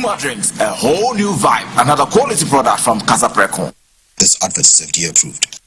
Zuma drinks, a whole new vibe. Another quality product from Casa Precon. This advert is FDA approved.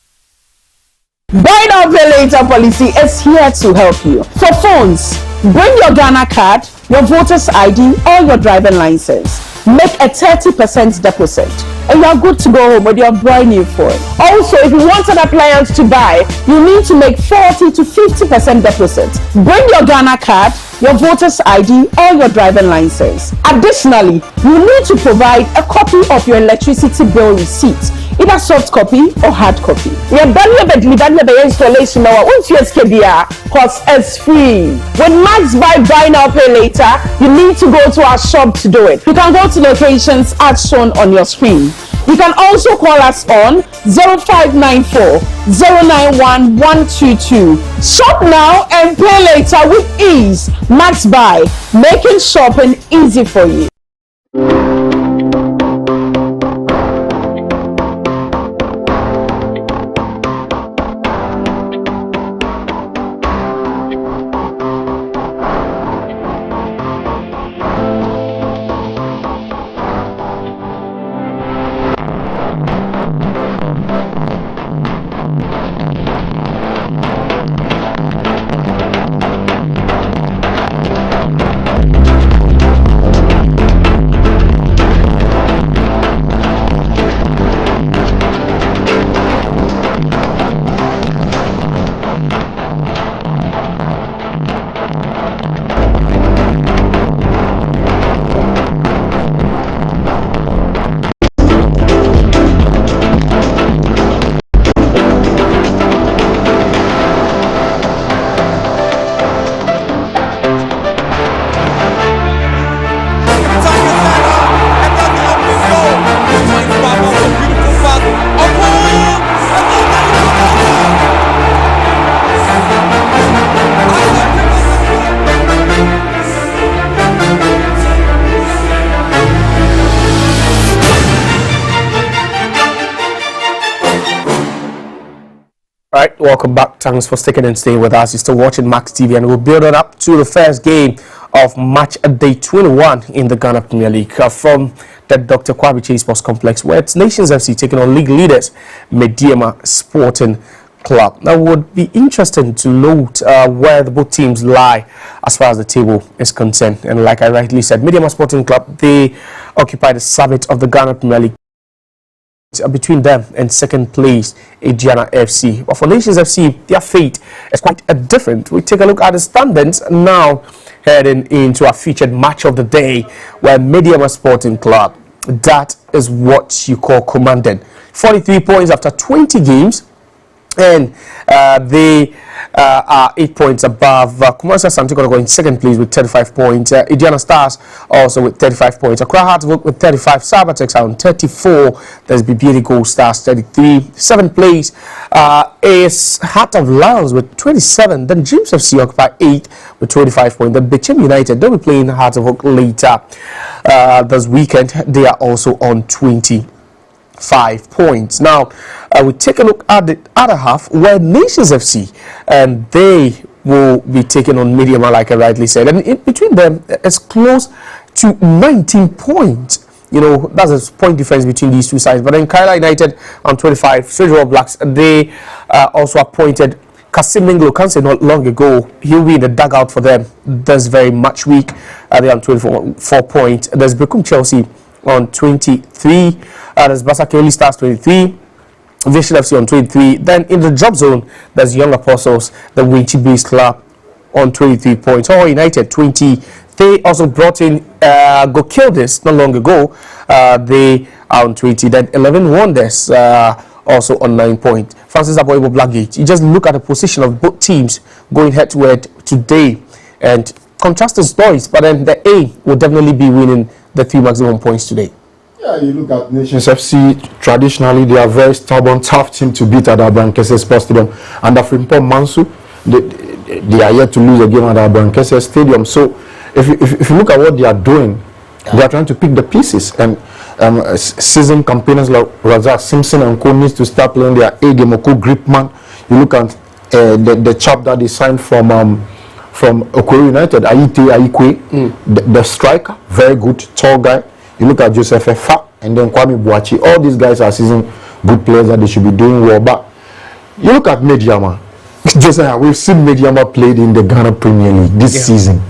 Buy now, pay later policy is here to help you. For phones, bring your Ghana card, your voter's ID, or your driving license. Make a 30% deposit, and you are good to go home with your brand new phone. Also, if you want an appliance to buy, you need to make 40 to 50% deposit. Bring your Ghana card, your voter's ID, or your driving license. Additionally, you need to provide a copy of your electricity bill receipt, either soft copy or hard copy. Your delivery installation now once you because it's free. When Max buy now pay later, you need to go to our shop to do it. You can go to locations as shown on your screen. You can also call us on 0594 091 122. Shop now and pay later with ease. Max Buy, making shopping easy for you. Welcome back. Thanks for sticking and staying with us. You're still watching Max TV, and we're building up to the first game of match day 21 in the Ghana Premier League from the Dr. Kwabi Sports Complex, where it's Nations FC taking on league leaders Medeama Sporting Club. Now, it would be interesting to note where the both teams lie as far as the table is concerned. And like I rightly said, Medeama Sporting Club, they occupy the summit of the Ghana Premier League. Between them and second place Adriana FC. But for Nations FC, their fate is quite different. We take a look at the standings now, heading into our featured match of the day, where Medeama Sporting Club, that is what you call commanded. 43 points after 20 games, and they are 8 points above Kumasi Santikoro in second place with 35 points. Indiana Stars also with 35 points. Accra Hearts with 35. Sabatex on 34. There's BBD Gold Stars 33. Seventh place is Heart of Lions with 27. Then Dreams FC occupy 8th with 25 points. Then Bechem United, they'll be playing Heart of Oak later this weekend. They are also on 25 points. Now, we take a look at the other half, where Nations FC, and they will be taking on Medeama, like I rightly said. And in between them, it's close to 19 points. You know, that's a point difference between these two sides. But then Kaila United on 25, Sridhar Blacks, they also appointed Kasim Minglo Kanse not long ago. He'll be in the dugout for them this very much week. They're on 24 points. There's Bekum Chelsea on 23. There's Basakeli Stars 23. Vision FC on 23. Then in the drop zone, there's Young Apostles, the Winchi Base Club on 23 points. All United 20. They also brought in Go Kill This not long ago. They are on 20. Then 11 Wonders also on 9 points. Francis Aboyebo Blackgate. You just look at the position of both teams going head to head today, and contrasting stories. But then the aim will definitely be winning the 3 maximum points today. Yeah, you look at Nations FC, traditionally they are a very stubborn, tough team to beat at Abrankese Sports Stadium. And after Frimpong Mansu, they are yet to lose a game at Abrankese Stadium. So if you look at what they are doing, they are trying to pick the pieces. And seasoned campaigners like Razak Simpson and co needs to start playing their A game. Oko Gripman, you look at the chap that they signed from Okwiri United, Ayite Ayikwe, the striker, very good, tall guy. You look at Joseph Efa and then Kwame Boachi. All these guys are seasoned good players that they should be doing well. But you look at Medeama. Joseph, we've seen Medeama played in the Ghana Premier League this season.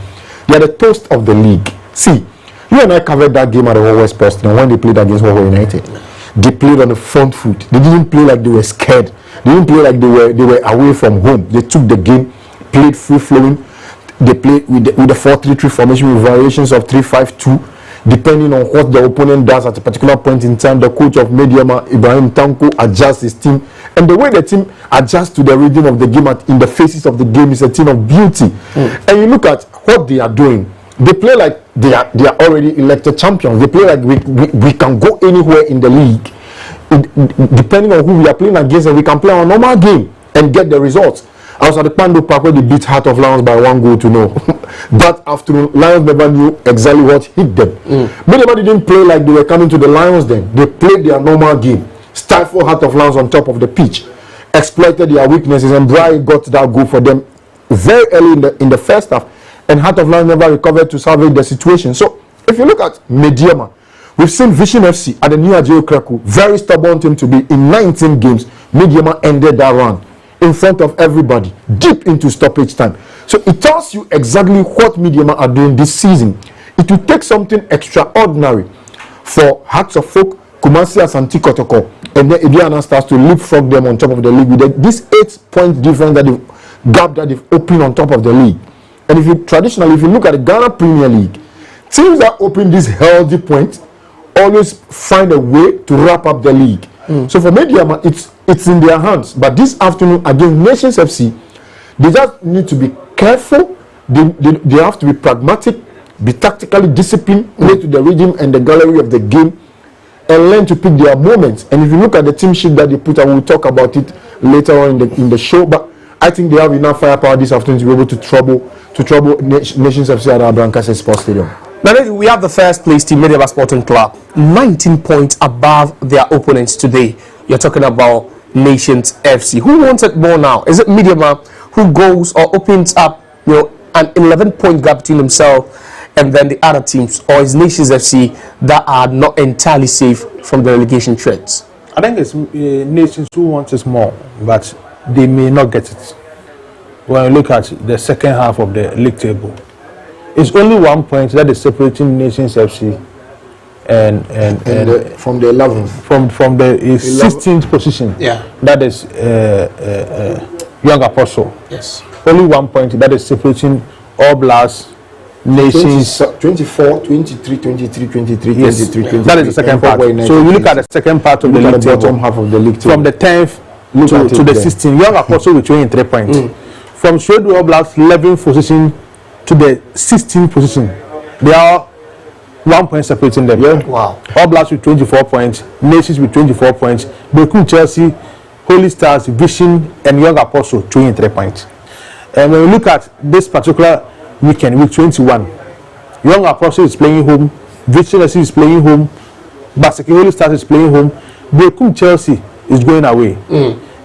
They are the toast of the league. See, you and I covered that game at the West Preston when they played against Wawa United. They played on the front foot. They didn't play like they were scared. They didn't play like they were away from home. They took the game, played free flowing. They played with the 4-3-3 formation with variations of 3-5-2, depending on what the opponent does at a particular point in time. The coach of Medeama, Ibrahim Tanko, adjusts his team, and the way the team adjusts to the rhythm of the game in the phases of the game is a thing of beauty. And you look at what they are doing. They play like they are already elected champions. They play like we can go anywhere in the league. Depending on who we are playing against, and we can play our normal game and get the results. I was at the Pando Park where they beat Heart of Lions by 1 goal to 0. That afternoon, Lions never knew exactly what hit them. Medeama didn't play like they were coming to the Lions then. They played their normal game. Stifled Heart of Lions on top of the pitch. Exploited their weaknesses, and Brian got that goal for them very early in the first half. And Heart of Lions never recovered to salvage the situation. So, if you look at Medeama, we've seen Vision FC at the New Ajeo Kreku, very stubborn team to be. In 19 games, Medeama ended that run in front of everybody, deep into stoppage time. So it tells you exactly what Medeama are doing this season. It will take something extraordinary for Hearts of Folk, Kumasi Asante Kotoko, and then Ediana starts to leapfrog them on top of the league with this 8-point difference that they've opened on top of the league. And if you look at the Ghana Premier League, teams that open this healthy point always find a way to wrap up the league. So for Medeama, it's in their hands. But this afternoon against Nations FC, they just need to be careful. They have to be pragmatic, be tactically disciplined, play to the rhythm and the gallery of the game, and learn to pick their moments. And if you look at the team sheet that they put, and we'll talk about it later on in the show. But I think they have enough firepower this afternoon to be able to trouble Nations FC at Abrankase Sports Stadium. Now, we have the first place team, Medeama Sporting Club, 19 points above their opponents today. You're talking about Nations FC. Who wants it more now? Is it Medeama who goes or opens up, an 11-point gap between themselves and then the other teams, or is Nations FC that are not entirely safe from the relegation threats? I think it's Nations who wants it more, but they may not get it. When you look at the second half of the league table, it's only 1 point that is separating Nations FC and from the 11th, from the 16th position. Yeah, that is Young Apostle. Yes, only 1 point that is separating All Blacks, Nations. 24, 23, 23, 23, yes. 23, 23. That is the second part. So you look at the second part of the league table, bottom half of the league table, from the 10th to the 16th. Young Apostle with 23 points. From Shredo All Blacks 11th position to the 16th position, they are 1 point separating them. Yeah. Wow. All Blacks with 24 points, Nations with 24 points, Bekum Chelsea, Holy Stars, Vision, and Young Apostle 23 points. And when we look at this particular weekend, week 21, Young Apostle is playing home, Vision is playing home, Basaki Holy Stars is playing home, Bekum Chelsea is going away,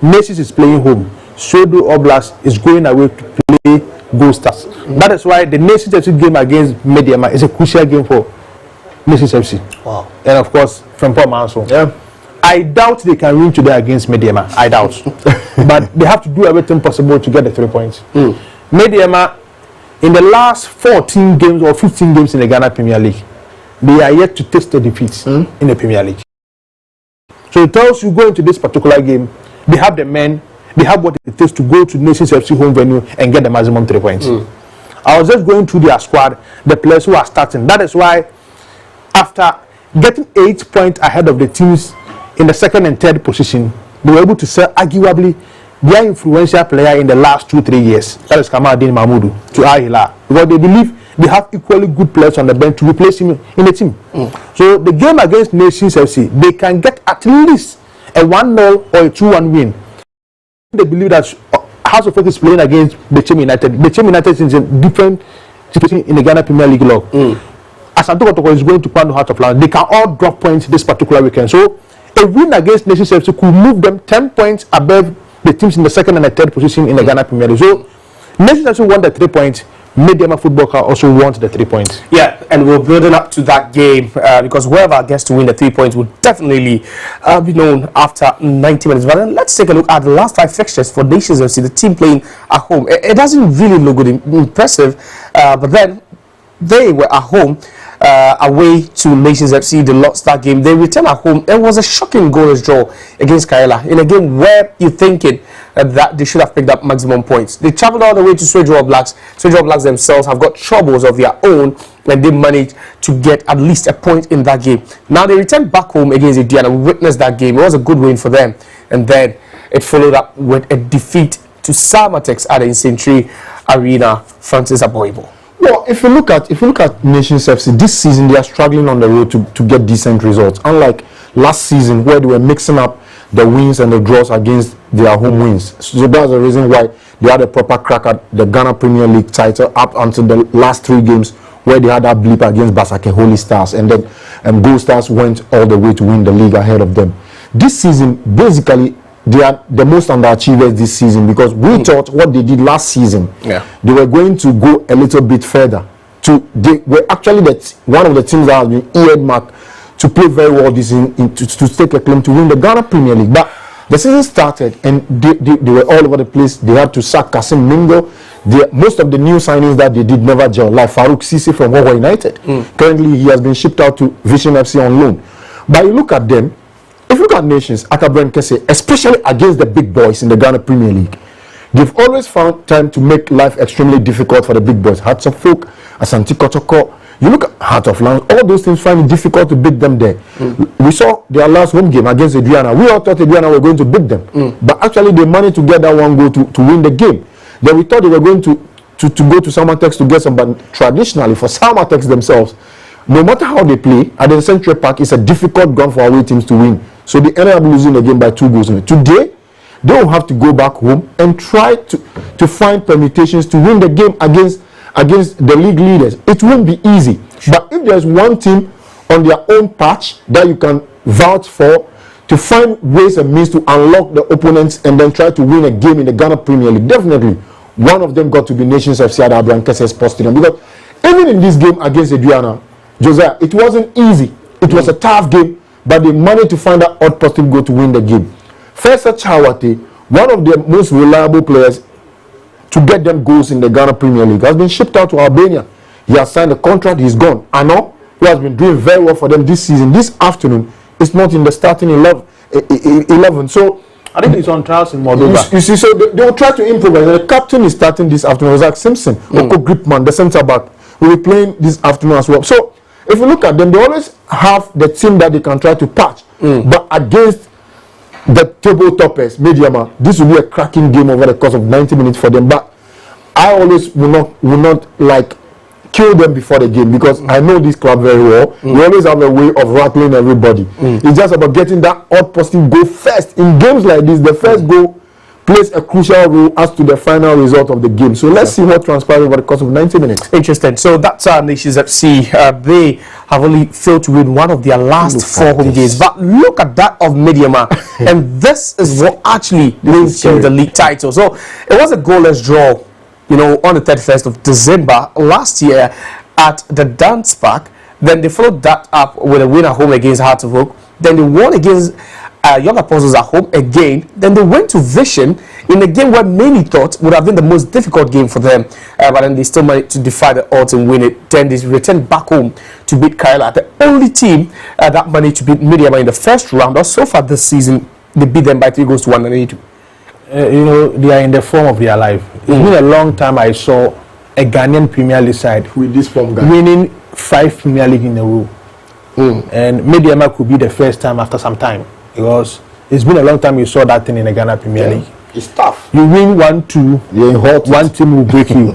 Nations is playing home, Shredo All Blacks is going away to play Gold Stars. That is why the Nations FC game against Medeama is a crucial game for Nations FC. Wow. And of course, from Paul Manso. Yeah. I doubt they can win today against Medeama. I doubt. But they have to do everything possible to get the 3 points. Medeama, in the last 14 games or 15 games in the Ghana Premier League, they are yet to taste the defeats in the Premier League. So it tells you, go into this particular game, they have the men, they have what it takes to go to Nations FC home venue and get the maximum 3 points. I was just going through their squad, the players who are starting. That is why, after getting 8 points ahead of the teams in the second and third position, they were able to sell arguably their influential player in the last 2-3 years. That is Kamaldeen Mahmoud to Al Hilal, because they believe they have equally good players on the bench to replace him in the team. So the game against Nations FC, they can get at least a 1-0 or a 2-1 win. They believe that House of Folk is playing against Bechem United. Bechem United is a different situation in the Ghana Premier League log. Asante Kotoko is going to Kwando Heart of Lions. They can all drop points this particular weekend. So a win against Nations FC could move them 10 points above the teams in the second and the third position in the Ghana Premier League. So Nations FC won the 3 points. Medeama Football Club also want the 3 points. Yeah, and we're building up to that game because whoever gets to win the 3 points will definitely be known after 90 minutes. But then let's take a look at the last 5 fixtures for Nations FC, the team playing at home. It doesn't really look good, impressive, but then they were at home. Away to Nations FC, they lost that game. They returned at home. It was a shocking goalless draw against Kaela in a game where you're thinking that they should have picked up maximum points. They traveled all the way to Swedro Blacks. Swedro Blacks themselves have got troubles of their own, and they managed to get at least a point in that game. Now they returned back home against Medeama. We witnessed that game. It was a good win for them, and then it followed up with a defeat to Salmatex at the Incentry Arena. Francis Aboibo. Well, if you look at Nations FC this season, they are struggling on the road to get decent results. Unlike last season, where they were mixing up the wins and the draws against their home wins. So that's the reason why they had a proper crack at the Ghana Premier League title up until the last 3 games, where they had that blip against Basake Holy Stars, and then Gold Stars went all the way to win the league ahead of them. This season, basically, they are the most underachievers this season, because we thought what they did last season, they were going to go a little bit further. They were actually one of the teams that has been earmarked to play very well this season, to take a claim to win the Ghana Premier League. But the season started and they were all over the place. They had to sack Kasim Mingo. Most of the new signings that they did never gel, like Farouk Sisi from Wawa United. Currently, he has been shipped out to Vision FC on loan. But you look at them, if you look at Nations, Akabren Kese, especially against the big boys in the Ghana Premier League, they've always found time to make life extremely difficult for the big boys. Hearts of Folk, Asante Kotoko, you look at Heart of Land, all those things find it difficult to beat them there. We saw their last home game against Adriana. We all thought Adriana were going to beat them. But actually they managed to get that one goal to win the game. Then we thought they were going to go to Salmatex to get some, but traditionally for Salmatex themselves, no matter how they play, at the Central Park, it's a difficult ground for away teams to win. So they ended up losing the game by 2 goals. Today, they will have to go back home and try to find permutations to win the game against the league leaders. It won't be easy. But if there's one team on their own patch that you can vouch for to find ways and means to unlock the opponents and then try to win a game in the Ghana Premier League, definitely one of them got to be Nations FC at Abraham Kese Sports Stadium. Because even in this game against Adriana, Josiah, it wasn't easy. It was a tough game, but they managed to find that odd positive goal to win the game. Fesa Chawate, one of the most reliable players to get them goals in the Ghana Premier League, has been shipped out to Albania. He has signed a contract, he's gone. Ano, who has been doing very well for them this season, this afternoon, is not in the starting 11. So I think he's on trials in Moldova. You see, so they will try to improvise. The captain is starting this afternoon, Zach Simpson. Oko Gripman, the centre back, will be playing this afternoon as well. So if you look at them, they always have the team that they can try to patch. But against the table toppers, Medeama, this will be a cracking game over the course of 90 minutes for them. But I always will not like kill them before the game, because I know this club very well. We always have a way of rattling everybody. It's just about getting that odd positive goal first. In games like this, the first goal plays a crucial role as to the final result of the game. So let's see what transpires over the course of 90 minutes. Interesting. So that's our Nations FC. They have only failed to win one of their last 4 home games. But look at that of Medeama. And this is what actually wins them the league title. So it was a goalless draw, you know, on the 31st of December last year at the Dance Park. Then they followed that up with a win at home against Heart of Oak. Then they won against Young Apostles at home again. Then they went to Vision in a game where many thought would have been the most difficult game for them, but then they still managed to defy the odds and win it. Then they returned back home to beat Kaela, the only team that managed to beat Medeama in the first round. Or so far this season, they beat them by 3 goals to 1 and 82. You know, they are in the form of their life. It's been a long time I saw a Ghanaian Premier League side With this form, guy. winning 5 Premier League in a row. And Medeama could be the first time after some time, because it's been a long time you saw that thing in the Ghana Premier League. It's tough. You win 1-2, one team will break you.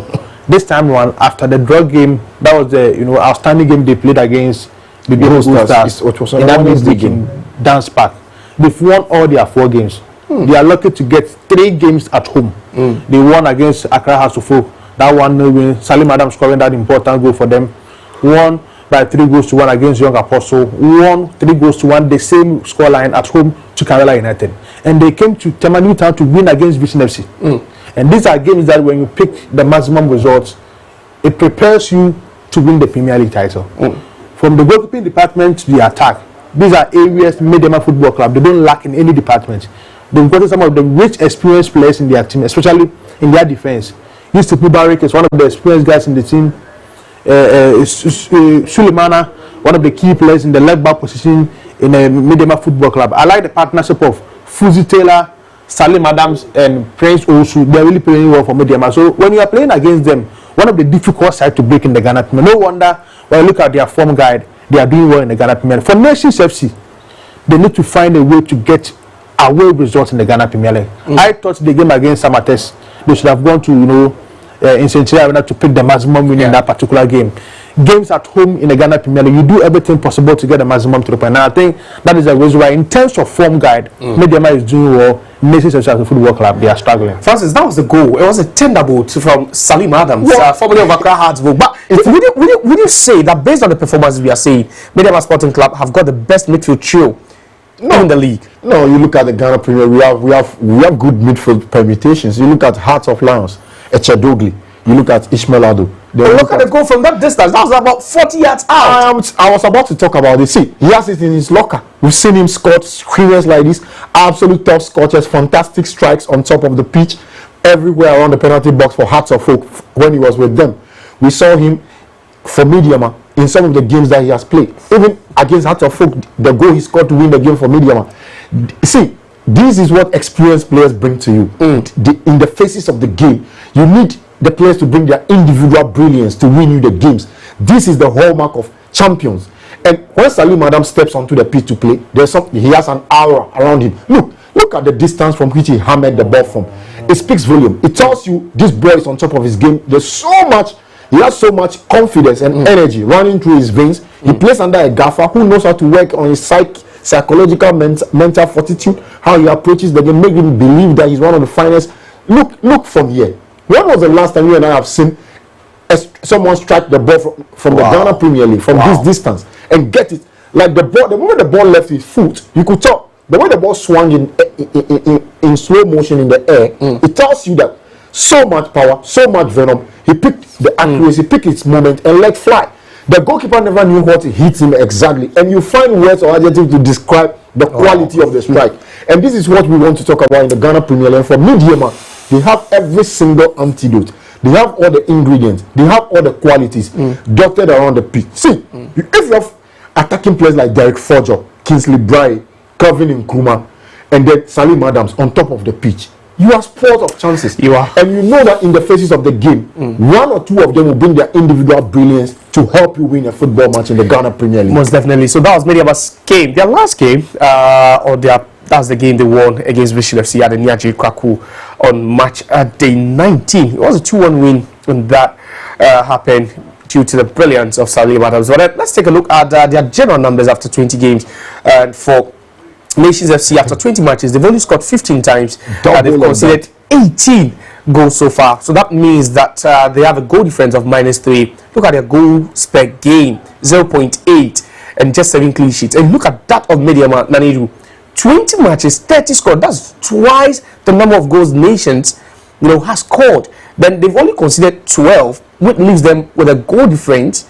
This time around, after the draw game, that was the outstanding game they played against the Gold Stars in that midweek in Dance Park. They've won all their 4 games. They are lucky to get 3 games at home. They won against Accra House of Folk. That one win, Salim Adam scoring that important goal for them. Won by 3 goals to 1 against Young Apostle. Won 3 goals to 1, the same scoreline at home to Kaela United. And they came to Temanu Town to win against Vision FC. And these are games that when you pick the maximum results, it prepares you to win the Premier League title. From the goalkeeping department to the attack, these are areas Medeama Football Club, they don't lack in any department. They've got some of the rich, experienced players in their team, especially in their defense. Yusuf Mubarak is one of the experienced guys in the team. Sulemana, one of the key players in the left back position in a Medeama Football Club. I like the partnership of Fuzi Taylor, Salim Adams, and Prince Osu. They're really playing well for Medeama. So when you are playing against them, one of the difficult sides to break in the Ghana Premier. No wonder when you look at their form guide, they are doing well in the Ghana Premier. For Nations FC, they need to find a way to get away results in the Ghana Premier League. I thought the game against Samates, they should have gone to, in Century Arena to pick the maximum win in that particular game. Games at home in the Ghana Premier League, you do everything possible to get the maximum 3 points. And I think that is the reason why, in terms of form guide, Medeama is doing well. Nations FC as a football club, they are struggling. Francis, that was the goal. It was a thunderbolt from Salim Adams, formerly of Accra Hartsville. But would you say that based on the performances we are seeing, Medeama Sporting Club have got the best midfield trio in the league? No, you look at the Ghana Premier, we have good midfield permutations. You look at Hearts of Lions, Echedogli. You look at Ishmael Ado. Look at the goal from that distance. That was about 40 yards out. I was about to talk about it. See, he has it in his locker. We've seen him score screamers like this. Absolute top scorers, fantastic strikes on top of the pitch, everywhere around the penalty box for Hearts of Oak when he was with them. We saw him for Medeama in some of the games that he has played. Even against Hearts of Oak, the goal he scored to win the game for Medeama. See, this is what experienced players bring to you. In the faces of the game, you need the players to bring their individual brilliance to win you the games. This is the hallmark of champions. And when Salim Adams steps onto the pitch to play, he has an aura around him. Look at the distance from which he hammered the ball from. It speaks volume. It tells you this boy is on top of his game. He has so much confidence and energy running through his veins. He plays under a gaffer who knows how to work on his psychological mental fortitude, how he approaches the game, make him believe that he's one of the finest. Look from here. When was the last time you and I have seen someone strike the ball from the Ghana Premier League from this distance and get it? Like the moment the ball left his foot, you could tell the way the ball swung in slow motion in the air. It tells you that so much power, so much venom. He picked the accuracy, picked its moment, and let fly. The goalkeeper never knew what hit him exactly, and you find words or adjectives to describe the quality of the strike. And this is what we want to talk about in the Ghana Premier League. For Medeama, they have every single antidote. They have all the ingredients. They have all the qualities dotted around the pitch. See, if you have attacking players like Derek Forger, Kingsley Bry, Kevin Nkrumah, and then Salim Adams on top of the pitch, you are spoiled of chances. You are. And you know that in the faces of the game, one or two of them will bring their individual brilliance to help you win a football match in the Ghana Premier League. Most definitely. So that was Medeama's game. Their last game, that's the game they won against Visual FC at the Niaji Kwaku on match day 19. It was a 2-1 win when that happened due to the brilliance of Salim Adams. But let's take a look at their general numbers after 20 games. For Nations FC, after 20 matches, they've only scored 15 times. They've conceded 18 goals so far. So that means that they have a goal difference of -3. Look at their goals per game, 0.8, and just 7 clean sheets. And look at that of Medeama, Naniru. 20 matches, 30 scored. That's twice the number of goals Nations, has scored. Then they've only conceded 12, which leaves them with a goal difference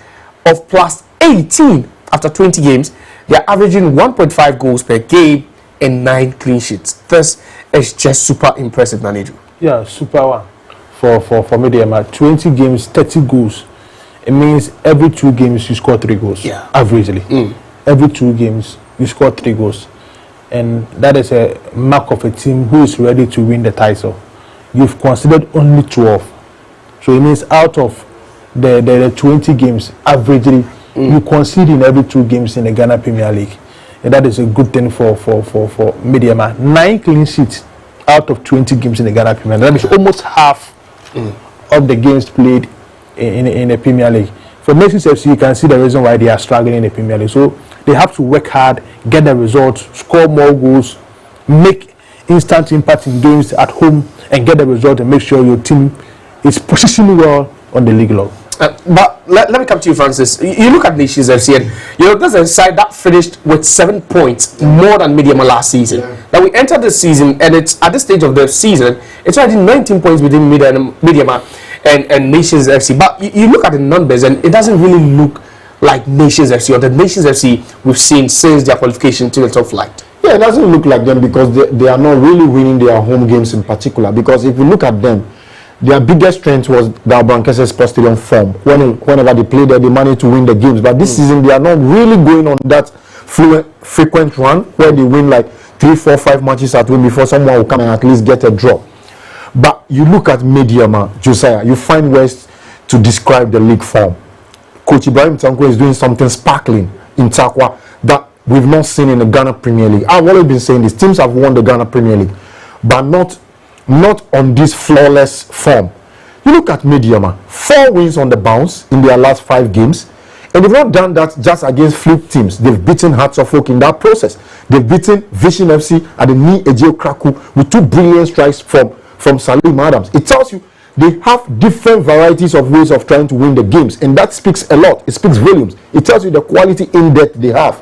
of +18 after 20 games. They're averaging 1.5 goals per game and 9 clean sheets. This is just super impressive, Nanidu. Yeah, super one for Medeama. 20 games, 30 goals. It means every 2 games you score 3 goals. Yeah, averagely. Every 2 games you score 3 goals. And that is a mark of a team who is ready to win the title. You've considered only 12. So it means out of the 20 games, averagely, you concede in every 2 games in the Ghana Premier League. And that is a good thing for Medeama. 9 clean sheets out of 20 games in the Ghana Premier League. That is almost half of the games played in the Premier League. For Nations FC, you can see the reason why they are struggling in the Premier League. So they have to work hard, get the results, score more goals, make instant impact in games at home, and get the result and make sure your team is positioned well on the league log. But let me come to you, Francis. You look at Nations FC, and there's a side that finished with 7 points more than Medeama last season. Now we entered the season, and it's at this stage of the season, it's already 19 points within Medeama, and Nations FC. But you look at the numbers, and it doesn't really look like Nations FC or the Nations FC we've seen since their qualification to the top flight. Yeah, it doesn't look like them because they are not really winning their home games in particular. Because if you look at them, their biggest strength was the Abrankese Sports Stadium form. Whenever they play there, they manage to win the games. But this season, they are not really going on that frequent run where they win like 3, 4, 5 matches at home before someone will come and at least get a draw. But you look at Medeama, Josiah, you find ways to describe the league form. Coach Ibrahim Tanko is doing something sparkling in Takwa that we've not seen in the Ghana Premier League. I've always been saying this. Teams have won the Ghana Premier League, but not on this flawless form. You look at Medeama, 4 wins on the bounce in their last 5 games, and they've not done that just against fluke teams. They've beaten Hearts of Oak in that process. They've beaten Vision FC at the knee Ejeo Kraku with 2 brilliant strikes from Salim Adams. It tells you they have different varieties of ways of trying to win the games, and that speaks a lot. It speaks volumes. It tells you the quality in depth they have.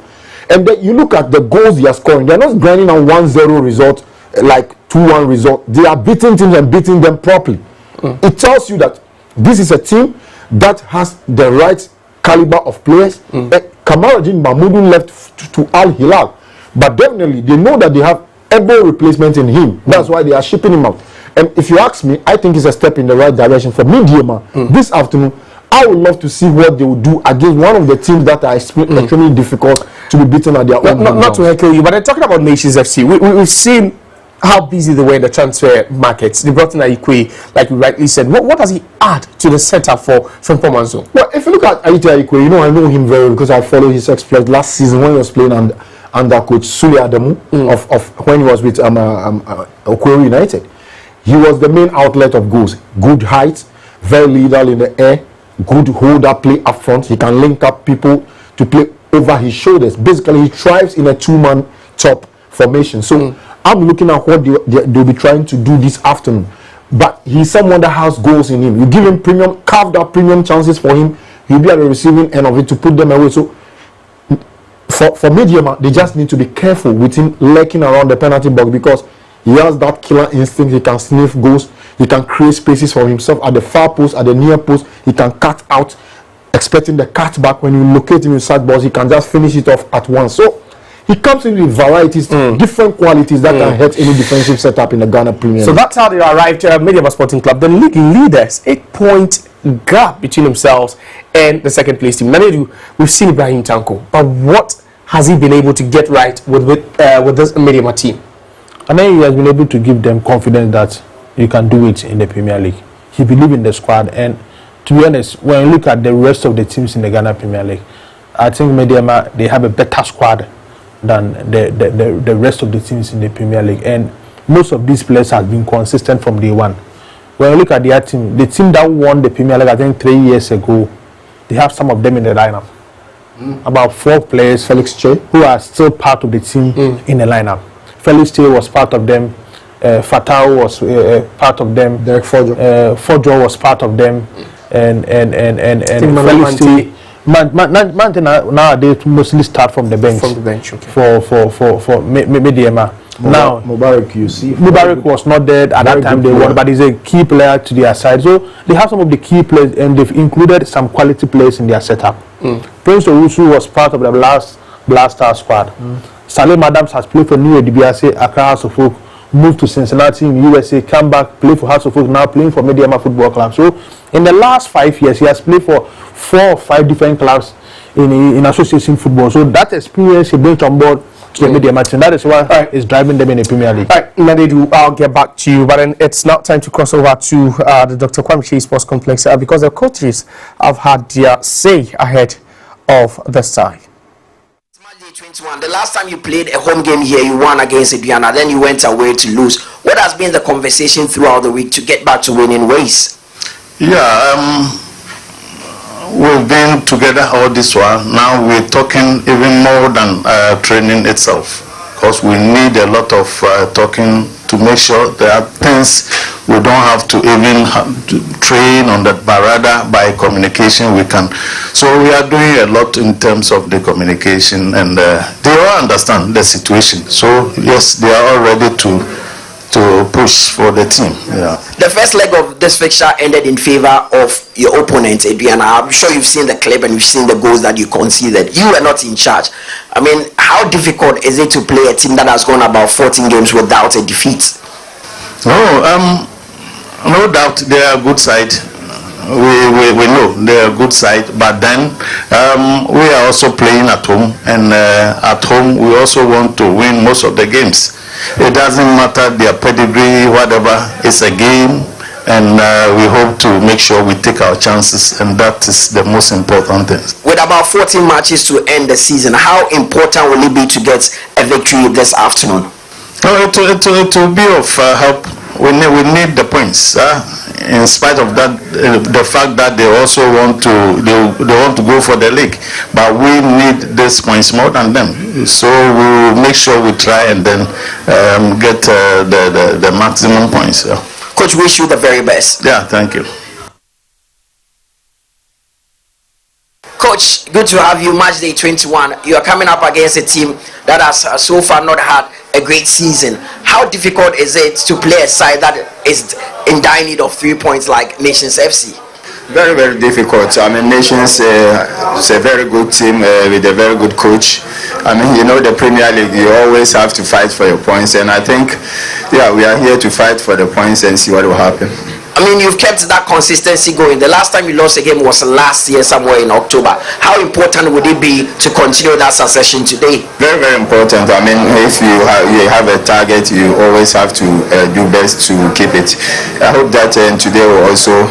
And then you look at the goals they are scoring. They're not grinding on 1-0 result like 2-1 result. They are beating teams and beating them properly. It tells you that this is a team that has the right caliber of players. Kamaruddin Mahmoudou left to Al Hilal, but definitely they know that they have able replacement in him. That's why they are shipping him out. And if you ask me, I think it's a step in the right direction for Medeama. This afternoon, I would love to see what they will do against one of the teams that are extremely difficult to be beaten at their own. Not to heckle you, but I'm talking about Nations FC. We've seen how busy they were in the transfer markets. They brought in Aikwe, like you rightly said. What does he add to the setup for Manzo? Well, if you look at Aikwe, I know him very well because I followed his exploits last season when he was playing under coach Sule Adamu of when he was with Okwero United. He was the main outlet of goals. Good height, very lethal in the air, good holder play up front. He can link up people to play over his shoulders. Basically, he thrives in a 2-man top formation. So I'm looking at what they'll be trying to do this afternoon. But he's someone that has goals in him. You give him carved out premium chances for him. He'll be at the receiving end of it to put them away. So for Medeama, they just need to be careful with him lurking around the penalty box because he has that killer instinct. He can sniff goals. He can create spaces for himself at the far post, at the near post. He can cut out, expecting the cutback. When you locate him inside balls, he can just finish it off at once. So he comes in with varieties, different qualities that can hurt any defensive setup in the Ghana Premier League. So that's how they arrived at Medeama Sporting Club. The league leaders, 8-point gap between themselves and the second place team. Nanedu, we've seen Ibrahim Tanko, but what has he been able to get right with this Medeama team? And then he has been able to give them confidence that you can do it in the Premier League. He believes in the squad, and to be honest, when you look at the rest of the teams in the Ghana Premier League, I think Medeama, they have a better squad than the rest of the teams in the Premier League, and most of these players have been consistent from day one. When you look at their team, the team that won the Premier League, I think 3 years ago, they have some of them in the lineup. About 4 players, Felix Che, who are still part of the team in the lineup. Felix Che was part of them. Fatau was part of them. Derek Fojo was part of them, and Felix Che. Nowadays mostly start from the bench. Okay. For Medeama. Now Mubarak, you see, Mubarak was not there at that time. They won, but he's a key player to their side. So they have some of the key players, and they've included some quality players in their setup. Prince Owusu was part of the last Blaster squad. Salim Adams has played for New DBS, Accra House of Folk, moved to Cincinnati in USA, come back, play for House of Folk, now playing for Medeama Football Club. So in the last 5 years, he has played for 4 or 5 different clubs in association football. So that experience he brings on board to the Medeama team. That is why is driving them in the Premier League. All right, Nadedu, I'll get back to you, but then it's now time to cross over to the Dr. Kwame Sports Complex because the coaches have had their say ahead of the side. 21. The last time you played a home game here, you won against Aduana, then you went away to lose. What has been the conversation throughout the week to get back to winning ways? Yeah, we've been together all this while. Now we're talking even more than training itself, because we need a lot of talking to make sure there are things we don't have to even train on that, but rather by communication we can. So we are doing a lot in terms of the communication, and they all understand the situation. So yes, they are all ready to to push for the team. Yeah. The first leg of this fixture ended in favor of your opponent, Adriana. I'm sure you've seen the clip and you've seen the goals that you conceded. You were not in charge. I mean, how difficult is it to play a team that has gone about 14 games without a defeat? No doubt they are a good side. We know they are a good side, but then we are also playing at home, and at home we also want to win most of the games. It doesn't matter their pedigree, whatever. It's a game, and we hope to make sure we take our chances, and that is the most important thing. With about 14 matches to end the season, how important will it be to get a victory this afternoon? It will be of help. We need the points. In spite of that, the fact that they also want to go for the league, but we need these points more than them. So we will make sure we try and then get the maximum points. Yeah. Coach, wish you the very best. Yeah, thank you. Coach, good to have you. Match day 21. You are coming up against a team that has so far not had a great season. How difficult is it to play a side that is in dire need of 3 points like Nations FC? Very, very difficult. I mean, Nations is a very good team with a very good coach. I mean, you know, the Premier League, you always have to fight for your points, and I think, yeah, we are here to fight for the points and see what will happen. I mean, you've kept that consistency going. The last time you lost a game was last year, somewhere in October. How important would it be to continue that succession today? Very, very important. I mean, if you have a target, you always have to do best to keep it. I hope that today will also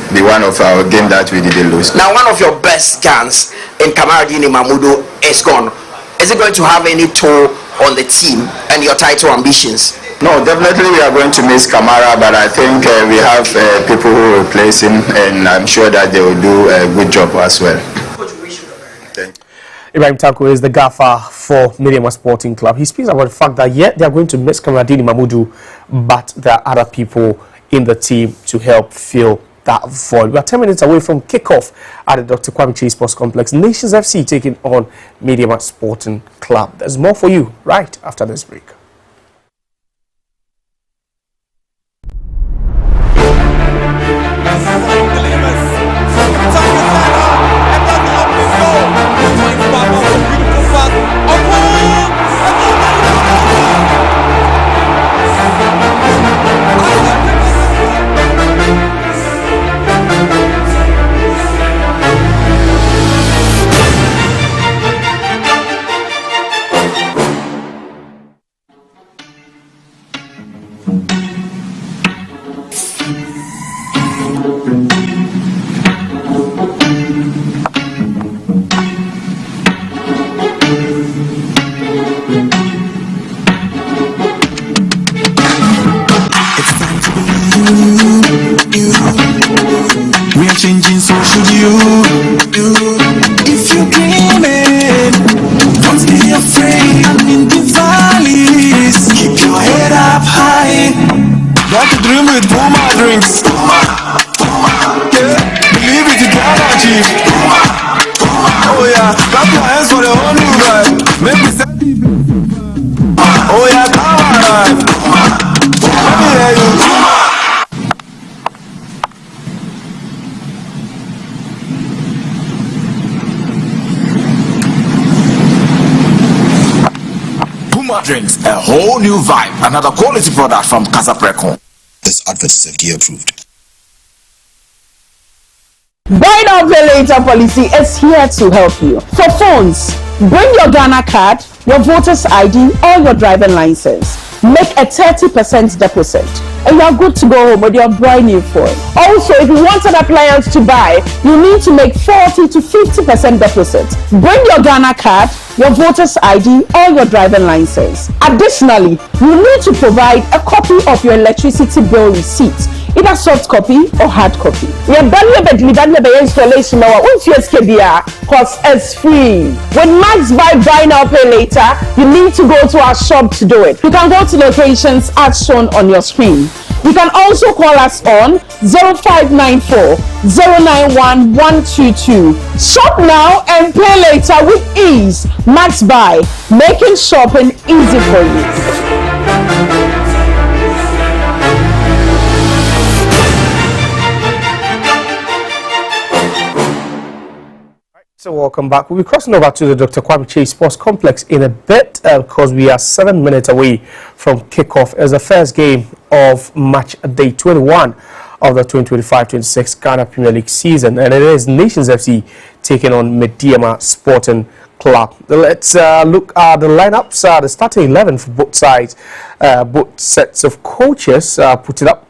be one of our games that we didn't lose. Now, one of your best guns in Kamaradini Mahmudu is gone. Is it going to have any toll on the team and your title ambitions? No, definitely we are going to miss Kamara, but I think we have people who will replace him, and I'm sure that they will do a good job as well. Thank you. Ibrahim Tanko is the gaffer for Medeama Sporting Club. He speaks about the fact that they are going to miss Kamaradini Mahmudu, but there are other people in the team to help fill that void. We are 10 minutes away from kickoff at the Dr. Kwame Chase Sports Complex. Nations FC taking on Medeama Sporting Club. There's more for you right after this break. Changing, so should you. If you're dreaming, don't be afraid. I'm in the valleys. Keep your head up high. Got to dream with Puma drinks. Yeah, believe it, you can achieve. Oh yeah, clap your hands for the whole new vibe. Make me say, oh yeah, come on. Let me hear you. Drinks, a whole new vibe, another quality product from Casaprecon. This advert is FDA approved. Buy now, pay later policy is here to help you. For phones, bring your Ghana card, your voter's ID, or your driving license. Make a 30% deposit, and you are good to go home with your brand new phone. Also, if you want an appliance to buy, you need to make 40 to 50% deposit. Bring your Ghana card, your voter's ID, or your driving license. Additionally, you need to provide a copy of your electricity bill receipt, either soft copy or hard copy. Your installation because it's free. When Max buy now pay later, you need to go to our shop to do it. You can go to locations as shown on your screen. You can also call us on 0594 091 122. Shop now and pay later with ease. Max Buy, making shopping easy for you. So welcome back. We'll be crossing over to the Dr. Kwame Chase Sports Complex in a bit because we are 7 minutes away from kickoff as the first game of match day 21 of the 2025-26 Ghana Premier League season, and it is Nations FC taking on Medeama Sporting Club. Let's look at the lineups, the starting 11 for both sides, both sets of coaches put it up.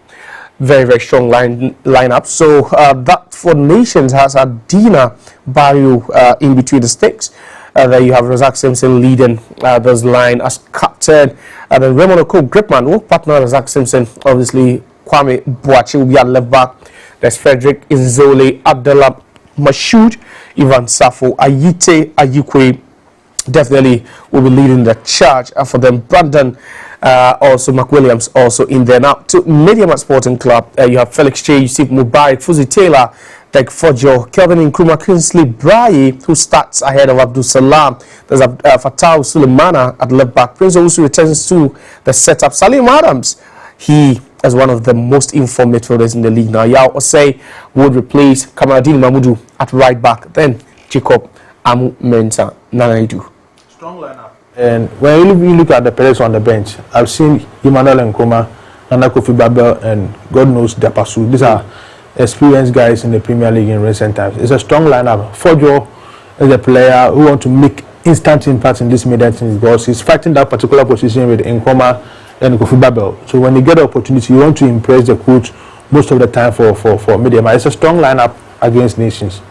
Very, very strong lineup. So that for Nations has Adina Barrio in between the sticks. There you have Razak Simpson leading this line as captain. Then Raymond Oko Gripman, work partner Razak Simpson, obviously Kwame Boachi will be at left back. There's Frederick Inzole, Abdullah Mashoud, Ivan Safo, Ayite Ayukwe definitely will be leading the charge for them. Brandon also McWilliams also in there. Now to Medeama Sporting Club, you have Felix Che, Yusuf Mubarak, Fuzi Taylor, Deg Fojo, Kelvin Nkrumah, Kingsley Braye, who starts ahead of Abdul Salam. There's Fatah Sulemana at left back. Prince Owusu returns to the setup. Salim Adams, he is one of the most informed midfielders in the league now. Yao Osei would replace Kamaradini Mahmudu at right back. Then Jacob Amu Mensah Nanaidu. Strong lineup. And when you look at the players on the bench, I've seen Emmanuel Nkrumah, Nana Kofi Babel, and God knows Dapasu. These are experienced guys in the Premier League in recent times. It's a strong lineup. Fojo is a player who wants to make instant impact in this middle team because he's fighting that particular position with Nkrumah and Kofi Babel. So when you get the opportunity, you want to impress the coach most of the time for Medeama. It's a strong lineup against Nations.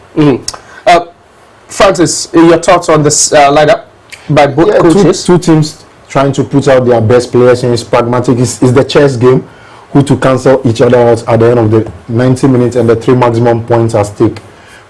Francis, your thoughts on this lineup by both coaches? Two teams trying to put out their best players, and it's pragmatic. It's the chess game, who to cancel each other out at the end of the 90 minutes and the 3 maximum points at stake.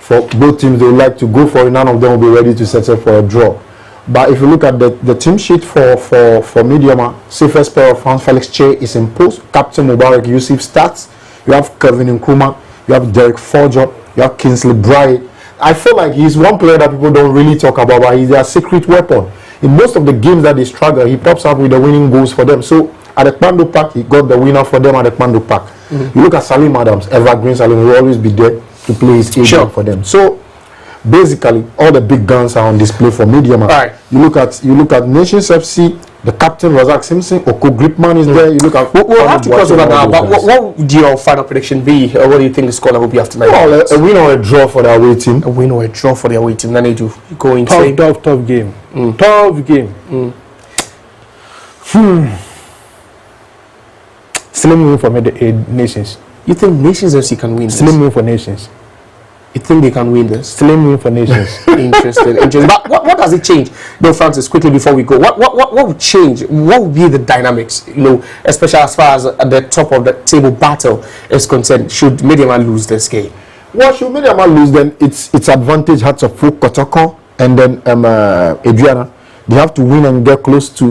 For both teams, they would like to go for it. None of them will be ready to settle for a draw. But if you look at the team sheet for Medeama, safest pair of hands, Felix Che is in post. Captain Mubarak Yusuf starts. You have Kevin Nkrumah. You have Derek Forger. You have Kingsley Braye. I feel like he's one player that people don't really talk about, but he's their secret weapon. In most of the games that they struggle, he pops up with the winning goals for them. So at the Kpando Park, he got the winner for them at the Kpando Park. You look at Salim Adams, Evergreen Salim will always be there to play his agent for them. So basically, all the big guns are on display for Medeama. Right. You look at Nations FC. The captain Razak Simpson, Oko Gripman is there. You look at. We'll have to cross over now. But what would your final prediction be? Or what do you think the score will be after tonight? Well, a win or a draw for the away team. A win or a draw for the away team. Then they do go in. Tough game. Tough game. Slim win for Nations. You think Nations FC can win this? Slim win for Nations. You think they can win this? Slim win for Nations. Interesting. But what does it change? No, Francis, quickly before we go, what would change? What would be the dynamics? Especially as far as at the top of the table battle is concerned. Should Medeama lose this game? Well, should Medeama lose, then its advantage has to Folk Kotoko and then Adriana. They have to win and get close to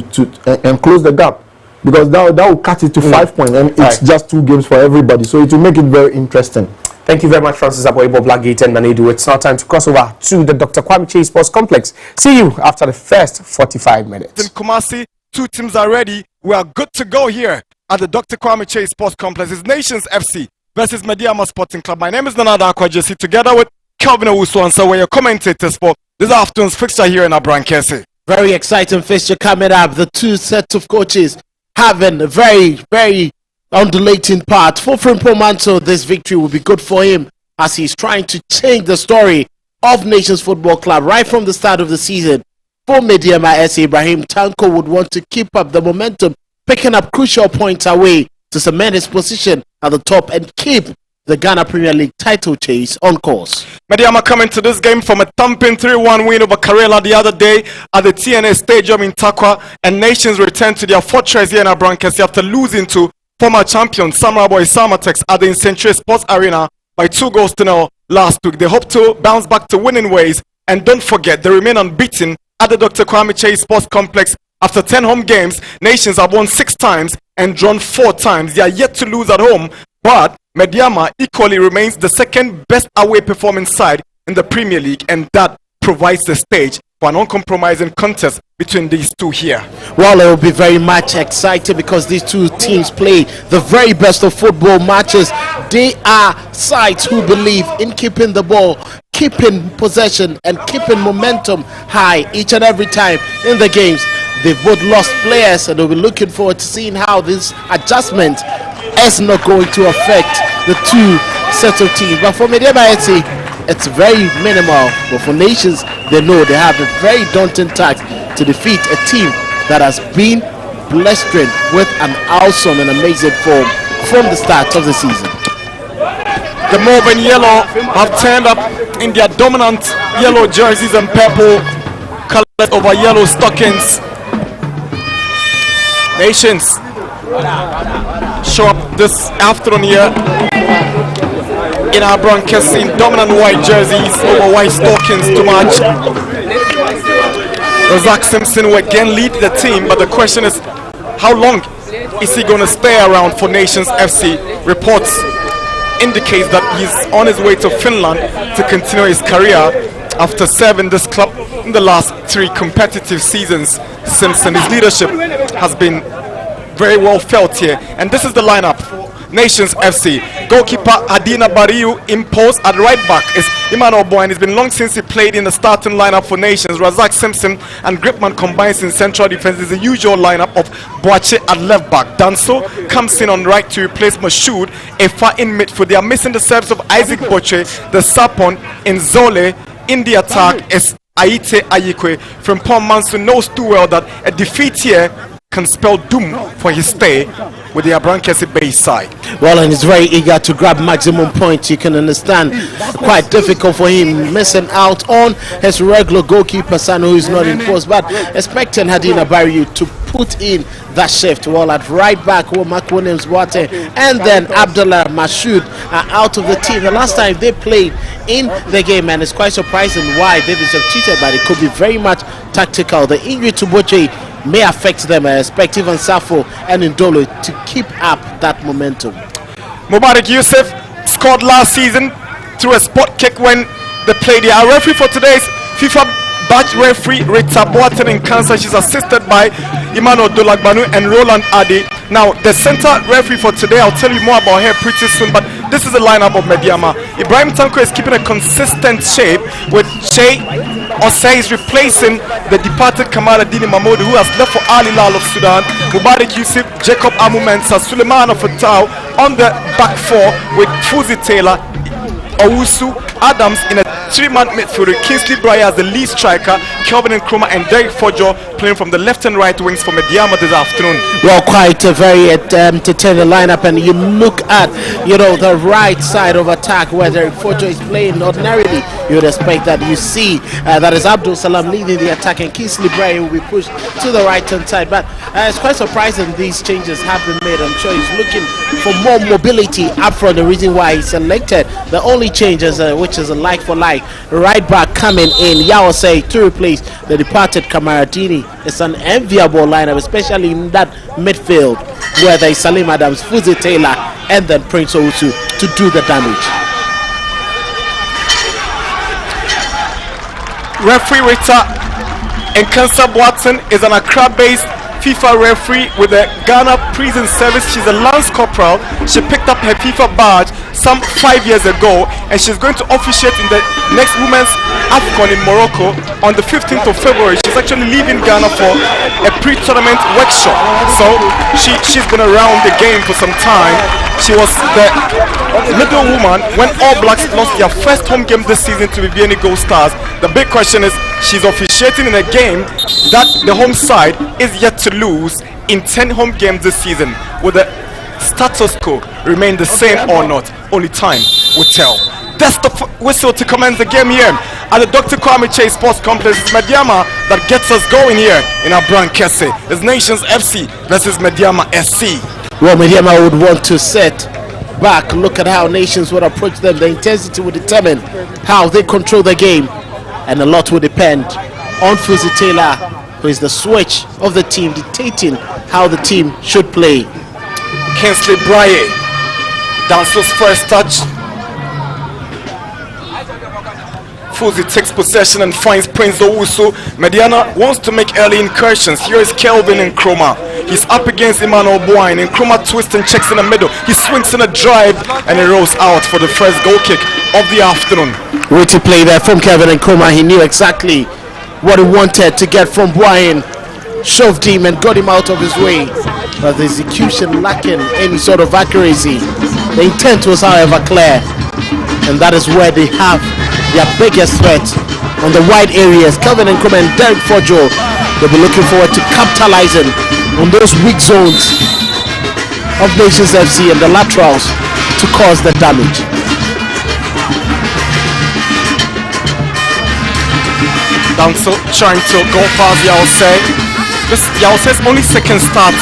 and close the gap, because that will cut it to 5 points, and it's just 2 games for everybody. So it will make it very interesting. Thank you very much, Francis Aboyebo, Blackgate and Nanedu. It's now time to cross over to the Dr. Kwame Chase Sports Complex. See you after the first 45 minutes. In Kumasi, 2 teams are ready. We are good to go here at the Dr. Kwame Chase Sports Complex. It's Nations FC versus Medeama Sporting Club. My name is Nanada Akwajesi, together with Kelvin Owusu, and so we're your commentators for this afternoon's fixture here in Abrankese. Very exciting fixture coming up. The 2 sets of coaches having a very, very undulating part. For Frimpong Manso, this victory will be good for him as he's trying to change the story of Nations Football Club right from the start of the season. For Medeama S. Ibrahim Tanko would want to keep up the momentum, picking up crucial points away to cement his position at the top and keep the Ghana Premier League title chase on course. Medeama coming to this game from a thumping 3-1 win over Karela the other day at the TNA Stadium in Takwa, and Nations returned to their fortress here in Abrankese after losing to former champion Samurai Boy Samatex at the Incenture Sports Arena by 2-0 last week. They hope to bounce back to winning ways, and don't forget they remain unbeaten at the Dr. Kwame Chase Sports Complex. After 10 home games, Nations have won 6 times and drawn 4 times. They are yet to lose at home, but Medeama equally remains the second best away performing side in the Premier League, and that provides the stage for an uncompromising contest between these two here. Well, it will be very much exciting because these two teams play the very best of football matches. They are sides who believe in keeping the ball, keeping possession and keeping momentum high each and every time in the games. They've both lost players, and they'll be looking forward to seeing how this adjustment is not going to affect the two sets of teams. But for Medeama FC, it's very minimal. But for Nations, they know they have a very daunting task to defeat a team that has been blistering with an awesome and amazing form from the start of the season. The mauve and yellow have turned up in their dominant yellow jerseys and purple colors over yellow stockings. Nations show up this afternoon here in our broadcast in dominant white jerseys over white stockings to match. Razak Simpson will again lead the team, but the question is, how long is he going to stay around for Nations FC? Reports indicate that he's on his way to Finland to continue his career after serving this club in the last 3 competitive seasons. Simpson, his leadership has been very well felt here, and this is the lineup for Nations FC. Goalkeeper Adina Bariu in post. At right back is Emmanuel Boyne. It's been long since he played in the starting lineup for Nations. Razak Simpson and Gripman combines in central defense. Is the usual lineup of Boache at left back. Danso comes in on right to replace Mashoud. Efa in midfield. They are missing the service of Isaac Boche, the Sapon in Zole. In the attack is Aite Ayikwe. From Paul Manson knows too well that a defeat here can spell doom for his stay with the Abrankesi base side. Well, and he's very eager to grab maximum points. You can understand, quite difficult for him, missing out on his regular goalkeeper son who is not in post, but expecting Hadina Bariu to put in that shift. Well, at right back, Mark Williams Boate and then Abdullah Mashoud are out of the team. The last time they played in the game, and it's quite surprising why they've been substituted, but it could be very much tactical. The injury to Boche may affect them. I expect even Safo and Ndolo to keep up that momentum. Mubarak Yusuf scored last season through a spot kick when they played here. Our referee for today's FIFA batch referee Rita Boateng in Kansas. She's assisted by Emmanuel Dolagbanu and Roland Ade. Now the center referee for today, I'll tell you more about her pretty soon, but this is the lineup of Medeama. Ibrahim Tanko is keeping a consistent shape with Che Osei is replacing the departed Kamara Dini Mahmoud, who has left for Al Hilal of Sudan. Mubarak Yusuf, Jacob Amumensa, Suleiman Fatau on the back 4 with Fuzi Taylor, Owusu, Adams in a 3-man midfield, Kingsley Breyer as the lead striker, Kelvin Nkrumah and Derek Fojo playing from the left and right wings for Medeama this afternoon. Well, quite a very entertaining lineup, and you look at the right side of attack where Derek Fojo is playing. Ordinarily you would expect that you see that is Abdul Salam leading the attack, and Kingsley Breyer will be pushed to the right hand side, but it's quite surprising these changes have been made. I'm sure he's looking for more mobility up front, the reason why he selected the only changes which is a like for like. Right back coming in, Yawase to replace the departed Kamaradini. It's an enviable lineup, especially in that midfield where there is Salim Adams, Fuzi Taylor and then Prince Owusu to do the damage. Referee Rita Nkansa Boateng is an Accra-based FIFA referee with the Ghana Prison Service. She's a Lance Corporal. She picked up her FIFA badge some 5 years ago, and she's going to officiate in the next Women's AFCON in Morocco on the 15th of February. She's actually leaving Ghana for a pre-tournament workshop. So she's been around the game for some time. She was the middle woman when All Blacks lost their first home game this season to Viviani Gold Stars. The big question is, she's officiating in a game that the home side is yet to lose in 10 home games this season. Will the status quo remain the same or not? Only time will tell. That's the whistle to commence the game here at the Dr. Kwame Chase Sports Complex. It's Medeama that gets us going here in our Abrankesi. It's Nations FC versus Medeama SC. Well, Medeama would want to set back, look at how Nations would approach them. The intensity will determine how they control the game, and a lot will depend on Fuzi Taylor, who is the switch of the team, dictating how the team should play. Kingsley Breyer, Danso's first touch. Fuzi takes possession and finds Prince Owusu. Medeama wants to make early incursions. Here is Kelvin Nkrumah. He's up against Emmanuel Boyne. Nkrumah twists and checks in the middle. He swings in a drive and he rolls out for the first goal kick of the afternoon. Witty play there from Kevin and Kuma. He knew exactly what he wanted to get from Brian. Shoved him and got him out of his way. But the execution lacking any sort of accuracy. The intent was, however, clear. And that is where they have their biggest threat on the wide areas. Kevin and Kuma and Derek Fojo, they'll be looking forward to capitalizing on those weak zones of Nations FC and the laterals to cause the damage. Danso trying to go past Yause. This Yause's only second start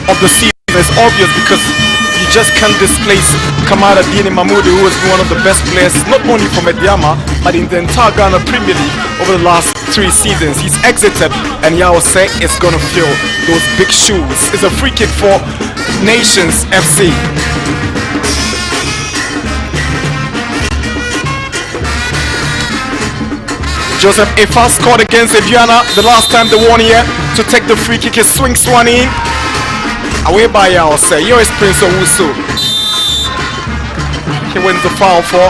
of the season is obvious because you just can't displace Kamara Dini Mahmoud, who has been one of the best players not only for Medeama but in the entire Ghana Premier League over the last 3 seasons. He's exited and Yause is going to fill those big shoes. It's a free kick for Nations FC. Joseph Efa scored against Aviana the last time they won here to take the free kick. He swings one in. Away by Yause. Here is Prince Owusu. He wins the foul for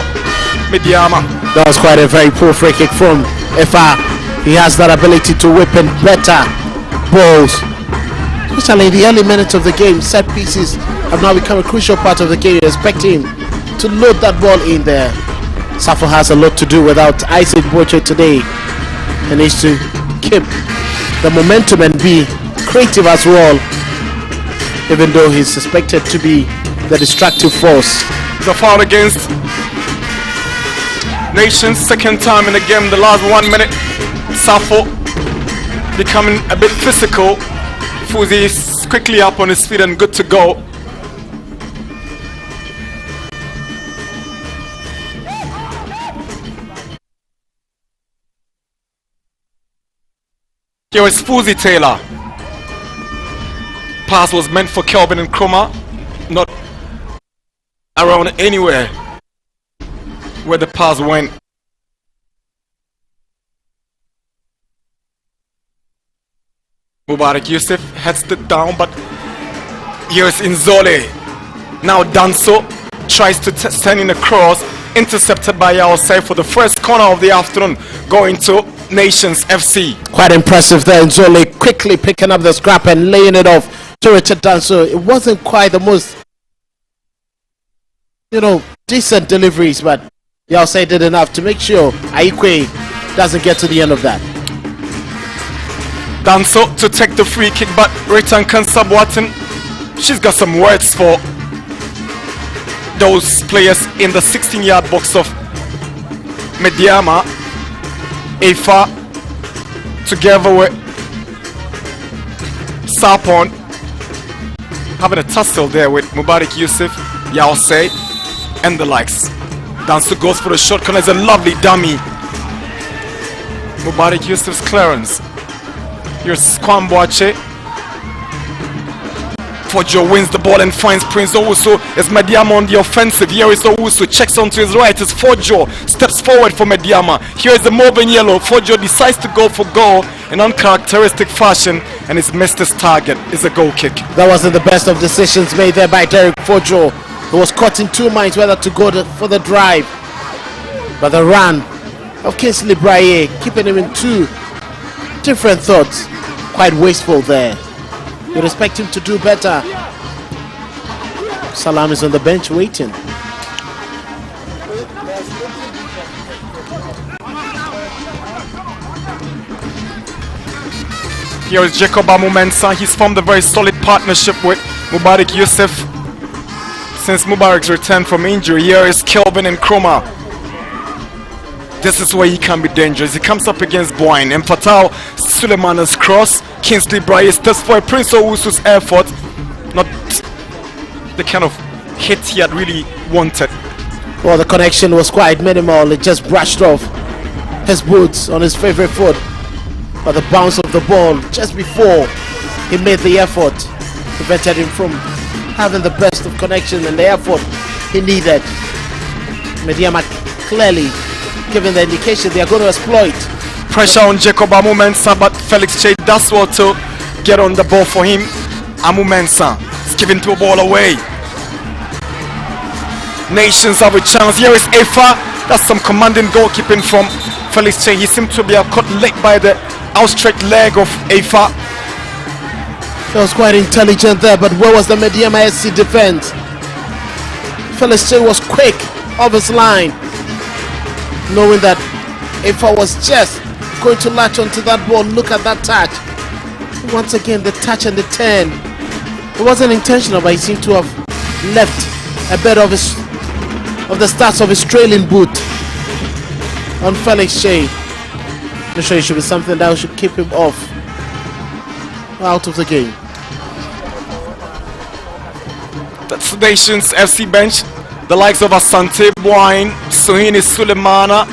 Medeama. That was quite a very poor free kick from Efa. He has that ability to whip in better balls. Especially in the early minutes of the game, set pieces have now become a crucial part of the game. You expect him to load that ball in there. Safo has a lot to do without Isaac Boche today. He needs to keep the momentum and be creative as well, even though he's suspected to be the destructive force. The foul against Nations, second time in the game, the last 1 minute. Safo becoming a bit physical. Fuzi is quickly up on his feet and good to go. Here is Fuzi Taylor. Pass was meant for Kelvin and Kroma, not around anywhere where the pass went. Mubarak Yusuf heads it down, but here is Inzole. Now Danso tries to send in a cross, intercepted by Yause for the first corner of the afternoon, going to Nations FC. Quite impressive there. Nzole quickly picking up the scrap and laying it off to Richard Danso. It wasn't quite the most, decent deliveries, but Yause did enough to make sure Aikwe doesn't get to the end of that. Danso to take the free kick, but Ritan Kansabwatan, she's got some words for those players in the 16-yard box of Medeama. Efa together with Sapon having a tussle there with Mubarak Yusuf, Yause and the likes. Danso goes for the short corner. It's a lovely dummy. Mubarak Yusuf's clearance. Here's Kwamboache. Fojo wins the ball and finds Prince Owusu. It's Medeama on the offensive. Here is Owusu, checks onto his right. It's Fojo, steps forward for Medeama. Here is the move in yellow. Fojo decides to go for goal in uncharacteristic fashion and he's missed his target. It's a goal kick. That wasn't the best of decisions made there by Derek Fojo. He was caught in 2 minds whether to go for the drive. But the run of Kingsley Braye, keeping him in 2 different thoughts. Quite wasteful there. You'd expect him to do better. Salam is on the bench waiting. Here is Jacob Amumensa. He's formed a very solid partnership with Mubarak Yusuf since Mubarak's return from injury. Here is Kelvin and Kroma. This is where he can be dangerous. He comes up against Boyne and Fatal Suleiman's cross. Kingsley Braye steps for Prince Owusu's effort. Not the kind of hit he had really wanted. Well, the connection was quite minimal. It just brushed off his boots on his favorite foot. But the bounce of the ball just before he made the effort prevented him from having the best of connection and the effort he needed. Medeama clearly giving the indication they are going to exploit. Pressure on Jacob Amumensa, but Felix Che does well to get on the ball for him. Amumensa is giving the ball away. Nations have a chance. Here is Efa. That's some commanding goalkeeping from Felix Che. He seemed to be caught late by the outstretched leg of Afa. That was quite intelligent there, but where was the Medeama SC defense? Felix Che was quick off his line, knowing that Afa was just going to latch onto that ball. Look at that touch. Once again, the touch and the turn. It wasn't intentional, but he seemed to have left a bit of the starts of his trailing boot on Felix Che. I'm sure it should be something that should keep him out of the game. That's the Nations FC bench. The likes of Asante Boyne, Suhini Sulemana,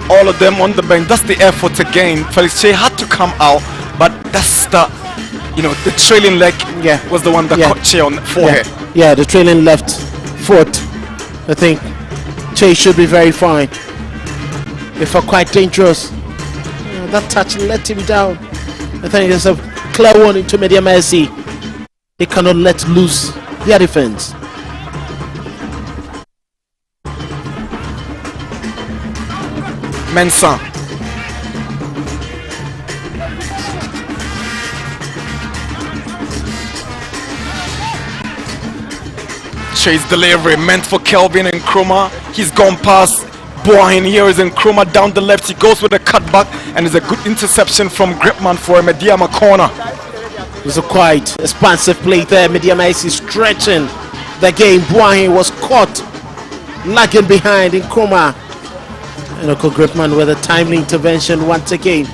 all of them on the bench. That's the effort again. Felix Che had to come out, but that's the trailing leg was the one that caught Che on the forehead. Yeah, the trailing left foot. I think Che should be very fine. If quite dangerous. That touch let him down. I think there's a clear warning to Medeama SC. They cannot let loose their defense. Mensah. Chase delivery meant for Kelvin and Nkrumah. He's gone past Boyne. Here is Nkrumah down the left. He goes with a cutback, and it's a good interception from Gripman for a Medeama corner. It was a quite expansive play there. Medeama SC stretching the game. Boyne was caught lagging behind Nkrumah. And Uncle Gripman with a timely intervention once again.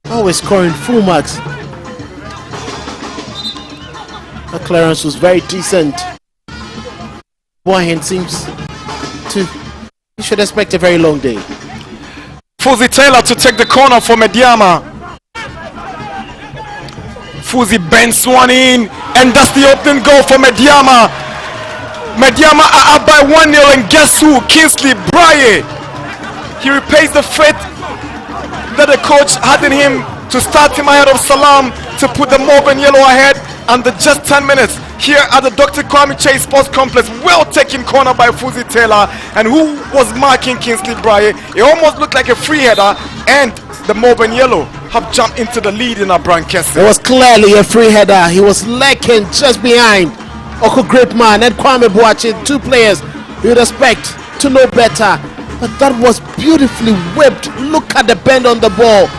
Always scoring full marks. The clearance was very decent. Boyne seems to... You should expect a very long day. Fuzi Taylor to take the corner for Medeama. Fuzi bends one in, and that's the opening goal for Medeama. Medeama are up by 1-0, and guess who? Kingsley Braye. He repays the faith that the coach had in him to start him ahead of Salam to put the Mauve and Yellow ahead under just 10 minutes here at the Dr. Kwame Chase Sports Complex. Well taken corner by Fuzi Taylor, and who was marking Kingsley Braye. It almost looked like a free header, and the Mauve and Yellow have jumped into the lead in our Brankesi. It was clearly a free header. He was lurking just behind Oko Gripman and Kwame Boache, two players you would expect to know better. But that was beautifully whipped. Look at the bend on the ball.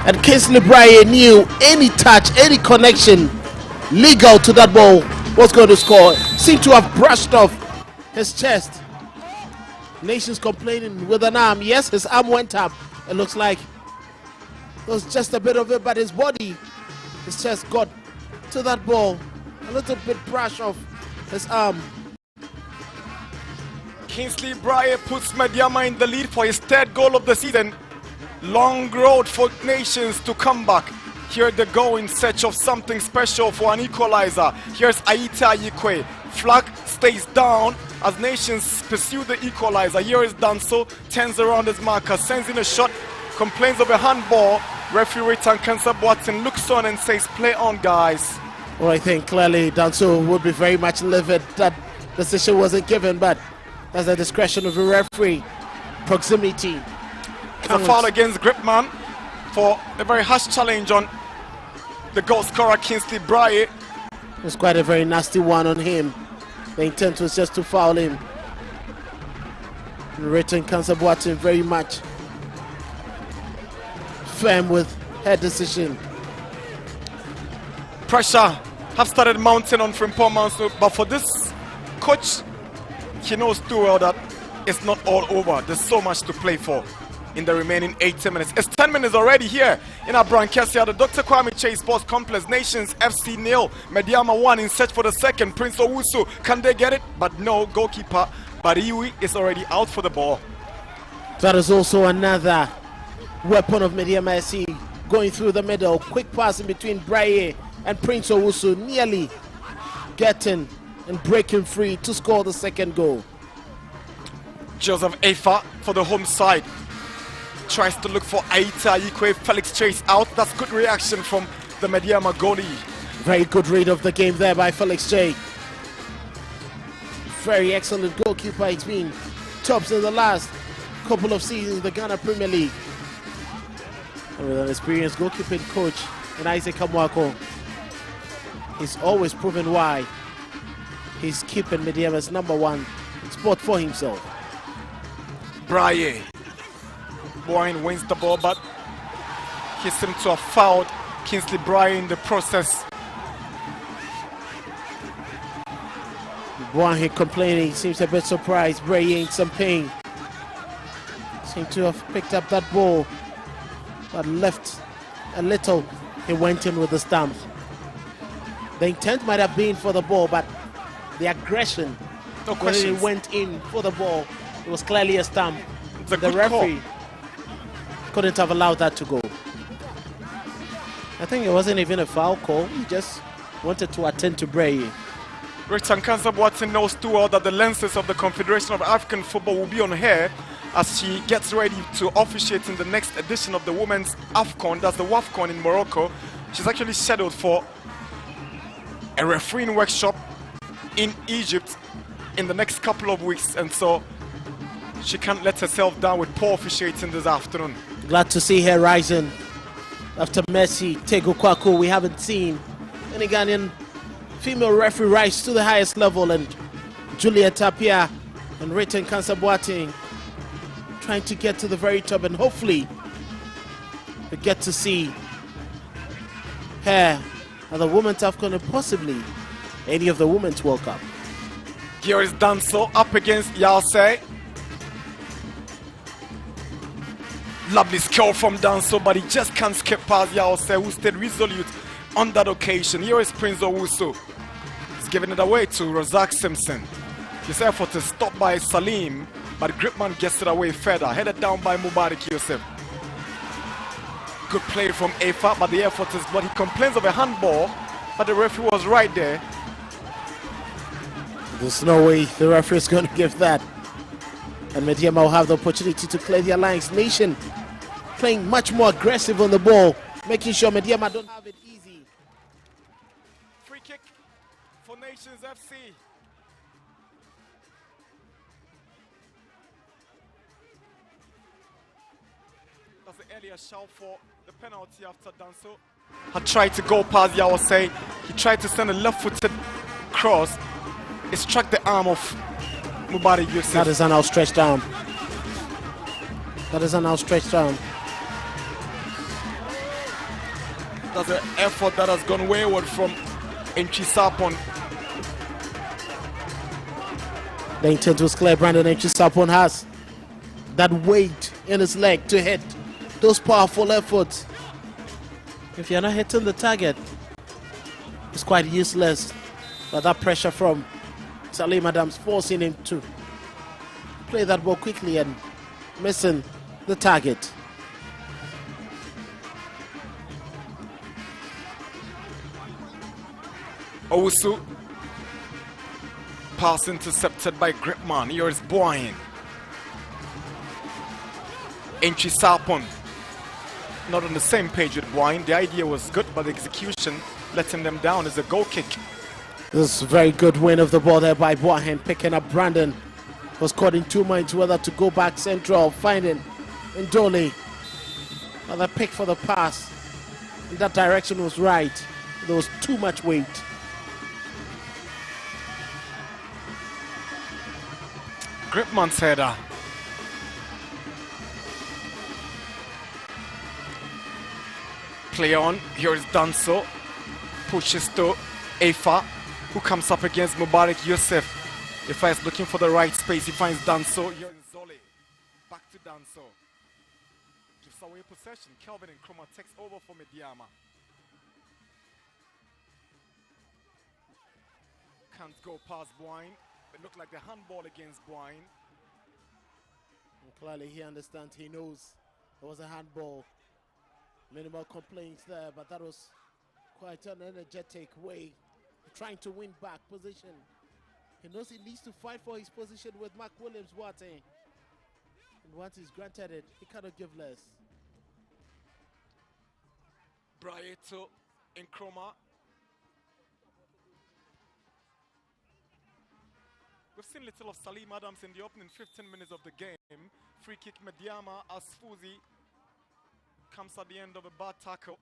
And Kingsley Braye knew any touch, any connection legal to that ball was going to score. Seemed to have brushed off his chest. Nations complaining with an arm. Yes, his arm went up. It looks like there was just a bit of it, but his body, his chest got to that ball. A little bit brush off his arm. Kingsley Braye puts Medeama in the lead for his third goal of the season. Long road for Nations to come back. Here they go in search of something special for an equalizer. Here's Aita Yikwe. Flag stays down as Nations pursue the equalizer. Here is Danso, turns around his marker, sends in a shot, complains of a handball. Referee Tankansa Boateng looks on and says, play on, guys. Well, I think clearly Danso would be very much livid that decision wasn't given, but that's the discretion of the referee. Proximity. It's a foul against Gripman for a very harsh challenge on the goal scorer Kingsley Braye. It was quite a very nasty one on him. The intent was just to foul him. Written Kansa Boateng very much firm with her decision. Pressure have started mounting on Frimpong Manso, but for this coach, he knows too well that it's not all over. There's so much to play for in the remaining 80 minutes. It's 10 minutes already here in our Brankesi at the Dr. Kwame Chase Sports Complex. Nations FC 0, Medeama 1 in search for the second. Prince Owusu, can they get it? But no, goalkeeper Bariwi is already out for the ball. That is also another weapon of Medeama SC going through the middle. Quick pass in between Braye and Prince Owusu, nearly getting and breaking free to score the second goal. Joseph Afa for the home side tries to look for Aita Yikwe. Felix Chase out. That's good reaction from the Medeama goalie. Very good read of the game there by Felix J. very excellent goalkeeper. He's been tops in the last couple of seasons in the Ghana Premier League. And with an experienced goalkeeping coach in Isaac Kamwako, he's always proven why he's keeping Medeama's #1 spot for himself. Braye. Boyne wins the ball, but he seemed to have fouled Kingsley Braye in the process. Boyne complaining, seems a bit surprised. Braye in some pain. Seemed to have picked up that ball, but left a little. He went in with the stamp. The intent might have been for the ball, but the aggression, when he went in for the ball, it was clearly a stamp. The referee couldn't have allowed that to go. I think it wasn't even a foul call. He just wanted to attend to Braye. Richard Kansabwati knows too well that the lenses of the Confederation of African Football will be on her as she gets ready to officiate in the next edition of the Women's AFCON, that's the WAFCON in Morocco. She's actually scheduled for a refereeing workshop in Egypt in the next couple of weeks, and so she can't let herself down with poor officiating this afternoon. Glad to see her rising after Mercy Tego Kwaku. We haven't seen any Ghanaian female referee rise to the highest level, and Julia Tapia and Ritten Kansabwati trying to get to the very top, and hopefully we get to see her at the Women's AFCON and possibly any of the Women's World Cup. Here is Danso up against Yalse. Lovely skill from Danso, but he just can't skip past Yalse, who stayed resolute on that occasion. Here is Prince Owusu. He's giving it away to Razak Simpson. His effort is stopped by Salim, but Gripman gets it away further. Headed down by Mubarak Yusuf. Good play from Afa, but the effort is what he complains of a handball, but the referee was right there. There's no way the referee is going to give that. And Medeama will have the opportunity to clear their lines. Nation playing much more aggressive on the ball, making sure Medeama don't have it easy. Free kick for Nations FC. That's the earlier shout for the penalty after Danso had tried to go past Yawase. He tried to send a left-footed cross. It struck the arm of Mubarak Yusuf. That is an outstretched arm. That is an outstretched arm. That's an effort that has gone wayward from Enchisapon. The intent was clear. Brandon Enchisapon has that weight in his leg to hit those powerful efforts. If you're not hitting the target, it's quite useless. But that pressure from Salim Adams forcing him to play that ball quickly and missing the target. Owusu. Pass intercepted by Gripman. Here is Boyne. Enchisapon. Not on the same page with Boyne. The idea was good, but the execution letting them down is a goal kick. This is a very good win of the ball there by Boyne, picking up Brandon. Was caught in 2 minds whether to go back central, finding Ndole. Another pick for the pass. And that direction was right. There was too much weight. Gripman's header. Play on. Here is Danso. Pushes to Afa, who comes up against Mubarak Yusuf. Afa is looking for the right space. He finds Danso. Here is Zole. Back to Danso. Gives away possession. Kelvin and Kroma takes over for Medeama. Can't go past Boyne. It looked like the handball against Boyne. And clearly he understands, he knows it was a handball. Minimal complaints there, but that was quite an energetic way trying to win back position. He knows he needs to fight for his position with Mark Williams Wate. And once he's granted it, he cannot give less. Brayeto and Kroma. We've seen little of Salim Adams in the opening 15 minutes of the game. Free kick Medeama as Fuzi comes at the end of a bad tackle.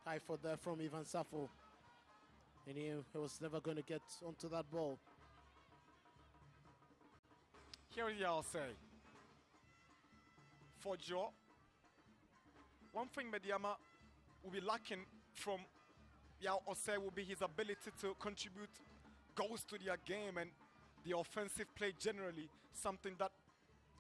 High for there from Ivan Safo. And he was never going to get onto that ball. Here is I'll say. For Joe, one thing Medeama will be lacking from Yao Osei will be his ability to contribute goals to their game and the offensive play generally, something that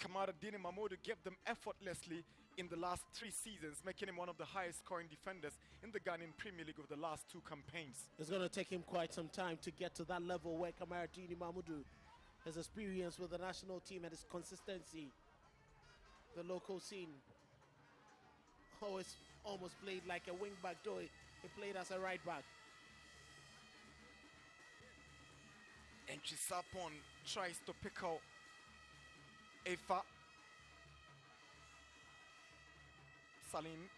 Kamara Dini Mamoudou gave them effortlessly in the last 3 seasons, making him one of the highest scoring defenders in the Ghanaian Premier League of the last 2 campaigns. It's going to take him quite some time to get to that level where Kamara Dini Mamoudou has experience with the national team and his consistency. The local scene always almost played like a wing back, though he played as a right back. And Chisapon tries to pick out Efa. Salim.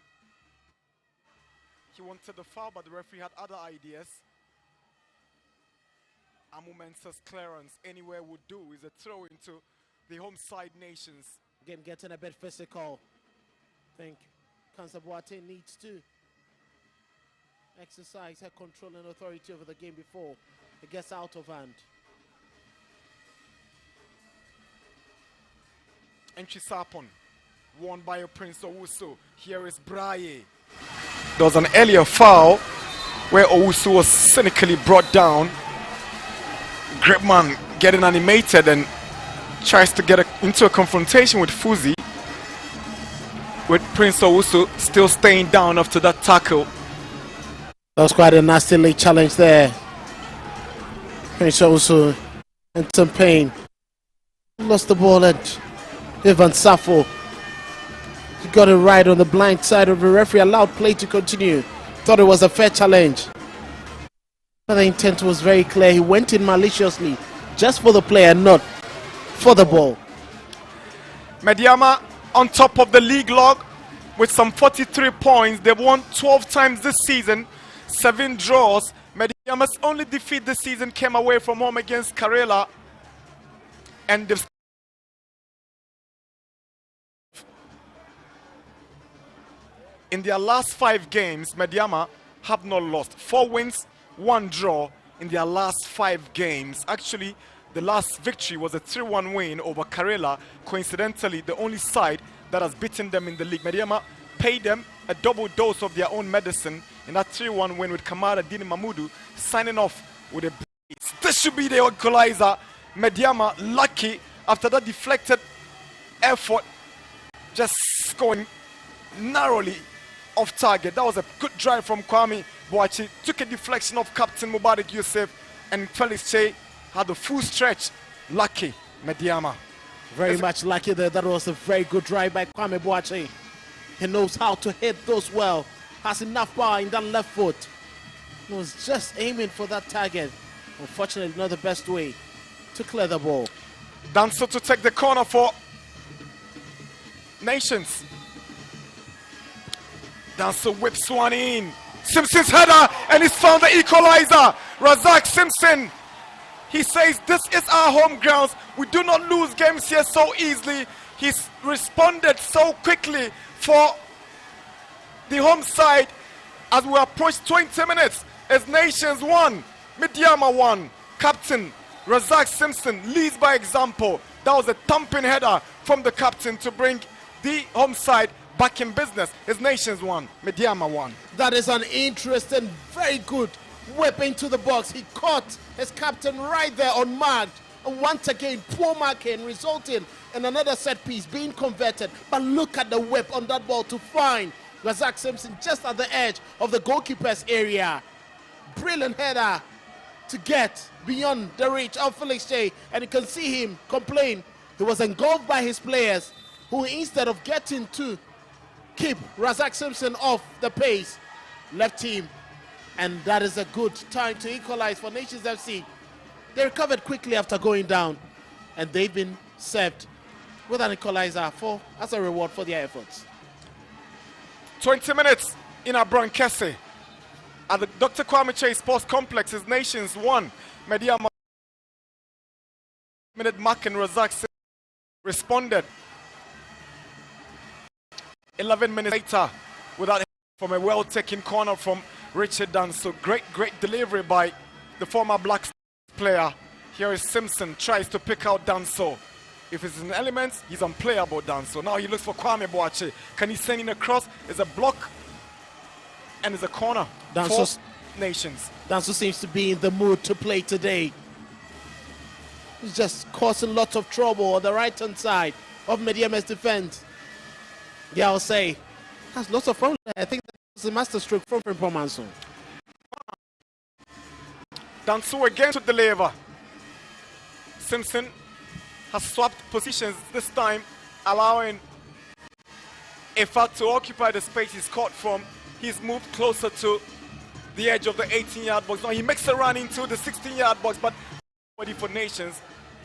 He wanted the foul, but the referee had other ideas. Amu Mensah's clearance anywhere would do is a throw into the home side nations. Game getting a bit physical. I think Kansabuate needs to exercise her control and authority over the game before it gets out of hand. And Chisapon, won by Prince Owusu. Here is Braye. There was an earlier foul where Owusu was cynically brought down. Gripman getting animated and tries to get into a confrontation with Fuzi, with Prince Owusu still staying down after that tackle. That was quite a nasty late challenge there. Prince Owusu in some pain. Lost the ball at Ivan Safo. He got it right on the blind side of the referee, allowed play to continue. Thought it was a fair challenge. But the intent was very clear. He went in maliciously just for the player, not for the ball. Medeama on top of the league log with some 43 points. They've won 12 times this season, 7 draws. Medeama's only defeat this season came away from home against Karela, and they've in their last 5 games, Medeama have not lost. 4 wins, 1 draw in their last 5 games. Actually, the last victory was a 3-1 win over Karela. Coincidentally, the only side that has beaten them in the league. Medeama paid them a double dose of their own medicine in that 3-1 win, with Kamara Dini Mamoudou signing off with a brace. This should be the equalizer. Medeama lucky after that deflected effort, just scoring narrowly off target. That was a good drive from Kwame Boachi. Took a deflection of Captain Mubarak Yusuf, and Felix Che had the full stretch. Lucky Medeama. Very much lucky there. That was a very good drive by Kwame Boachi. He knows how to hit those well. Has enough power in that left foot. He was just aiming for that target. Unfortunately, not the best way to clear the ball. Danso to take the corner for Nations. Danso whips one in. Simpson's header, and he's found the equalizer. Razak Simpson. He says, this is our home grounds. We do not lose games here so easily. He's responded so quickly for the home side as we approach 20 minutes. As Nations 1, Medeama 1. Captain Razak Simpson leads by example. That was a thumping header from the captain to bring the home side back in business. His Nations 1, Medeama 1. That is an interesting, very good whip into the box. He caught his captain right there unmarked. And once again, poor marking resulting in another set piece being converted. But look at the whip on that ball to find Razak Simpson just at the edge of the goalkeeper's area. Brilliant header to get beyond the reach of Felix Che. And you can see him complain. He was engulfed by his players, who instead of getting to keep Razak Simpson off the pace, left him. And that is a good time to equalize for Nations FC. They recovered quickly after going down, and they've been served with an equalizer as a reward for their efforts. 20 minutes in Abrankese at the Dr. Kwame Che Sports Complex. Is Nations 1, Medeama 6-minute mark and Razak responded 11 minutes later without from a well-taken corner from Richard Danso. Great delivery by the former Black Stars player. Here is Simpson, tries to pick out Danso. If it's in elements, he's unplayable, Danso. Now he looks for Kwame Boache. Can he send in a cross? It's a block and it's a corner for Nations. Danso seems to be in the mood to play today. He's just causing lots of trouble on the right-hand side of Medeama's defense. Yeah, I'll say has lots of problems. I think that's a master stroke from Manso. Danso again to deliver. Simpson has swapped positions this time, allowing Efa to occupy the space he's caught from. He's moved closer to the edge of the 18-yard box. Now he makes a run into the 16-yard box, but ready for Nations.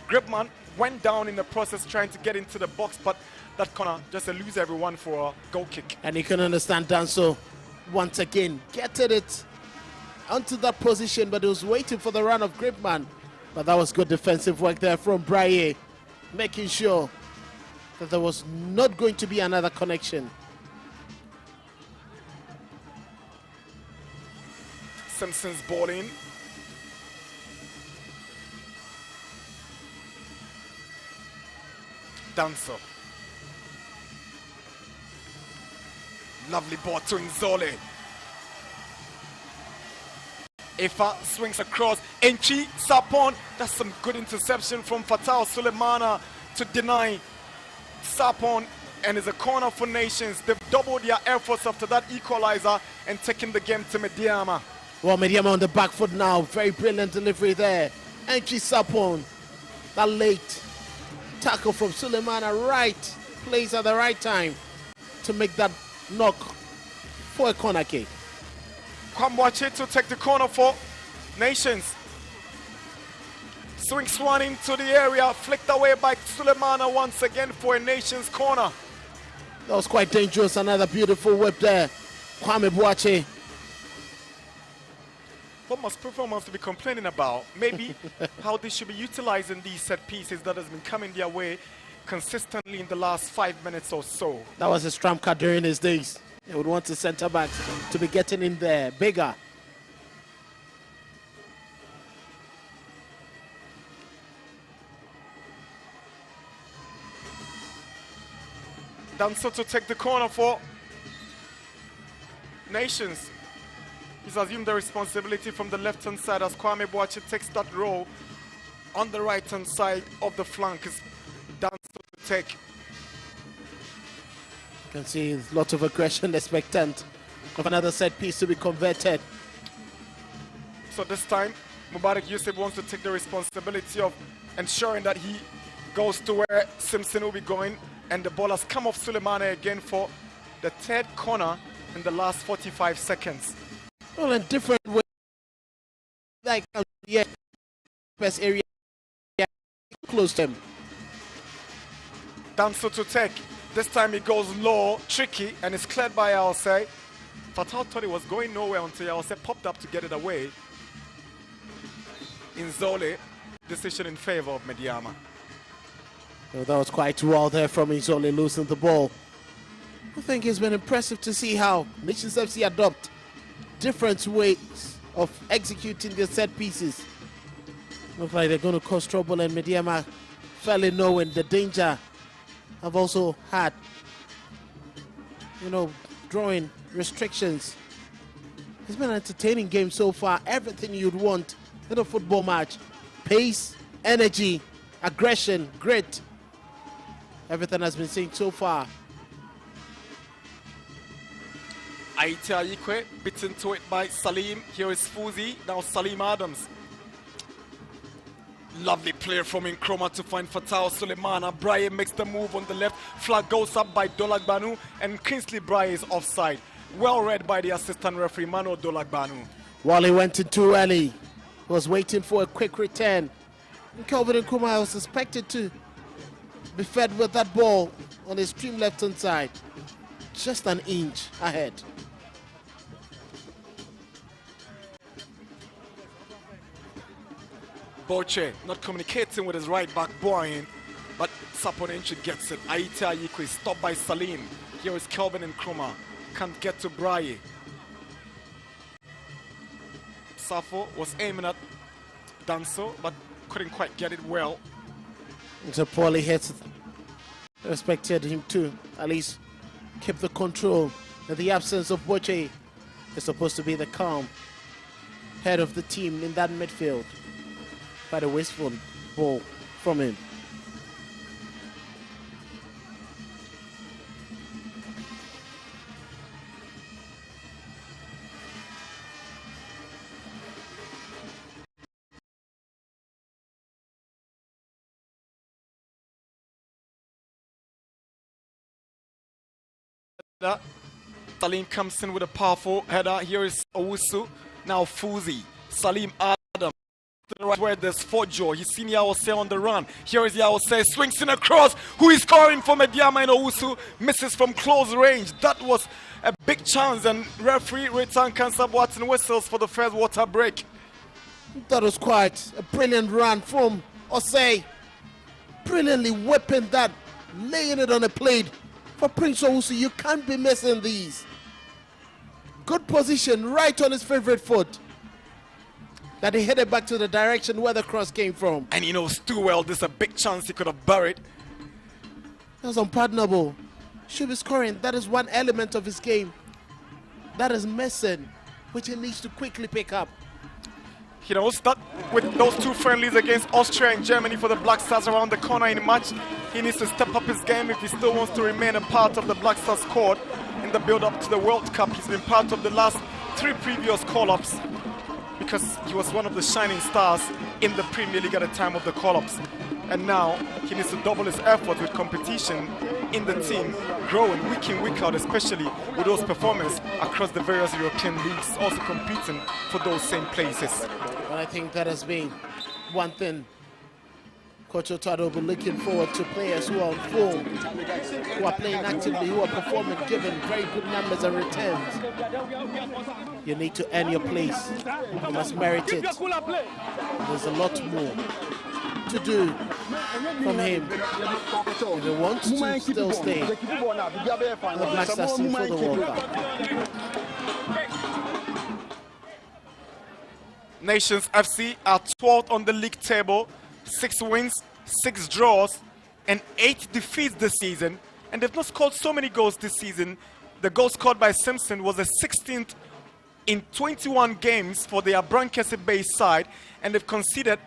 Gripman went down in the process trying to get into the box, but that corner just eludes everyone for a goal kick. And you can understand Danso once again getting it onto that position, but he was waiting for the run of Gripman. But that was good defensive work there from Braille, making sure that there was not going to be another connection. Simpson's ball in. Danso. Lovely ball to Nzole. Efa swings across. Enchi Sapon. That's some good interception from Fatal Sulemana to deny Sapon. And it's a corner for Nations. They've doubled their efforts after that equalizer and taken the game to Medeama. Well, Medeama on the back foot now. Very brilliant delivery there. Enchi Sapon. That late tackle from Sulemana. Right place at the right time to make that knock for a corner kick. Kwamwache to take the corner for Nations. Swings one into the area, flicked away by Sulemana once again for a Nations corner. That was quite dangerous. Another beautiful whip there. Kwame Boache. What must performance to be complaining about? Maybe how they should be utilizing these set pieces that has been coming their way consistently in the last 5 minutes or so. That was a Stramka during his days. He would want the centre backs to be getting in there bigger. Danso to take the corner for Nations. He's assumed the responsibility from the left-hand side as Kwame Boache takes that role on the right-hand side of the flank. Is Danso to take. You can see lots of aggression expectant of another set piece to be converted. So this time, Mubarak Yusuf wants to take the responsibility of ensuring that he goes to where Simpson will be going, and the ball has come off Sulemana again for the third corner in the last 45 seconds. Well, in different ways, like best area close to him. Danso to take. This time he goes low, tricky, and it's cleared by Alse. Fatal thought he was going nowhere until Alse popped up to get it away. Nzole, decision in favor of Medeama. Well, that was quite well there from Nzole losing the ball. I think it's been impressive to see how Nations FC adopt different ways of executing their set pieces. Looks like they're going to cause trouble, and Medeama, fairly knowing the danger, have also had, drawing restrictions. It's been an entertaining game so far. Everything you'd want in a football match: pace, energy, aggression, grit. Everything has been seen so far. Aita Ikwe bitten to it by Salim. Here is Fuzi. Now Salim Adams. Lovely play from Nkrumah to find Fatal Sulemana. Brian makes the move on the left. Flag goes up by Dolagbanu, and Kingsley Bry is offside. Well read by the assistant referee, Mano Dolagbanu. While he went in too early, he was waiting for a quick return. And Kelvin Nkrumah was expected to be fed with that ball on the extreme left-hand side. Just an inch ahead. Boche not communicating with his right back, Boyne, but Saponenchi gets it. Aita Ayiko is stopped by Salim. Here is Kelvin and Krumah. Can't get to Braille. Safo was aiming at Danso, but couldn't quite get it well. It's a poorly hit. Respected him to at least keep the control. In the absence of Boche, is supposed to be the calm head of the team in that midfield. Quite a wasteful ball from him. Salim comes in with a powerful header. Here is Owusu. Now Fuzi. Salim Adam. To the right where there's Fojo. He's seen Yawose on the run. Here is Yawose. Swings in across. Who is scoring for Medeama, and Owusu misses from close range. That was a big chance, and referee Return Cancer Watson whistles for the first water break. That was quite a brilliant run from Osei. Brilliantly whipping that, laying it on a plate. For Prince Owusu, you can't be missing these. Good position, right on his favorite foot. That he headed back to the direction where the cross came from. And he knows too well there's a big chance he could have buried. That was unpardonable. Should be scoring. That is one element of his game that is missing, which he needs to quickly pick up. He knows that with those two friendlies against Austria and Germany for the Black Stars around the corner in March, he needs to step up his game if he still wants to remain a part of the Black Stars squad in the build-up to the World Cup. He's been part of the last 3 previous call-ups because he was one of the shining stars in the Premier League at the time of the call-ups. And now he needs to double his effort with competition in the team, growing week in, week out, especially with those performances across the various European leagues, also competing for those same places. And I think that has been one thing Coach Otado will be looking forward to, players who are on form, who are playing actively, who are performing, giving very good numbers and returns. You need to earn your place. You must merit it. There's a lot more to do from him if he wants to still stay in the Black Stars team for the World Cup. Nations FC are 12th on the league table, 6 wins, 6 draws, and 8 defeats this season. And they've not scored so many goals this season. The goal scored by Simpson was the 16th in 21 games for their Brankesi-based side, and they've conceded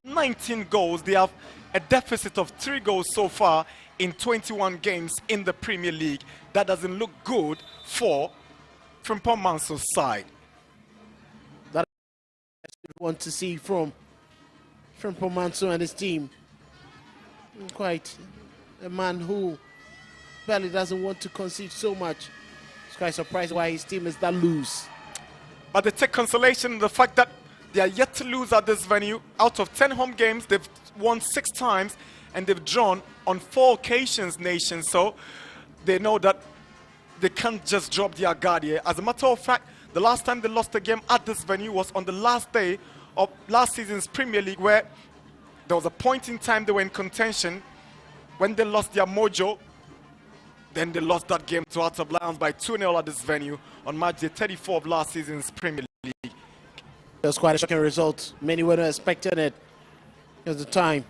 19 goals. They have a deficit of 3 goals so far in 21 games in the Premier League. That doesn't look good for Frimpong Manso's side. That I want to see from Frimpong Manso and his team. Quite a man who barely doesn't want to concede so much. It's quite surprised why his team is that loose. But they take consolation in the fact that they are yet to lose at this venue. Out of 10 home games, they've won 6 times and they've drawn on 4 occasions, Nation. So they know that they can't just drop their guard here. As a matter of fact, the last time they lost a game at this venue was on the last day of last season's Premier League, where there was a point in time they were in contention. When they lost their mojo, then they lost that game to Hearts of Lions by 2-0 at this venue on March the 34th of last season's Premier League. It was quite a shocking result. Many weren't expecting it. It was the time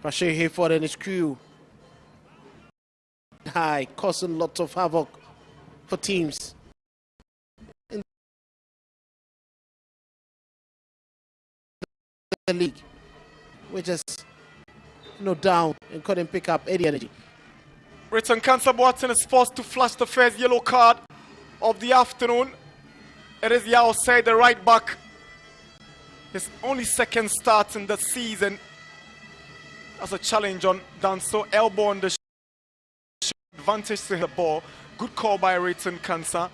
Bashir Hayford and his crew high, causing lots of havoc for teams in the league, which is down and couldn't pick up any energy. Return Cancer Boateng is forced to flash the first yellow card of the afternoon. It is Yao Say, the right back. His only second start in the season. That's a challenge on Danso. Elbow on the advantage to the ball. Good call by Return Cancer.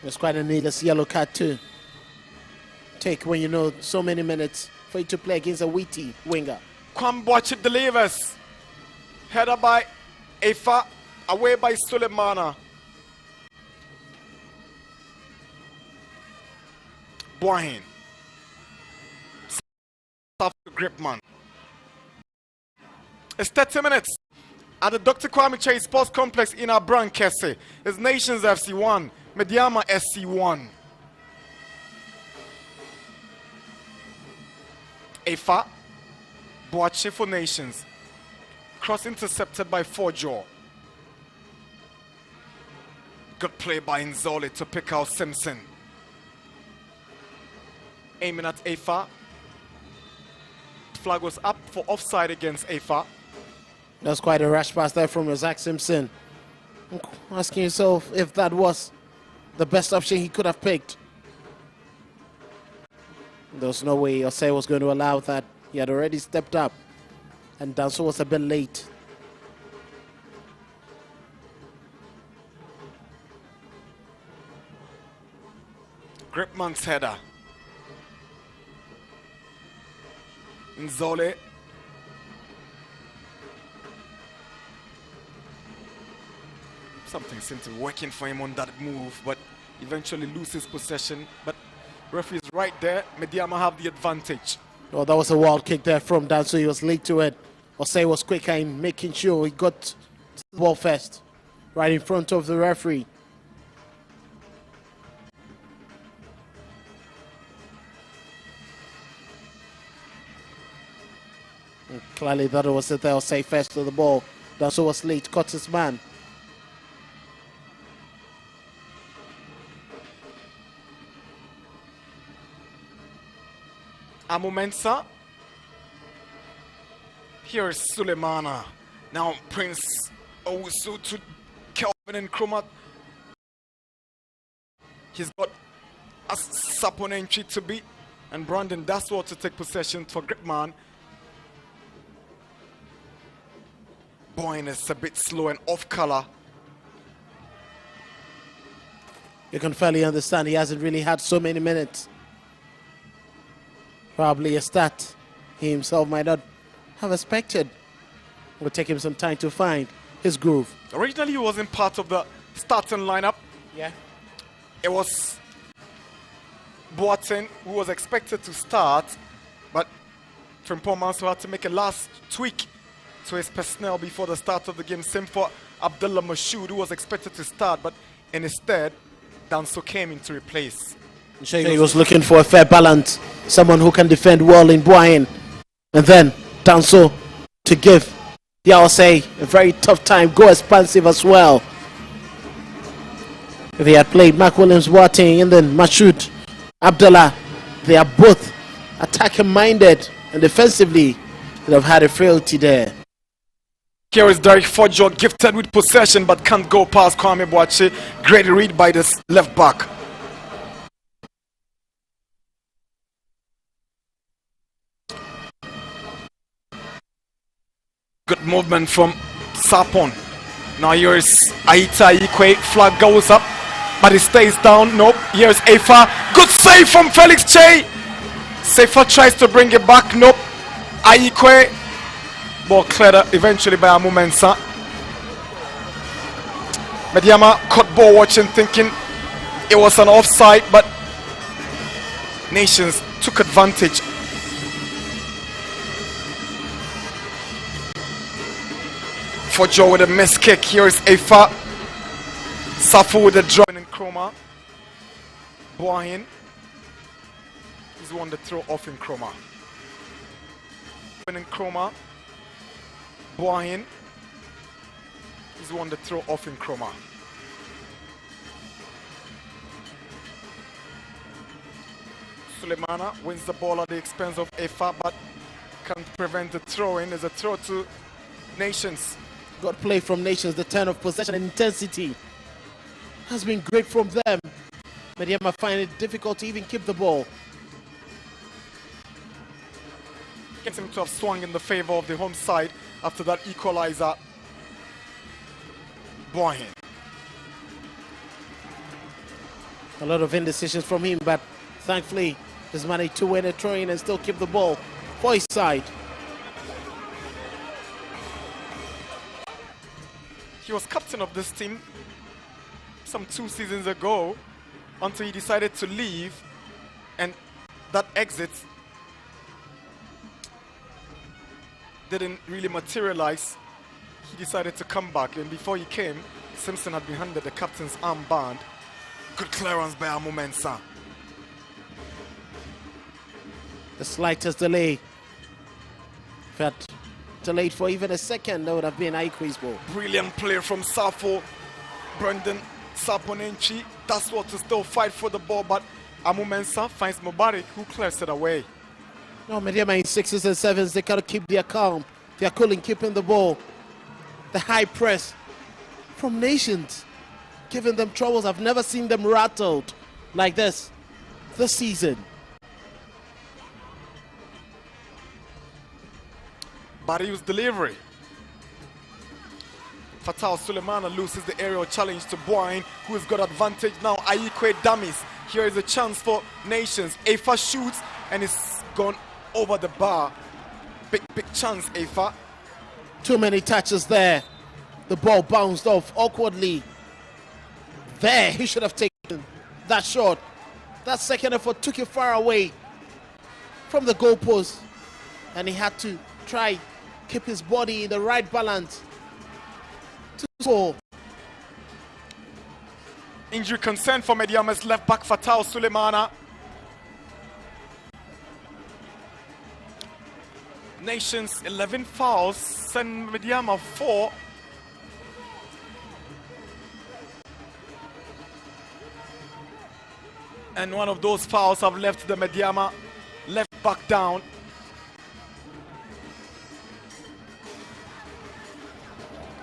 It's quite a needless yellow card to take when you know so many minutes for you to play against a witty winger. Kwamboachi delivers. Header by Efa, away by Sulemana. Boahen. Gripman. It's 30 minutes at the Dr. Kwame Chase Sports Complex in Abrankese. It's Nations FC 1, Medeama SC 1. Efa, Boache for Nations. Cross intercepted by Fojo. Good play by Nzole to pick out Simpson. Aiming at Efa. Flag was up for offside against Efa. That's quite a rash pass there from Zach Simpson. Asking yourself if that was the best option he could have picked. There was no way Osei was going to allow that. He had already stepped up, and Danso was a bit late. Gripman's header. Nzole. Something seemed to be working for him on that move, but eventually loses possession. But referee is right there. Medeama have the advantage. Oh, that was a wild kick there from Danso. He was late to it. Osei was quicker in making sure he got to the ball first, right in front of the referee. And clearly that was it there. Osei first to the ball. Danso was late, caught his man. Amumensa. Here is Sulemana. Now Prince Owusu to Kelvin Nkrumah. He's got a Saponenchi to beat. And Brandon Daswell to take possession for Gripman. Boyne is a bit slow and off color. You can fairly understand he hasn't really had so many minutes. Probably a stat he himself might not have expected. It will take him some time to find his groove. Originally, he wasn't part of the starting lineup. Yeah. It was Boateng who was expected to start, but Frimpong Manso had to make a last tweak to his personnel before the start of the game. Same for Abdullah Mashoud, who was expected to start, but instead, Danso came in to replace. He was looking for a fair balance, someone who can defend well in Boyne, and then Danso to give Osei a very tough time, go expansive as well. If he had played Mark Williams Boateng and then Mashoud Abdullah, they are both attacking minded, and defensively they'd have had a frailty there. Here is Derek Fojo, gifted with possession but can't go past Kwame Boache. Great read by this left back. Good movement from Sapon. Now here is Aita Ikwe. Flag goes up, but it stays down. Nope. Here's Efa. Good save from Felix Che. Sefa tries to bring it back. Nope. Aikwe. Ball cleared eventually by Amumensa. Medeama caught ball watching, thinking it was an offside, but Nations took advantage. For Joe with a missed kick. Here is Efa. Safu with a draw in Nkrumah. Boahin. He's won the throw off in Nkrumah. In Nkrumah. Boahin. He's won the throw off in Nkrumah. Sulemana wins the ball at the expense of Efa, but can't prevent the throw in. There's a throw to Nations. Good play from Nations. The turn of possession and intensity has been great from them. Medeama find it difficult to even keep the ball. Gets him to have swung in the favor of the home side after that equalizer. Boyhin. A lot of indecisions from him, but thankfully he's managed to win a throw-in and still keep the ball for his side. He was captain of this team some 2 seasons ago until he decided to leave, and that exit didn't really materialize, he decided to come back, and before he came, Simpson had been handed the captain's armband. Good clearance by Amu Mensah. The slightest delay. If had delayed for even a second, that would have been Aikwe's ball. Brilliant play from Safo. Brendan Saponenchi. That's what to still fight for the ball, but Amu Mensah finds Mubarak, who clears it away. No, Medeama in 6s and 7s, they gotta keep their calm. They're cool in keeping the ball. The high press from Nations, giving them troubles. I've never seen them rattled like this season. Bariu's delivery. Fatal Sulemana loses the aerial challenge to Boyne, who has got advantage now. Aikwe dummies. Here is a chance for Nations. Afa shoots and it's gone over the bar. Big chance, Afa. Too many touches there. The ball bounced off awkwardly. There, he should have taken that shot. That second effort took it far away from the goalpost, and he had to try keep his body in the right balance to score. Injury concern for Medeama's left back Fatal Sulemana. Nations 11 fouls, send Medeama 4. And one of those fouls have left the Medeama left back down.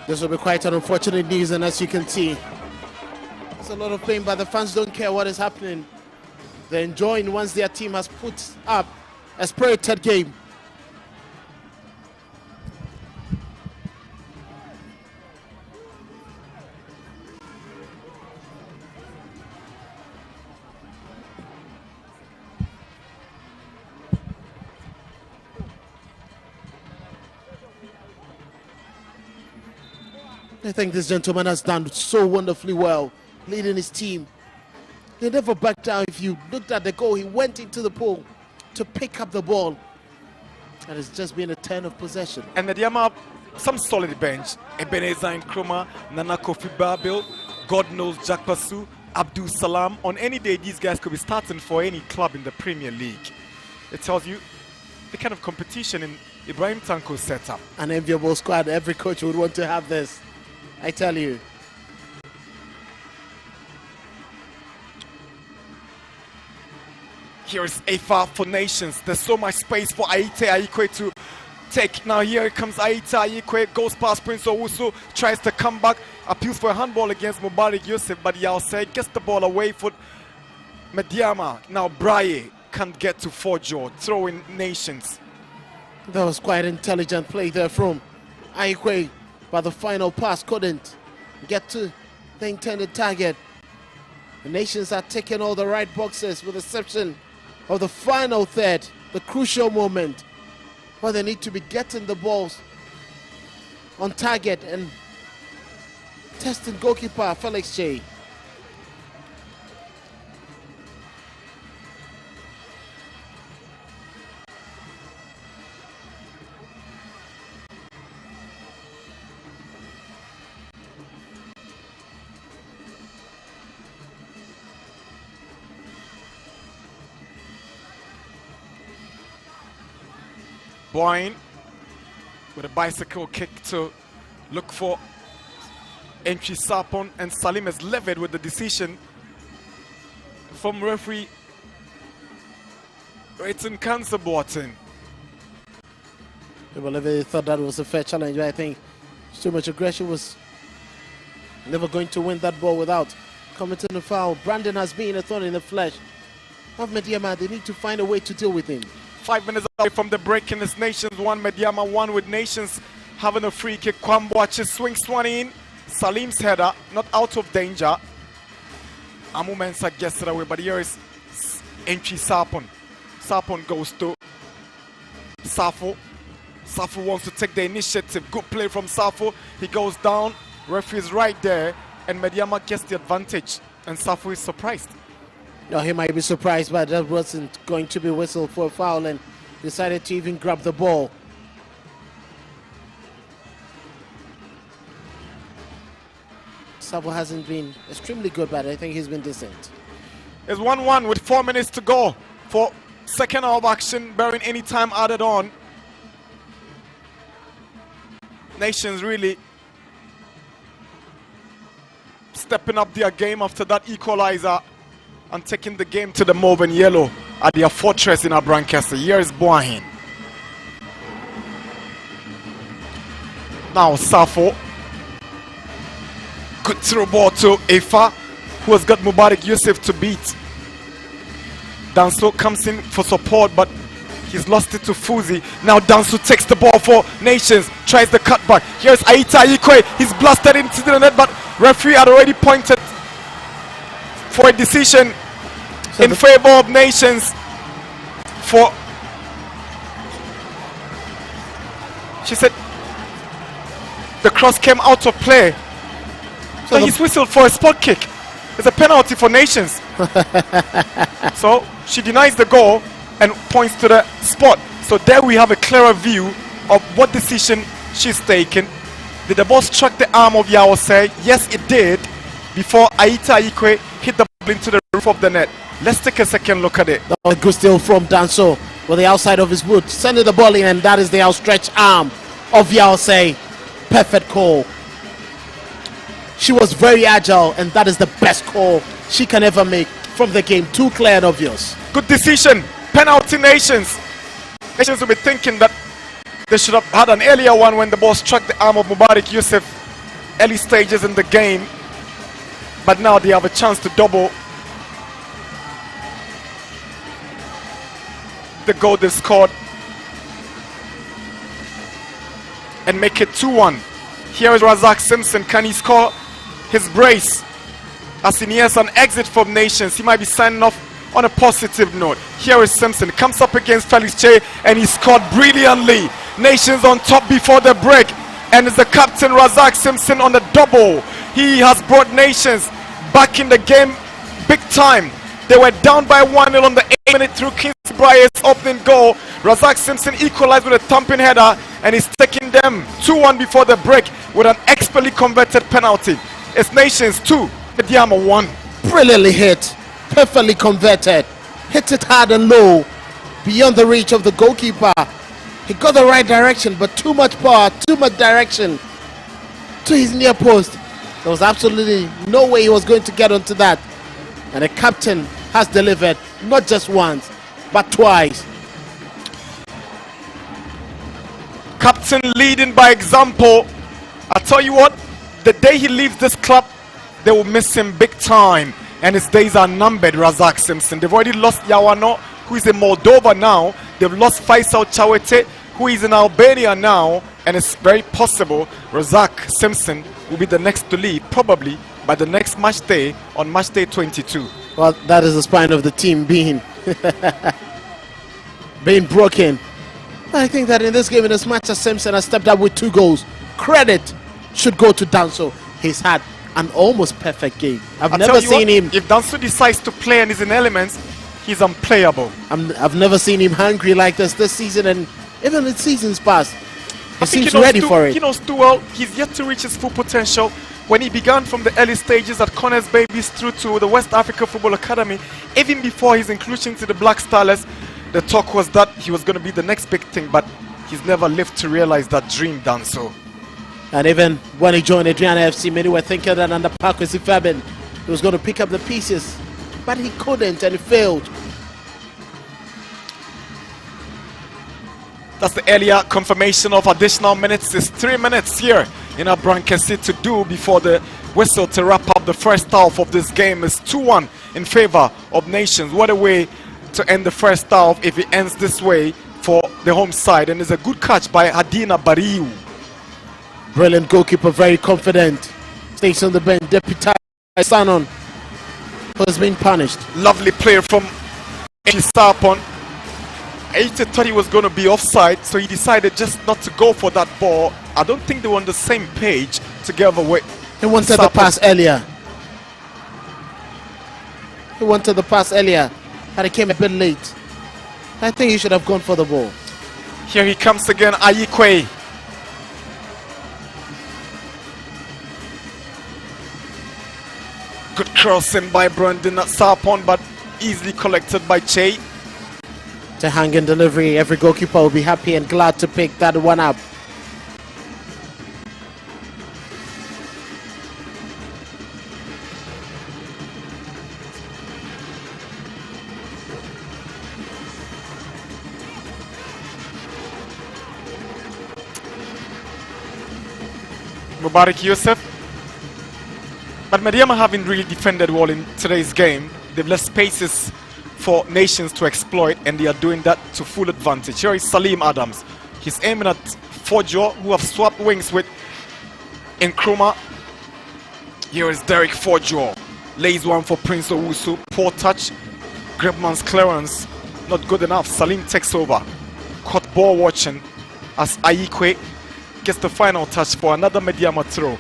This will be quite an unfortunate news, and as you can see, there's a lot of pain, but the fans don't care what is happening. They're enjoying once their team has put up a spirited game. I think this gentleman has done so wonderfully well, leading his team. He never backed down. If you looked at the goal, he went into the pool to pick up the ball. And it's just been a turn of possession. And Medeama, some solid bench. Ebenezer Nkrumah, Nana Kofi Babil, God knows Jack Pasu, Abdul Salam. On any day, these guys could be starting for any club in the Premier League. It tells you the kind of competition in Ibrahim Tanko's setup. An enviable squad. Every coach would want to have this, I tell you. Here is Afa for Nations. There's so much space for Aite Aikwe to take. Now here comes Aite Aikwe, goes past Prince Owusu, tries to come back, appeals for a handball against Mubarak Yusuf, but Yalsei gets the ball away for Medeama. Now Braye can't get to Forjo, throwing Nations. That was quite intelligent play there from Aikwe, but the final pass couldn't get to the intended target. The Nations are taking all the right boxes with the exception of the final third, the crucial moment where they need to be getting the balls on target and testing goalkeeper Felix J. Boyne with a bicycle kick to look for entry Sapon, and Salim is livid with the decision from referee Rayton Cancer-Boateng. I believe they thought that was a fair challenge, but I think too much aggression was never going to win that ball without committing a foul. Brandon has been a thorn in the flesh of Medeama. They need to find a way to deal with him. 5 minutes away from the break in this Nations 1, Medeama 1 with Nations having a free kick. Kwamboache swings one in. Salim's header, not out of danger. Amu Mensah gets it away, but here is entry Sapon. Sapon goes to Safo. Safo wants to take the initiative. Good play from Safo. He goes down. Referee is right there, and Medeama gets the advantage, and Safo is surprised. No, he might be surprised, but that wasn't going to be whistled for a foul, and decided to even grab the ball. Savo hasn't been extremely good, but I think he's been decent. It's 1-1 with 4 minutes to go for second half action, bearing any time added on. Nations really stepping up their game after that equalizer and taking the game to the mauve and yellow at their fortress in Abrankese. Here is Boahin. Now Safo. Good through ball to Efa, who has got Mubarak Yusuf to beat. Danso comes in for support, but he's lost it to Fuzi. Now Danso takes the ball for Nations, tries the cutback. Here's Aita Ikwe. He's blasted into the net, but referee had already pointed for a decision in favor of Nations. She said the cross came out of play. So he's whistled for a spot kick. It's a penalty for Nations. So she denies the goal and points to the spot. So there we have a clearer view of what decision she's taken. Did the ball struck the arm of Yaosei? Yes, it did. Before Aita Ikwe hit the ball into the roof of the net. Let's take a second look at it. A good steal from Danso with the outside of his boot, sending the ball in, and that is the outstretched arm of Yaosei. Perfect call. She was very agile, and that is the best call she can ever make from the game. Too clear and obvious. Good decision. Penalty Nations. Nations will be thinking that they should have had an earlier one when the ball struck the arm of Mubarak Yusuf early stages in the game. But now they have a chance to double the goal they scored and make it 2-1. Here is Razak Simpson. Can he score his brace? As he nears an exit from Nations, he might be signing off on a positive note. Here is Simpson. Comes up against Felix Che and he scored brilliantly. Nations on top before the break. And it's the captain Razak Simpson on the double. He has brought Nations back in the game big time. They were down by 1-0 on the 8th minute through Kingsley Breyer's opening goal. Razak Simpson equalized with a thumping header and he's taking them 2-1 before the break with an expertly converted penalty. It's Nations 2, Medeama 1. Brilliantly hit, perfectly converted, hit it hard and low, beyond the reach of the goalkeeper. He got the right direction, but too much power, too much direction to his near post. There was absolutely no way he was going to get onto that. And the captain has delivered, not just once, but twice. Captain leading by example. I tell you what, the day he leaves this club, they will miss him big time. And his days are numbered, Razak Simpson. They've already lost Yawano, who is in Moldova now. They've lost Faisal Chawete, who is in Albania now. And it's very possible Razak Simpson will be the next to leave, probably by the next match day, on match day 22. Well, that is the spine of the team being broken. I think that in this game, in as much as Simpson has stepped up with 2 goals, credit should go to Danso. He's had an almost perfect game. I've never seen him. If Danso decides to play and is in elements, he's unplayable. I've never seen him hungry like this season, and even in seasons past. He seems ready for it. He knows too well. He's yet to reach his full potential. When he began from the early stages at Connors Babies through to the West Africa Football Academy, even before his inclusion to the Black Starlets, the talk was that he was going to be the next big thing, but he's never lived to realize that dream, Danso. And even when he joined Adriana FC, many were thinking that under Pakwesi Fabian, he was going to pick up the pieces, but he couldn't, and he failed. That's the earlier confirmation of additional minutes. It's 3 minutes here in Abrankese to do before the whistle to wrap up the first half of this game. Is 2-1 in favor of Nations. What a way to end the first half if it ends this way for the home side. And it's a good catch by Hadina Bariu. Brilliant goalkeeper, very confident. Stays on the bench. Deputy Sanon has been punished. Lovely play from Sapon. Aita thought he was going to be offside, so he decided just not to go for that ball. I don't think they were on the same page together with He wanted the pass earlier. But it came a bit late. I think he should have gone for the ball. Here he comes again, Ayikwe. Good crossing by Brandon at Sarpon, but easily collected by Che. To hang-in delivery, every goalkeeper will be happy and glad to pick that one up. Mubarak Yusuf. But Medeama haven't really defended well in today's game. They've left spaces for Nations to exploit, and they are doing that to full advantage. Here is Salim Adams. He's aiming at Fojo, who have swapped wings with Nkrumah. Here is Derek Fojo. Lays one for Prince Owusu. Poor touch. Grebman's clearance. Not good enough. Salim takes over. Caught ball watching as Ayikwe gets the final touch for another Medeama throw.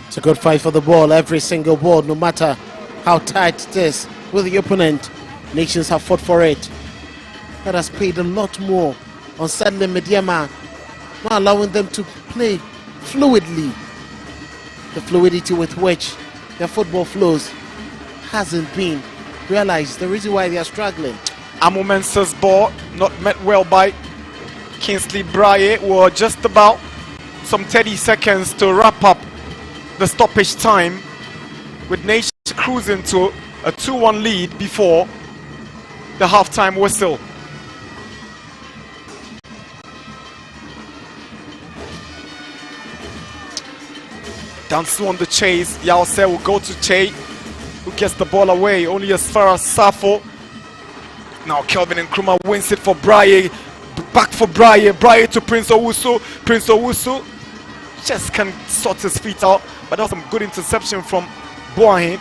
It's a good fight for the ball. Every single ball, no matter how tight it is with the opponent, Nations have fought for it. That has paid a lot more on settling Medeama, not allowing them to play fluidly. The fluidity with which their football flows hasn't been realized. The reason why they are struggling. Amo Mensah's ball not met well by Kingsley Braye. Were just about some 30 seconds to wrap up the stoppage time, with Nations cruising to a 2-1 lead before the halftime whistle. Dansu on the chase. Yause will go to Che, who gets the ball away only as far as Safo. Now Kelvin Nkrumah wins it for Braye. Back for Braye. Braye to Prince Owusu. Prince Owusu just can sort his feet out, but that was some good interception from Boahin.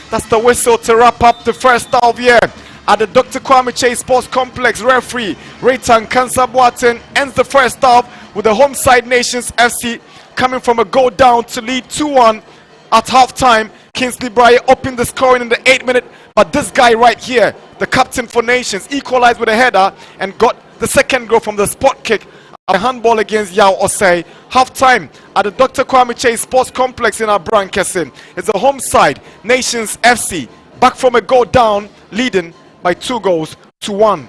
That's the whistle to wrap up the first half here at the Dr. Kwame Chase Sports Complex. Referee Raytan Kansa Boateng ends the first half with the home side Nations FC coming from a goal down to lead 2-1 at halftime. Kingsley Braye opened the scoring in the 8th minute, but this guy right here, the captain for Nations, equalized with a header and got the second goal from the spot kick. A handball against Yao Osei. Half-time at the Dr. Kwame Chase Sports Complex in Abrankese. It's a home side, Nations FC, back from a goal down, leading by 2-1.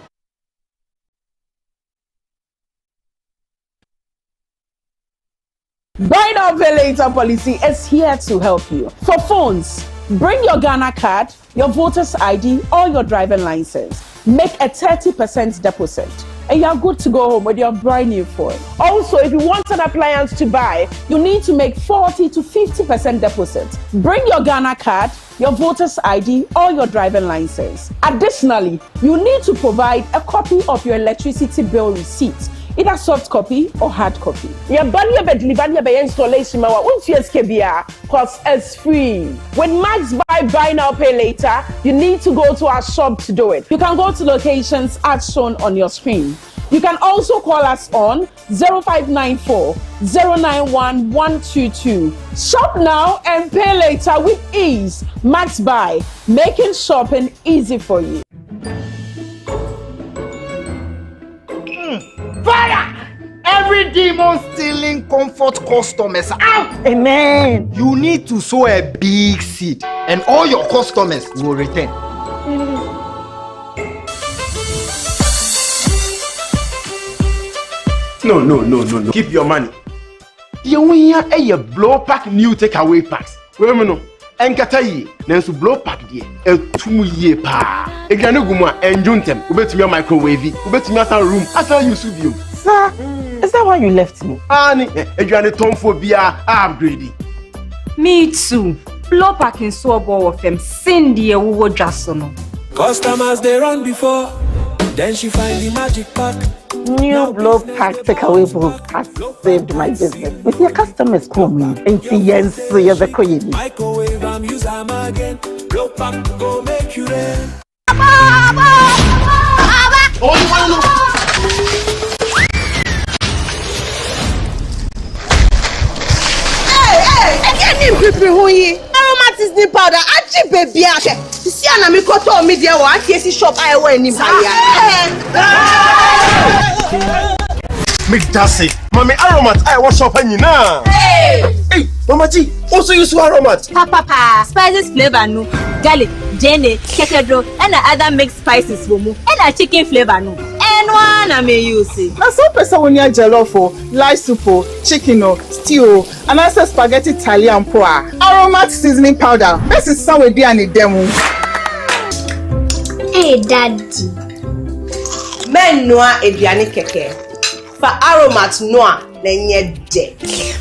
Buy Now Pay Later policy is here to help you. For phones, bring your Ghana card, your voter's ID, or your driving license. Make a 30% deposit, and you're good to go home with your brand new phone. Also, if you want an appliance to buy, you need to make 40 to 50% deposit. Bring your Ghana card, your voter's ID, or your driving license. Additionally, you need to provide a copy of your electricity bill receipt, either soft copy or hard copy. Your banner be delivered by installation once you because it's free. When Max buy now pay later, you need to go to our shop to do it. You can go to locations as shown on your screen. You can also call us on 0594 091 122. Shop now and pay later with ease. Max Buy, making shopping easy for you. Fire! Every demon stealing comfort customers out! Amen. You need to sow a big seed, and all your customers will return. No. Keep your money. You win here a blow pack new takeaway packs. Wait no. Enkata yi, nanso blow pack there. A 2 year pa. Egrane guma enjuntem. Ubetumi microwave. Ubetumi asa room. Asa use video. Sir, is that why you left me? Ani, egrane tomphobia upgrade. Me too. Blow pack in so ball of them. Cindy a wo jasono. Customers they run before. Then she find the magic pack. New blow pack takeaway book has saved my business. With your customers coming and see yes, so you're the queen. Microwave, I'm use them again. Blow pack go make you rain. Hey, again, people who ye aromatic nip powder, achi baby. You see, I'm a cotton media or anti shop I wear in Make that say, Mommy Aromat, I wash up and now. Hey, Mama G, also use Aromat. Papa, spices flavor no, garlic, jene, kekedro, and other mixed spices for mu, and a chicken flavor no. And one I may use it. Now some person when you jollof, light soup, chicken, stew, and also spaghetti Italian poor. Aromat seasoning powder. This is some way and a demo. Hey, Daddy. Men noa eduane keke. For Aromat noa nenye de.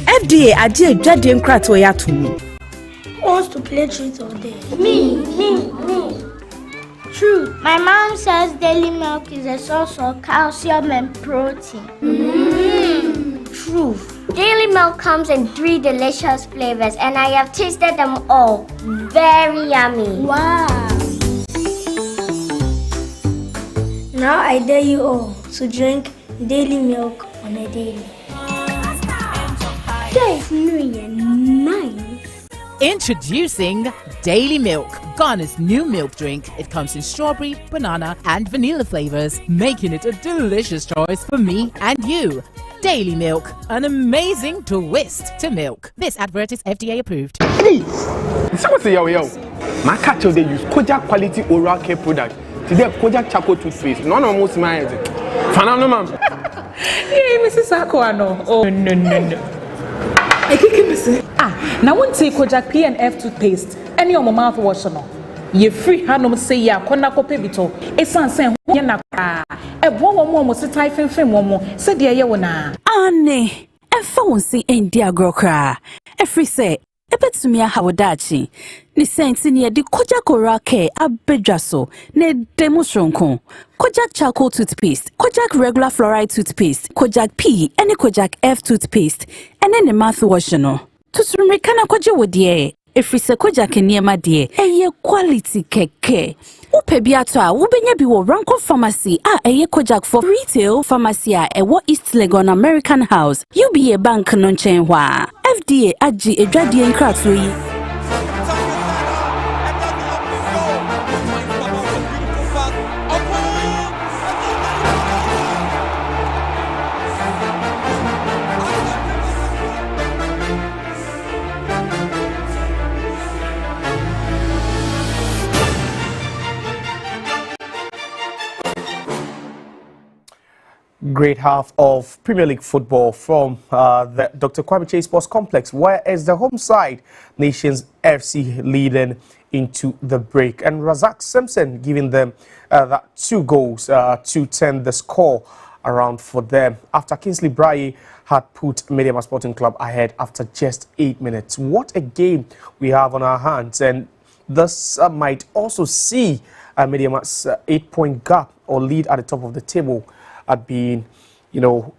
FDA aje dwade nkrato ya to me. Who wants to play truth or dare? Me. True. My mom says daily milk is a source of calcium and protein. True. Daily milk comes in 3 delicious flavors and I have tasted them all. Very yummy. Wow. Now I dare you all to drink daily milk on a daily. That is really nice. Introducing Daily Milk, Ghana's new milk drink. It comes in strawberry, banana, and vanilla flavors, making it a delicious choice for me and you. Daily Milk, an amazing twist to milk. This advert is FDA approved. Please, someone say yo. My cat told they use Kojak quality oral care product. Today, Kojak charcoal toothpaste. None of most my head. Fanano, ma'am. Hey, Mrs. Aquano. Oh, no. Now won't take Kojak P&F toothpaste. Any of my mouthwash no. Ye free hanum say ya kona kopebito. Esan sen ho na kwa. E bo wo mo se tai fenfen mo se de ye wona. Ane, e fa won si endi agrokra. E free say e betumi ahawdachi. Ni sense ni e di Kojak oral care abedwaso ne demonstration. Kojak charcoal toothpaste, Kojak regular fluoride toothpaste, Kojak P, and Kojak F toothpaste, and then the mouthwash no. To sumrikana koja wodie, if we se Kojak niema die, eye quality keke. Upe biato a ubenya biwo Ranko Pharmacy eye Kojak for retail pharmacy ewo East Legon American House. UBA Bank non chenwa. FDA aji edwadie nkratoyi. Great half of Premier League football from the Dr. Kwabiche Sports Complex, where is the home side, Nations FC, leading into the break. And Razak Simpson giving them that 2 goals to turn the score around for them after Kingsley Braye had put Medeama Sporting Club ahead after just 8 minutes. What a game we have on our hands, and this might also see Medeama's 8-point gap or lead at the top of the table at being,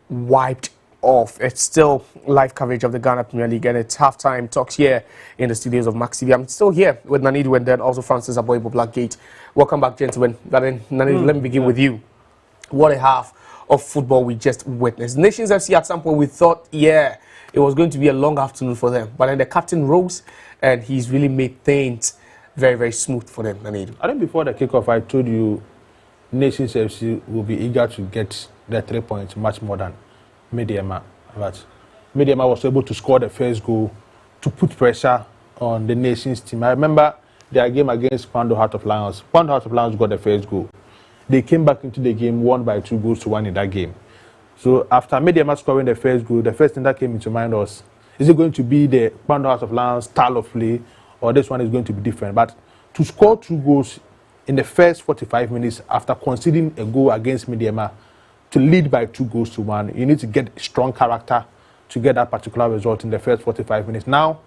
wiped off. It's still live coverage of the Ghana Premier League, and it's halftime talks here in the studios of Max TV. I'm still here with Nanidu and then also Francis Aboybo Blackgate. Welcome back, gentlemen. Nanidu, let me begin with you. What a half of football we just witnessed. Nations FC at some point we thought, it was going to be a long afternoon for them, but then the captain rose and he's really made things very, very smooth for them, Nanidu. I think before the kickoff, I told you Nations FC will be eager to get the 3 points much more than Medeama. But Medeama was able to score the first goal to put pressure on the Nations team. I remember their game against Pando Heart of Lions. Pando Heart of Lions got the first goal. They came back into the game, won by 2-1 in that game. So after Medeama scoring the first goal, the first thing that came into mind was, is it going to be the Pando Heart of Lions style of play, or this one is going to be different? But to score 2 goals in the first 45 minutes after conceding a goal against Medeama, to lead by 2-1, you need to get strong character to get that particular result in the first 45 minutes. Now,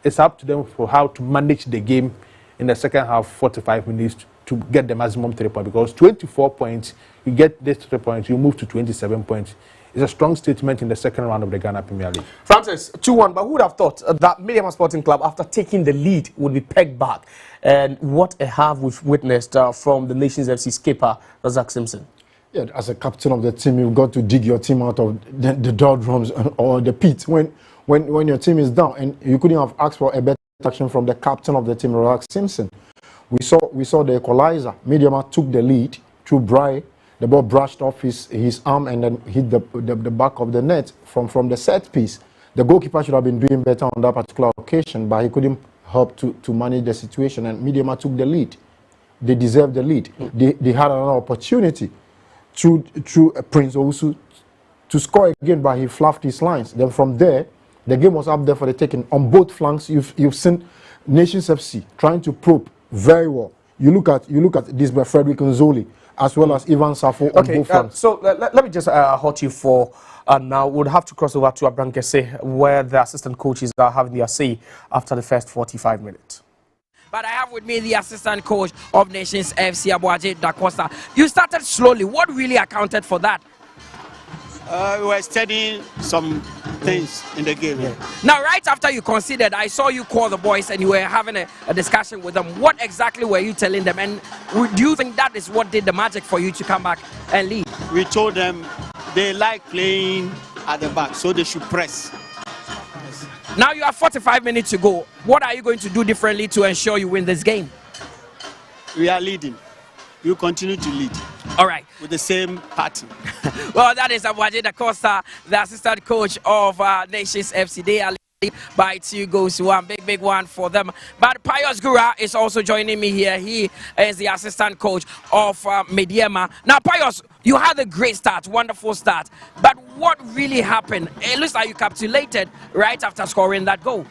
it's up to them for how to manage the game in the second half, 45 minutes, to get the maximum 3 points. Because 24 points, you get this 3 points, you move to 27 points. It's a strong statement in the second round of the Ghana Premier League. Francis, 2-1, but who would have thought that Medeama Sporting Club, after taking the lead, would be pegged back? And what a half we've witnessed from the Nations FC skipper, Razak Simpson. Yeah, as a captain of the team, you've got to dig your team out of the doldrums or the pit when your team is down. And you couldn't have asked for a better action from the captain of the team, Razak Simpson. We saw the equalizer. Medeama took the lead through Braye. The ball brushed off his arm and then hit the back of the net from the set piece. The goalkeeper should have been doing better on that particular occasion, but he couldn't help to manage the situation, and Medeama took the lead. They deserved the lead. They had another opportunity through Prince Owusu to score again, but he fluffed his lines. Then from there, the game was up there for the taking. On both flanks, you've seen Nations FC trying to probe very well. You look at this by Frederick Nzoli as well as Ivan Safo on both flanks. So let me just halt you for now. We'll have to cross over to Abrankese, where the assistant coaches are having their say after the first 45 minutes. But I have with me the assistant coach of Nations FC, Abuaje Da Costa. You started slowly. What really accounted for that? We were studying some things in the game. Yeah. Now, right after you conceded, I saw you call the boys and you were having a discussion with them. What exactly were you telling them? And do you think that is what did the magic for you to come back and lead? We told them they like playing at the back, so they should press. Now you have 45 minutes to go. What are you going to do differently to ensure you win this game? We are leading. You continue to lead. All right. With the same pattern. Well, that is Abuaje Da Costa, the assistant coach of Nations FC. They are leading by 2 goals to 1. Big one for them. But Pius Gura is also joining me here. He is the assistant coach of Medeama. Now, Pius, you had a great start, wonderful start. But what really happened? It looks like you capitulated right after scoring that goal.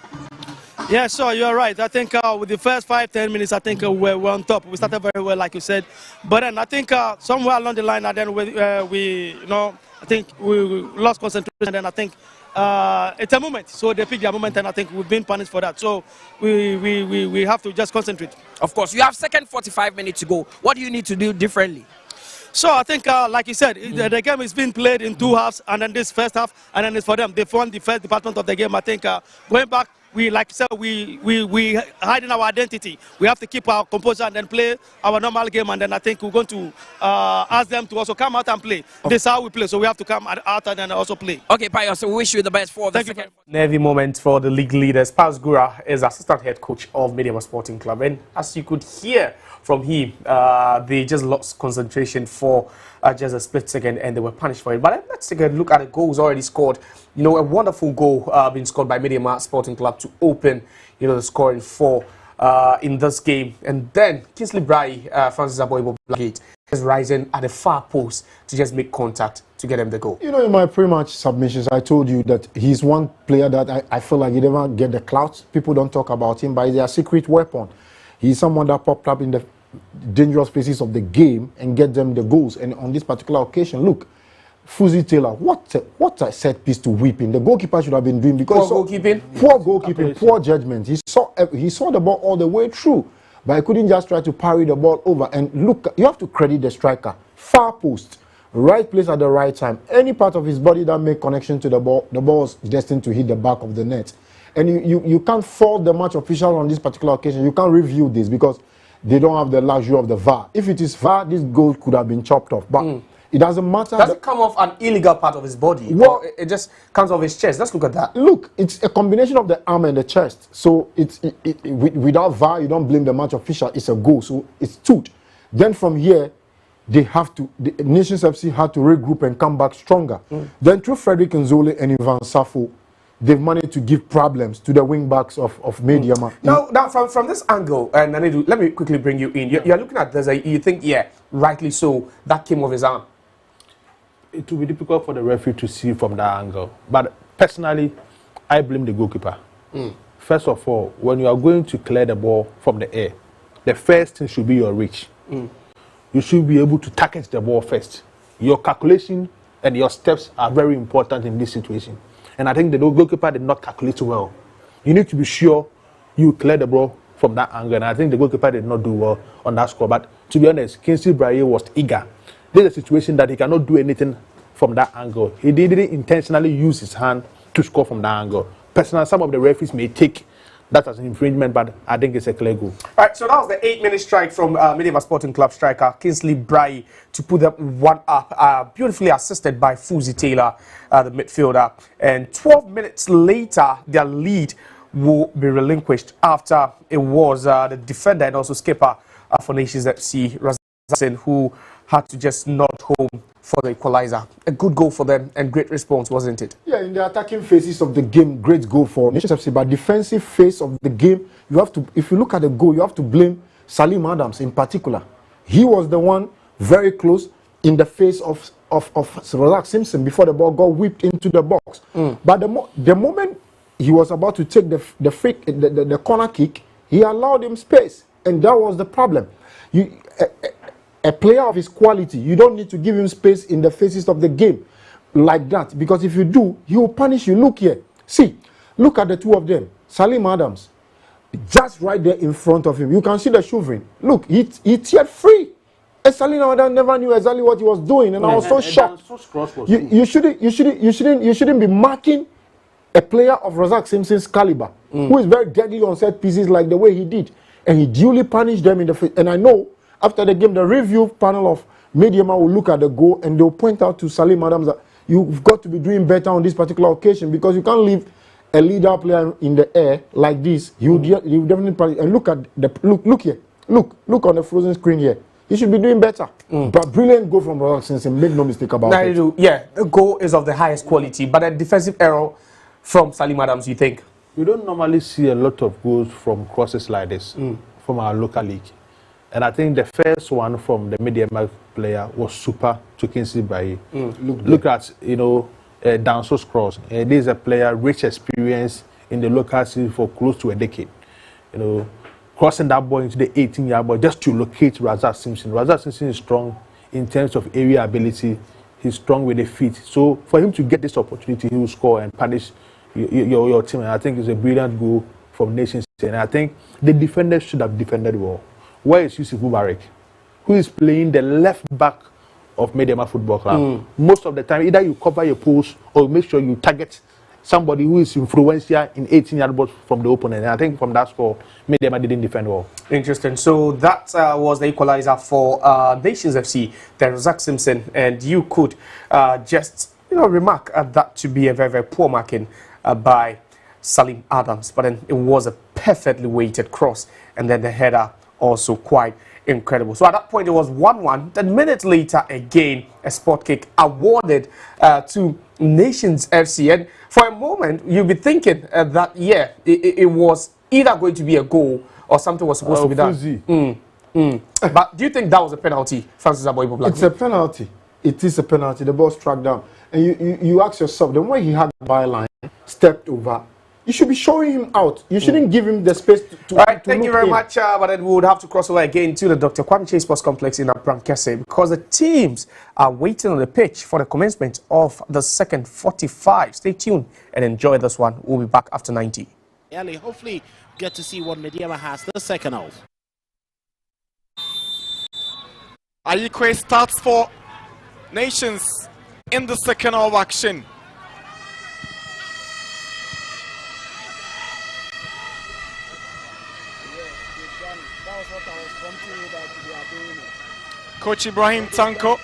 Yeah, sure, you're right. I think with the first 5-10 minutes, I think we were on top. We started very well, like you said. But then I think somewhere along the line, and then I think we lost concentration. And then I think it's a moment. So they picked their moment, and I think we've been punished for that. So we have to just concentrate. Of course, you have second 45 minutes to go. What do you need to do differently? So I think, like you said, the game is being played in 2 halves, and then this first half, and then it's for them. They've won the first department of the game. I think going back, like you said, we hiding our identity. We have to keep our composure and then play our normal game, and then I think we're going to ask them to also come out and play. Okay. This is how we play, so we have to come out and then also play. Okay, Pius, so we wish you the best for the second. Nervy moment for the league leaders. Pius Gura is assistant head coach of Medeama Sporting Club, and as you could hear from him, they just lost concentration for just a split second and they were punished for it. But let's take a look at the goals already scored. You know, a wonderful goal being scored by Medeama Sporting Club to open, you know, the scoring for in this game. And then Kingsley Brai, Francis Aboibo Blackgate is rising at the far post to just make contact to get him the goal. You know, in my pre-match submissions, I told you that he's one player that I feel like he never get the clout. People don't talk about him, but he's a secret weapon. He's someone that popped up in the dangerous places of the game and get them the goals. And on this particular occasion, look, Fuzi Taylor, what a set piece to whip in. The goalkeeper should have been doing because poor goalkeeping, poor judgment. He saw the ball all the way through, but he couldn't just try to parry the ball over. And look, you have to credit the striker. Far post, right place at the right time. Any part of his body that make connection to the ball is destined to hit the back of the net. And you can't fault the match official on this particular occasion. You can't review this because they don't have the luxury of the VAR. If it is VAR, this goal could have been chopped off. But it doesn't matter. Does it come off an illegal part of his body? Well, it just comes off his chest. Let's look at that. Look, it's a combination of the arm and the chest. So without VAR, you don't blame the match official. It's a goal, so it's stood. Then from here, the Nations FC had to regroup and come back stronger. Then through Frederick Nzoli and Ivan Safo, they've managed to give problems to the wing backs of Medeama. Now from this angle, and let me quickly bring you in. You're looking at this, you think, yeah, rightly so, that came off his arm. It will be difficult for the referee to see from that angle. But personally, I blame the goalkeeper. First of all, when you are going to clear the ball from the air, the first thing should be your reach. You should be able to target the ball first. Your calculation and your steps are very important in this situation. And I think the goalkeeper did not calculate well. You need to be sure you clear the ball from that angle. And I think the goalkeeper did not do well on that score. But to be honest, Kingsley Brai was eager. This is a situation that he cannot do anything from that angle. He didn't intentionally use his hand to score from that angle. Personally, some of the referees may take that as an infringement, but I think it's a clear goal. All right, so that was the 8-minute strike from Medeama Sporting Club striker Kingsley Brai to put that one up, beautifully assisted by Fuzi Taylor, the midfielder. And 12 minutes later, their lead will be relinquished after it was the defender and also skipper for Nations FC, Razan, who had to just nod home for the equalizer. A good goal for them and great response, wasn't it? Yeah, in the attacking phases of the game, great goal for Nations FC. But defensive phase of the game, you have to, if you look at the goal, you have to blame Salim Adams in particular. He was the one very close in the face of Razak Simpson before the ball got whipped into the box. But the moment he was about to take the corner kick, he allowed him space, and that was the problem. A player of his quality, you don't need to give him space in the phases of the game like that, because if you do, he will punish you. Look here. See, look at the two of them. Salim Adams, just right there in front of him. You can see the shooting. Look, he teared free. And Salim Adams never knew exactly what he was doing, and I was so shocked. You shouldn't be marking a player of Razak Simpson's caliber, who is very deadly on set pieces like the way he did. And he duly punished them in the face. And I know after the game, the review panel of Medeama will look at the goal and they'll point out to Salim Adams that you've got to be doing better on this particular occasion, because you can't leave a leader player in the air like this. He would definitely punish. And look at look here. Look on the frozen screen here. He should be doing better. But brilliant goal from Razak Simpson. Make no mistake about it. Yeah, the goal is of the highest quality, but a defensive error from Salim Adams, you think? We don't normally see a lot of goals from crosses like this from our local league. And I think the first one from the Medeama player was super to Kingsley Baye. Look at, Danso's cross. This is a player rich experience in the local scene for close to a decade. Crossing that ball into the 18-yard ball just to locate Razak Simpson. Razak Simpson is strong in terms of area ability. He's strong with the feet. So for him to get this opportunity, he will score and punish your team. And I think it's a brilliant goal from Nations. And I think the defenders should have defended well. Where is Yusuf Mubarak, who is playing the left back of Medeama Football Club? Most of the time, either you cover your post or make sure you target somebody who is influential in 18-yard box from the opponent. And I think from that score, Medeama didn't defend well. Interesting. So that was the equalizer for Nations FC, the Razak Simpson, and you could just remark at that to be a very, very poor marking by Salim Adams. But then it was a perfectly weighted cross, and then the header also quite incredible. So at that point it was 1-1. Then minutes later again a spot kick awarded to Nations FC, and for a moment you'll be thinking that it was either going to be a goal or something was supposed to be done. But do you think that was a penalty, Francis Aboibo Black? It's a penalty. It is a penalty. The ball struck down, and you ask yourself, the way he had the byline, stepped over, you should be showing him out. You shouldn't give him the space to all right, thank you very much. But then we would have to cross over again to the Dr. Kwame Chase Sports Complex in Abrankese, because the teams are waiting on the pitch for the commencement of the second 45. Stay tuned and enjoy this one. We'll be back after 90. Ellie, hopefully get to see what Medeama has the second half. Ayikwe starts for Nations in the second half action. Coach Ibrahim Tanko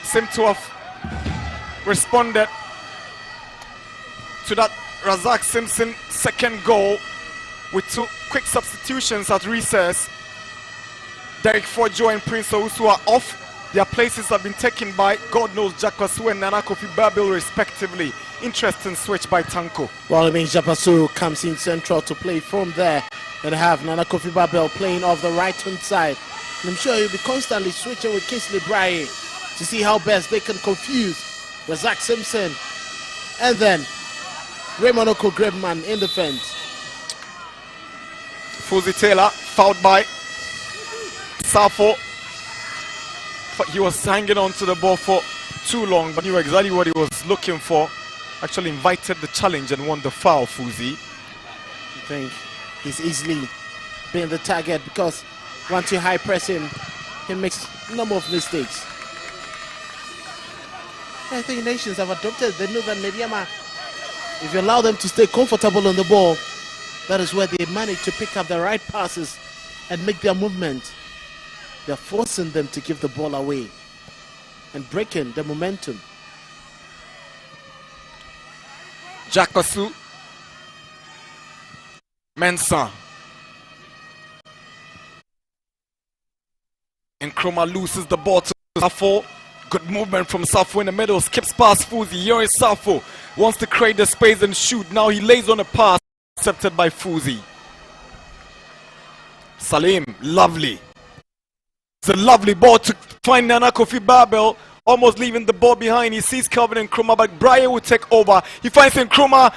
seemed to have responded to that Razak Simpson second goal with two quick substitutions at recess. Derek Fojo and Prince Owusu are off. Their places have been taken by God knows Jakwasu and Nana Kofi Babil respectively. Interesting switch by Tanko. Well, it means Jakwasu comes in central to play from there, and have Nana Kofi Babil playing off the right hand side. And I'm sure he'll be constantly switching with Kingsley Braye to see how best they can confuse Razak Simpson. And then Raymond Oko Grebman in defense. Fuzi Taylor fouled by Safo. He was hanging on to the ball for too long, but knew exactly what he was looking for. Actually invited the challenge and won the foul, Fuzi. I think he's easily been the target, because once you high press him, he makes a number of mistakes. I think Nations have adopted. They know that Medeama, if you allow them to stay comfortable on the ball, that is where they manage to pick up the right passes and make their movement. They're forcing them to give the ball away and breaking the momentum. Jakwasu, Mensah And Nkrumah loses the ball to Safo. Good movement from Safo in the middle. Skips past Fuzi. Here is Safo. Wants to create the space and shoot. Now he lays on a pass. Accepted by Fuzi. Salim, lovely. It's a lovely ball to find Nana Kofi Babel. Almost leaving the ball behind. He sees Calvin Nkrumah, but Brian will take over. He finds Nkrumah.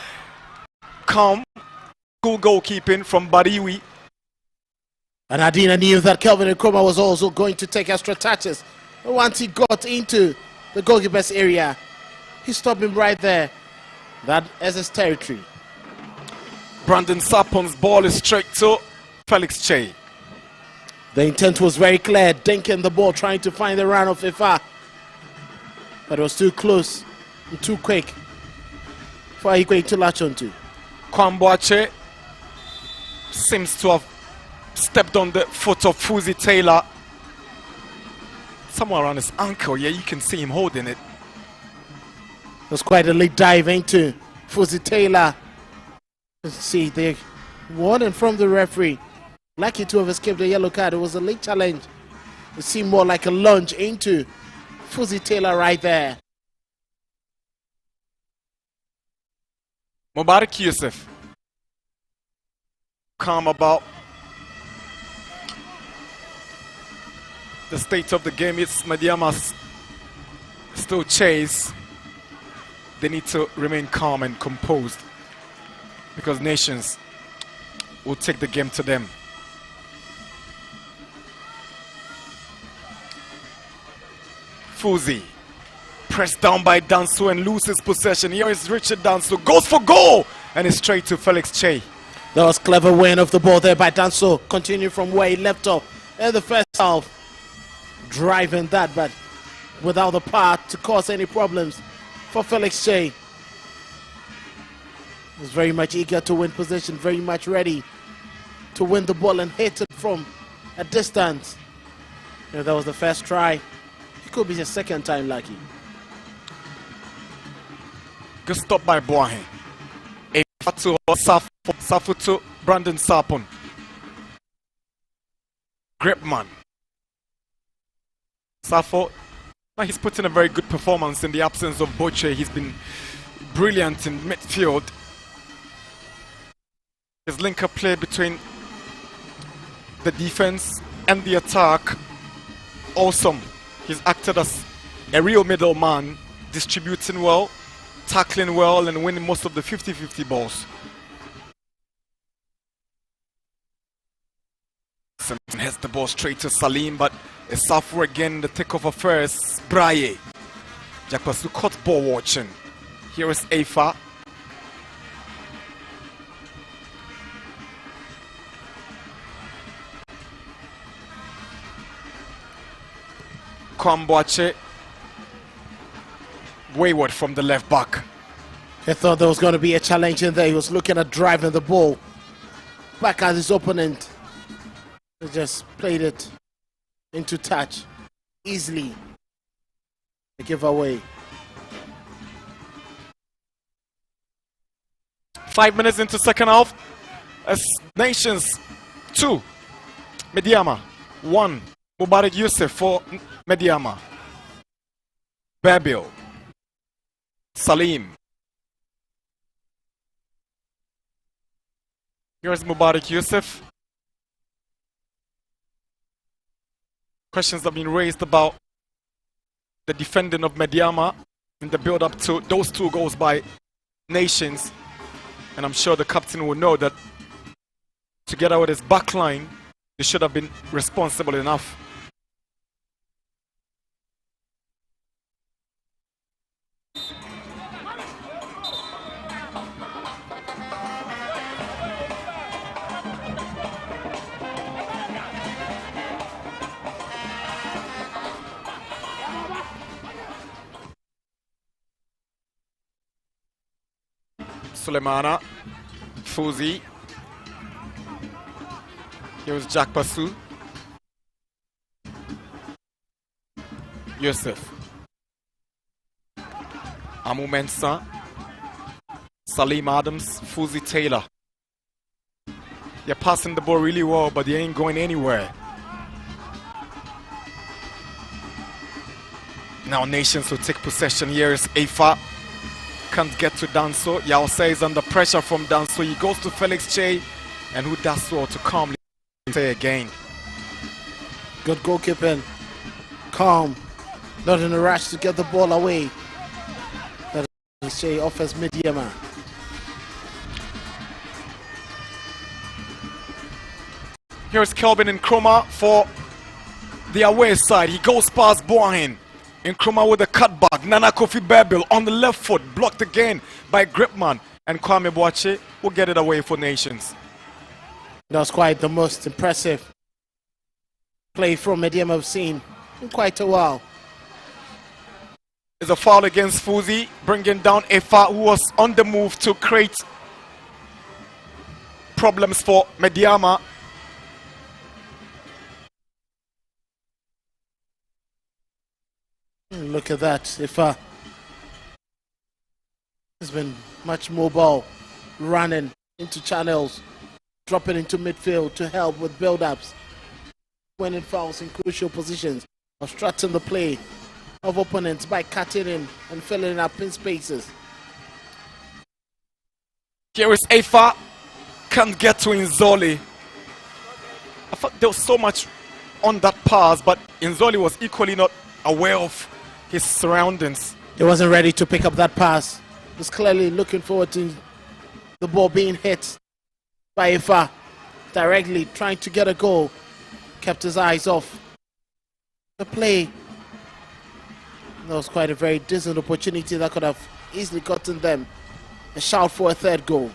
Calm. Cool goalkeeping from Bariwi. And Adina knew that Calvin Nkrumah was also going to take extra touches. But once he got into the goalkeeper's area, he stopped him right there. That is his territory. Brandon Sapon's ball is straight to Felix Che. The intent was very clear. Dinking the ball, trying to find the run of Ifa. But it was too close and too quick for Igwe to latch onto. Kwamboache seems to have stepped on the foot of Fuzi Taylor. Somewhere around his ankle, yeah, you can see him holding it. It was quite a late dive into Fuzi Taylor. Let's see, the warning from the referee. Lucky to have escaped the yellow card. It was a late challenge. It seemed more like a lunge into Fuzi Taylor right there. Mubarak Yusuf. Calm about the state of the game. It's Medeama still chase. They need to remain calm and composed because Nations will take the game to them. Fuzi pressed down by Danso and loses possession. Here is Richard Danso, goes for goal, and it's straight to Felix Che. That was clever win of the ball there by Danso, continuing from where he left off in the first half. Driving that, but without the power to cause any problems for Felix Che. He was very much eager to win possession, very much ready to win the ball and hit it from a distance. If that was the first try, it could be the second time lucky. Good stop by Boahen. To Safu to Brandon Sapon. Gripman. Safo, he's put in a very good performance in the absence of Boche. He's been brilliant in midfield. His link-up play between the defense and the attack, awesome. He's acted as a real middleman, distributing well, tackling well, and winning most of the 50-50 balls. Simpson has the ball straight to Salim, but it's Safu again, the takeover first. Braye. Jakpasu caught ball watching. Here is Afa. Kwamboache. Wayward from the left back. I thought there was going to be a challenge in there. He was looking at driving the ball back at his opponent. He just played it into touch easily. A giveaway. 5 minutes into second half. As Nations 2, Medeama 1. Mubarak Yusuf for Medeama. Babil. Salim. Here's Mubarak Yusuf. Questions have been raised about the defending of Medeama in the build-up to those two goals by Nations. And I'm sure the captain will know that together with his back line, they should have been responsible enough. Sulemana, Fuzi. Here's Jack Basu. Yusuf. Amu Mensah. Salim Adams, Fuzi Taylor. They're passing the ball really well, but they ain't going anywhere. Now Nations will take possession. Here is Afa. Can't get to Danso. Yao is under pressure from Danso. He goes to Felix Che, and who does well to calmly say again. Good goalkeeping. Calm. Not in a rush to get the ball away. That is Che offers Medeama. Here's Kelvin Nkrumah for the away side. He goes past Boahin. Nkrumah with a cutback. Nana Kofi Bebil on the left foot. Blocked again by Gripman. And Kwame Boache will get it away for Nations. That was quite the most impressive play from Medeama I've seen in quite a while. There's a foul against Fuzi, bringing down Efa, who was on the move to create problems for Medeama. Look at that. Efa has been much mobile, running into channels, dropping into midfield to help with build-ups, winning fouls in crucial positions, obstructing the play of opponents by cutting in and filling up in spaces. Here is Efa, can't get to Inzoli. I thought there was so much on that pass, but Inzoli was equally not aware of his surroundings. He wasn't ready to pick up that pass. He was clearly looking forward to the ball being hit by Efa, directly trying to get a goal. Kept his eyes off the play. That was quite a very decent opportunity that could have easily gotten them a shout for a third goal.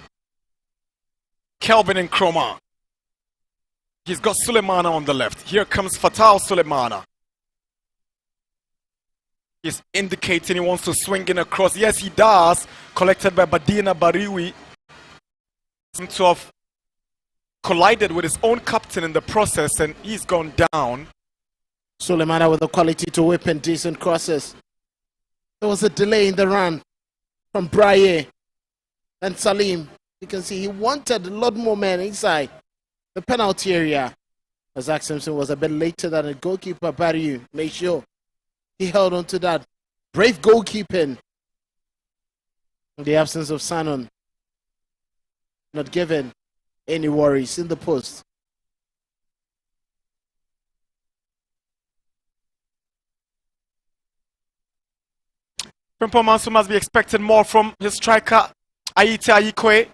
Kelvin Nkrumah. He's got Sulemana on the left. Here comes Fatal Sulemana. He's indicating he wants to swing in across. Yes, he does. Collected by Badina Bariwi. Seems to have collided with his own captain in the process, and he's gone down. Sulemana with the quality to whip in decent crosses. There was a delay in the run from Braye and Salim. You can see he wanted a lot more men inside the penalty area. Zach Simpson was a bit later than the goalkeeper Bariu. Made sure he held on to that. Brave goalkeeping. In the absence of Sanon. Not given any worries in the post. Frimpong Manso must be expecting more from his striker, Aite Ayikwe,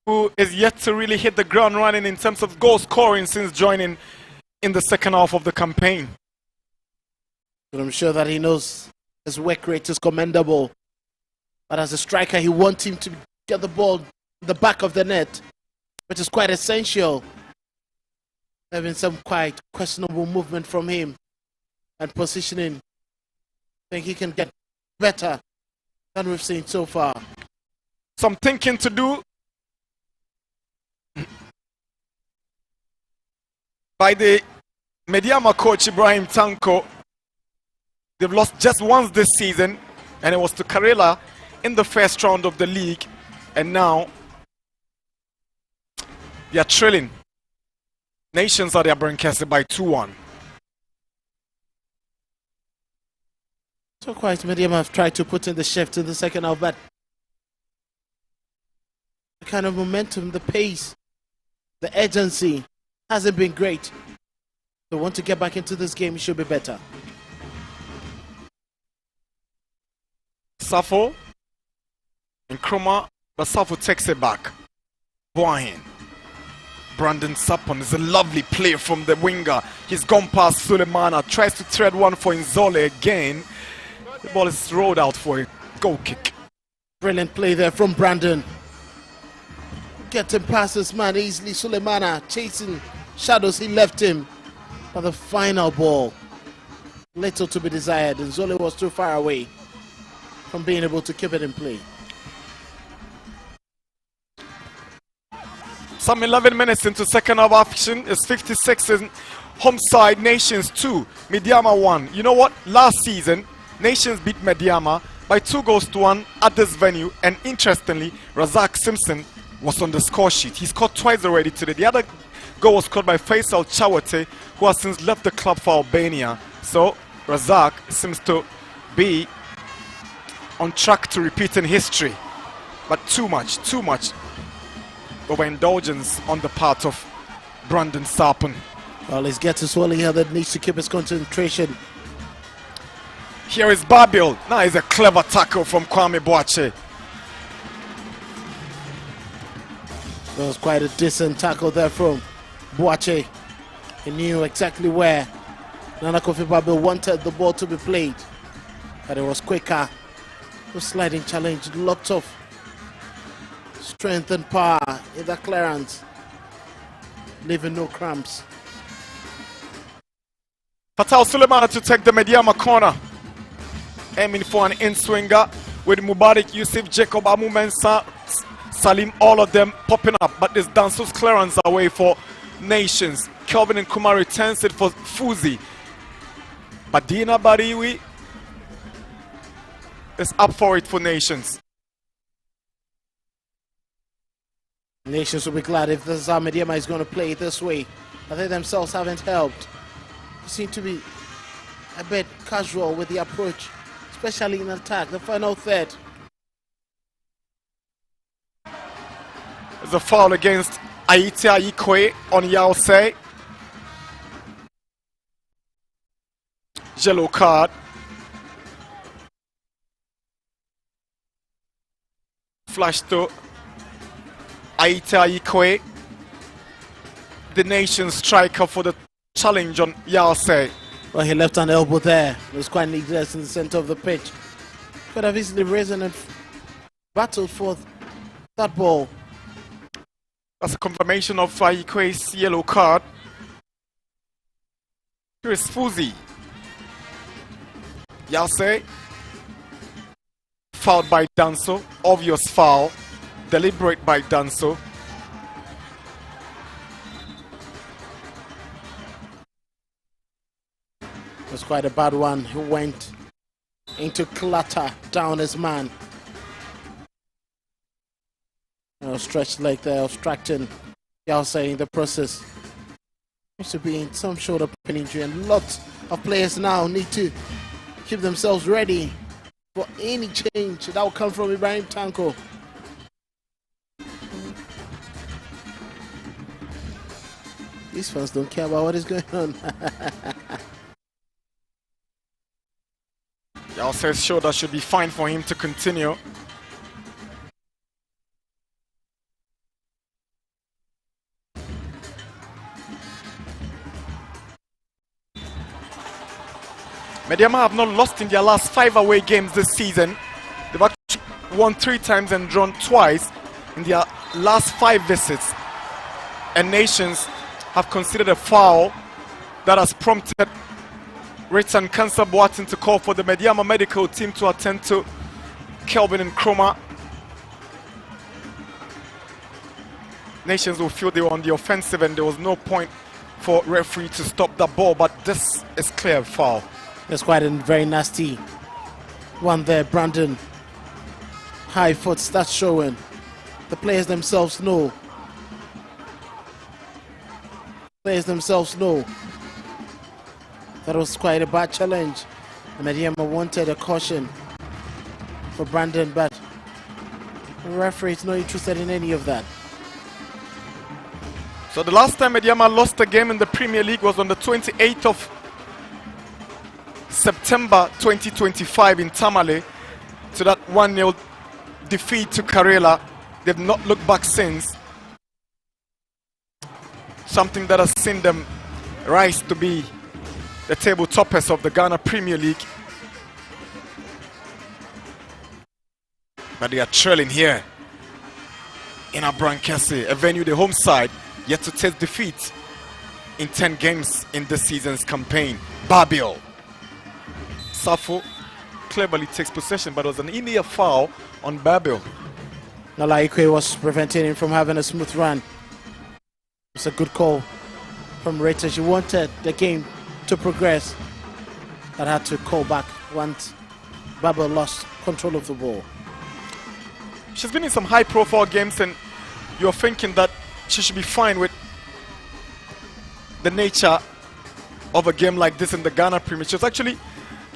who is yet to really hit the ground running in terms of goal scoring since joining in the second half of the campaign. But I'm sure that he knows his work rate is commendable. But as a striker, he wants him to get the ball in the back of the net, which is quite essential. Having some quite questionable movement from him and positioning. I think he can get better than we've seen so far. Some thinking to do by the Medeama coach Ibrahim Tanko. They've lost just once this season, and it was to Karela in the first round of the league, and now they are trailing Nations at their Brankese by 2-1. So quite Medeama have tried to put in the shift in the second half, but the kind of momentum, the pace, the urgency hasn't been great. They want to get back into this game, it should be better. Safo, Nkrumah, but Safo takes it back. Boahin. Brandon Sapon is a lovely play from the winger. He's gone past Sulemana, tries to thread one for Inzole again. The ball is rolled out for a goal kick. Brilliant play there from Brandon. Getting past this man easily. Sulemana chasing shadows, he left him. But the final ball, little to be desired. Inzole was too far away from being able to keep it in play. Some 11 minutes into second half action. It's 56 in home side. Nations 2, Medeama 1. You know what? Last season, Nations beat Medeama by 2-1 at this venue. And interestingly, Razak Simpson was on the score sheet. He scored twice already today. The other goal was scored by Faisal Chawate, who has since left the club for Albania. So Razak seems to be on track to repeat in history. But too much overindulgence on the part of Brandon Sarpong. Well, he's getting swelling here that needs to keep his concentration. Here is Babil. Now it's a clever tackle from Kwame Boache. That was quite a decent tackle there from Boache. He knew exactly where Nana Kofi Babil wanted the ball to be played. But it was quicker. The sliding challenge, lots of strength and power in that clearance, leaving no cramps. Fatal Suleiman to take the Medeama corner, aiming for an in-swinger with Mubarak, Yusuf, Jacob, Amu Mensah, Salim, all of them popping up, but this Danso's clearance away for Nations. Kelvin and Kumar returns it for Fuzi, but Dina Bariwi is up for it for Nations. Nations will be glad if this is how Medeama is going to play it this way. But they themselves haven't helped. They seem to be a bit casual with the approach, especially in attack, the final third. There's a foul against Aitia Ikwe on Yaosei. Yellow card. Flash to Aitia Ikwe, the Nation's striker, for the challenge on Yaosei. Well, he left an elbow there. It was quite needless in the center of the pitch. Could have easily risen and battled for that ball. That's a confirmation of Ikwe's yellow card. Here is Fuzi. Yaosei. Fouled by Danso. Obvious foul. Deliberate by Danso. It was quite a bad one. He went into clatter down his man. Stretched leg there, obstructing Yaosei in the process. Used to be in some shoulder pain injury, and lots of players now need to keep themselves ready for any change that will come from Ibrahim Tanko. These fans don't care about what is going on. Yaosei's shoulder should be fine for him to continue. Medeama have not lost in their last 5 away games this season. They've actually won 3 times and drawn twice in their last 5 visits. And Nations have considered a foul that has prompted Ritan Kansa Boateng to call for the Medeama medical team to attend to Kelvin and Kroma. Nations will feel they were on the offensive and there was no point for referee to stop the ball, but this is clear foul. That's quite a very nasty one there, Brandon. High foot starts showing. The players themselves know. Players themselves know that was quite a bad challenge. Medeama wanted a caution for Brandon, but the referee is not interested in any of that. So the last time Medeama lost a game in the Premier League was on the 28th of September 2025 in Tamale, to that 1-0 defeat to Karela. They've not looked back since. Something that has seen them rise to be the table toppers of the Ghana Premier League. But they are trailing here in Abrankese, a venue, the home side, yet to taste defeat in 10 games in this season's campaign. Babil. Safo cleverly takes possession, but it was an in-ear foul on Babil. Nala Ikwe was preventing him from having a smooth run. It's a good call from Rita. She wanted the game to progress, but had to call back once Babil lost control of the ball. She's been in some high-profile games, and you're thinking that she should be fine with the nature of a game like this in the Ghana Premier. She was actually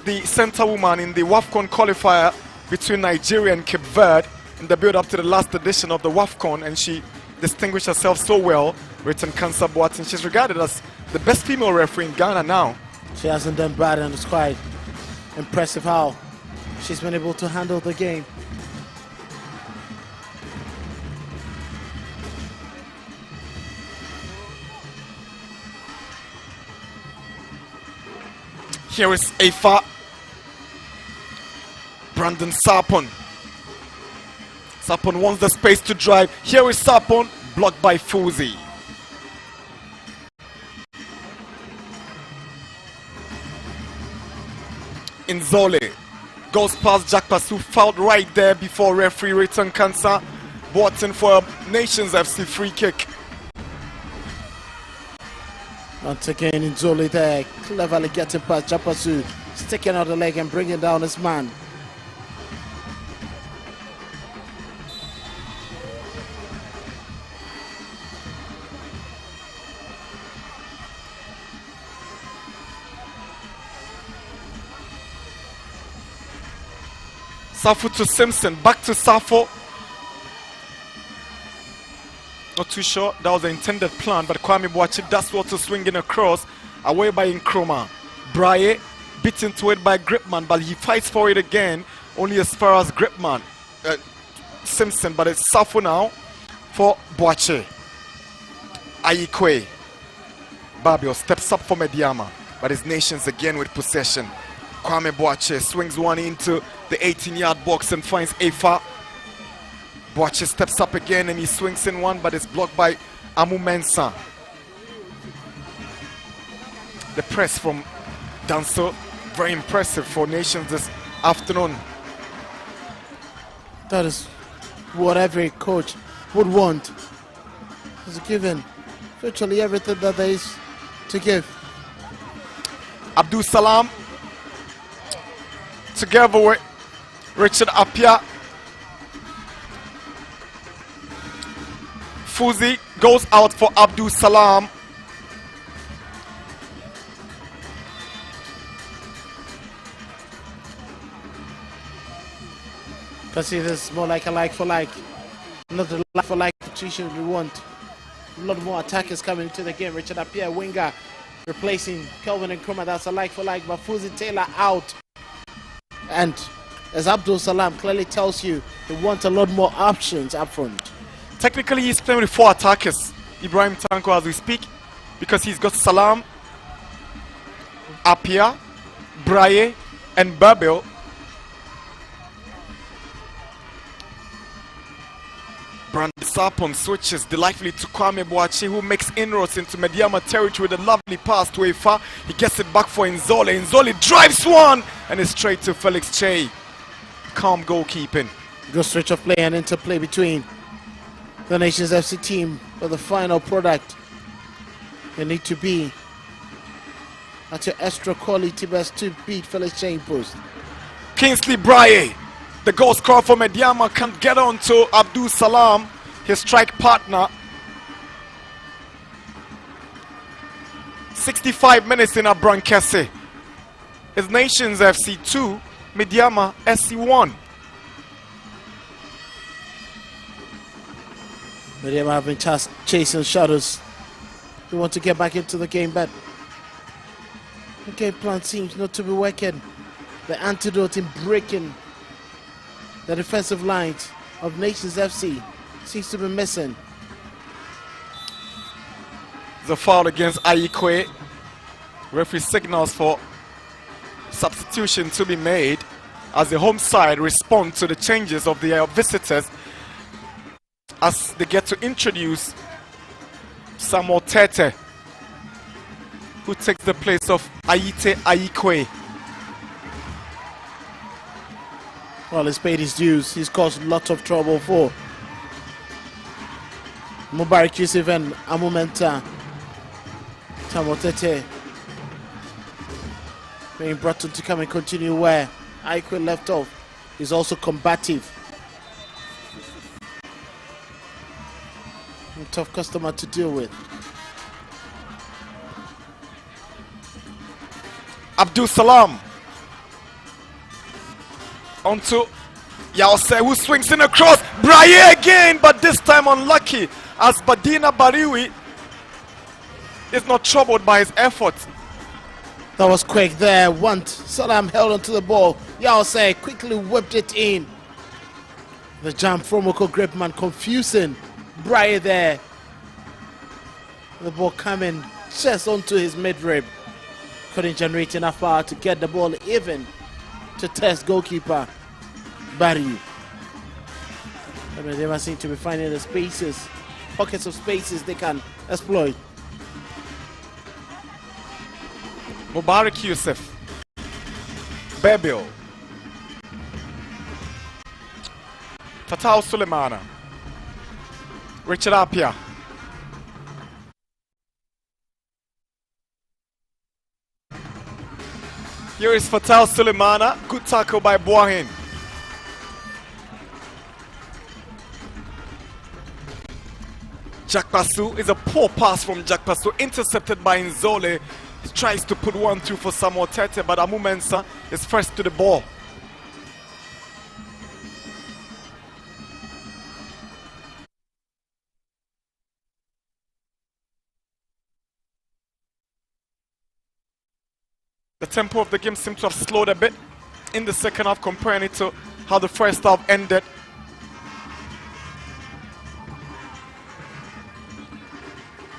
the center woman in the WAFCON qualifier between Nigeria and Cape Verde in the build-up to the last edition of the WAFCON, and she distinguished herself so well. Written Cancer Boateng, she's regarded as the best female referee in Ghana now. She hasn't done bad, and it's quite impressive how she's been able to handle the game. Here is Afa. Brandon Sarpon. Sarpon wants the space to drive. Here is Sarpon, blocked by Fuzi. Inzole goes past Jack Pasu, fouled right there before referee Return Cancer. Boateng for a Nations FC free kick. Once again, Inzole there, cleverly getting past Jack Pasu, sticking out the leg and bringing down his man. Safo to Simpson, back to Safo. Not too sure that was the intended plan, but Kwame Boachi does well to swing in across, away by Nkrumah. Braye beat into it by Gripman, but he fights for it again, only as far as Gripman. Simpson, but it's Safo now for Boachi. Ayikwe. Babio steps up for Medeama, but his Nations again with possession. Kwame Boachi swings one into the 18-yard box and finds Afa. Boachi steps up again and he swings in one, but it's blocked by Amu Mensah. The press from Danso, very impressive for Nations this afternoon. That is what every coach would want. He's given virtually everything that there is to give. Abdul Salam together with Richard Appiah. Fuzi goes out for Abdul Salam. Because see, this is more like a like for like, not a like for like situation we want. A lot more attackers coming into the game. Richard Appiah, winger, replacing Kelvin Nkrumah. That's a like for like, but Fuzi Taylor out. And as Abdul Salam clearly tells you, they want a lot more options up front. Technically, he's playing with 4 attackers, Ibrahim Tanko, as we speak, because he's got Salam, Appiah, Braye, and Babel. Brandon Sarpon switches delightfully to Kwame Boachi, who makes inroads into Medeama territory with a lovely pass to Afa. He gets it back for Inzole. Inzole drives one and is straight to Felix Che. Calm goalkeeping. Good stretch of play and interplay between the Nations FC team, but the final product, you need to be at your extra quality best to beat Felix Che post. Kingsley Braye, the goal scorer for Medeama, can't get on to Abdul Salam, his strike partner. 65 minutes in Abrankese. It's Nations FC 2, Medeama SC 1. Medeama have been chasing shadows. We want to get back into the game, but the game plan seems not to be working. The antidote in breaking the defensive lines of Nations FC seems to be missing. The foul against Ayikwe. Referee signals for substitution to be made as the home side respond to the changes of the visitors as they get to introduce Samuel Tete, who takes the place of Ayite Ayikwe. Well, he's paid his dues. He's caused lots of trouble for Mubarak Yusuf and Amu Mensah. Samuel Tete being brought in to come and continue where Ayikwe left off. He's also combative. A tough customer to deal with. Abdul Salam onto Yause, who swings in across. Braille again, but this time unlucky as Badina Bariwi is not troubled by his efforts. That was quick there. Once Salam held onto the ball, Yause quickly whipped it in. The jump from Oko Gripman confusing Braille there. The ball coming just onto his mid-rib. Couldn't generate enough power to get the ball even to test goalkeeper Barry. They must seem to be finding the spaces, pockets of spaces they can exploit. Mubarak Yusuf, Bebil, Fatal Suleimana, Richard Apia. Here is Fatal Suleimana, good tackle by Boahin. Jack Basu is a poor pass from Jack Basu, intercepted by Nzole. He tries to put one through for Samuel Tete, but Amu Mensah is first to the ball. The tempo of the game seems to have slowed a bit in the second half, comparing it to how the first half ended.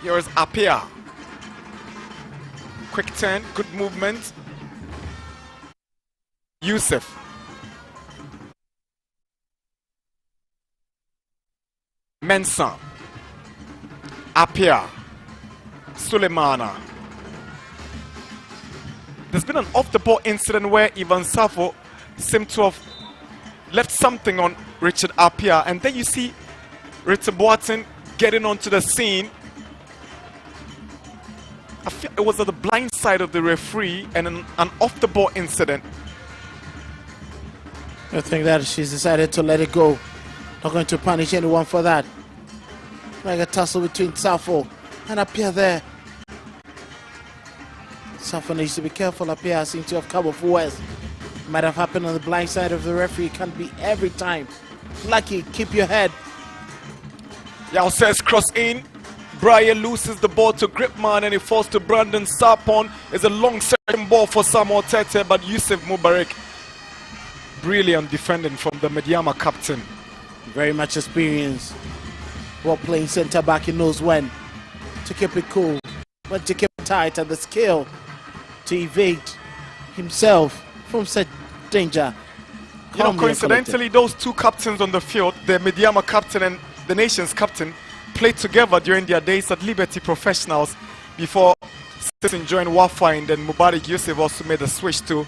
Here is Apia. Quick turn, good movement. Yusuf. Mensah. Apia. Suleimana. There's been an off-the-ball incident where Ivan Safo seemed to have left something on Richard Apia, and then you see Richard Boateng getting onto the scene. I feel it was at the blind side of the referee and an off-the-ball incident. I think that she's decided to let it go. Not going to punish anyone for that. Like a tussle between Safo and Apia there. Safo needs to be careful. Apia seems to have come off worse. Might have happened on the blind side of the referee. It can't be every time. Lucky, keep your head. Yao says cross in. Brian loses the ball to Gripman and he falls to Brandon Sarpon. It's a long second ball for Samuel Tete, but Yusuf Mubarak, brilliant defending from the Medeama captain. Very much experienced. While playing centre back, he knows when to keep it cool, when to keep it tight, and the skill to evade himself from such danger. You know, coincidentally, those two captains on the field, the Medeama captain and the nation's captain, played together during their days at Liberty Professionals before Sissin joined Wafa, and then Mubarak Yusuf also made a switch to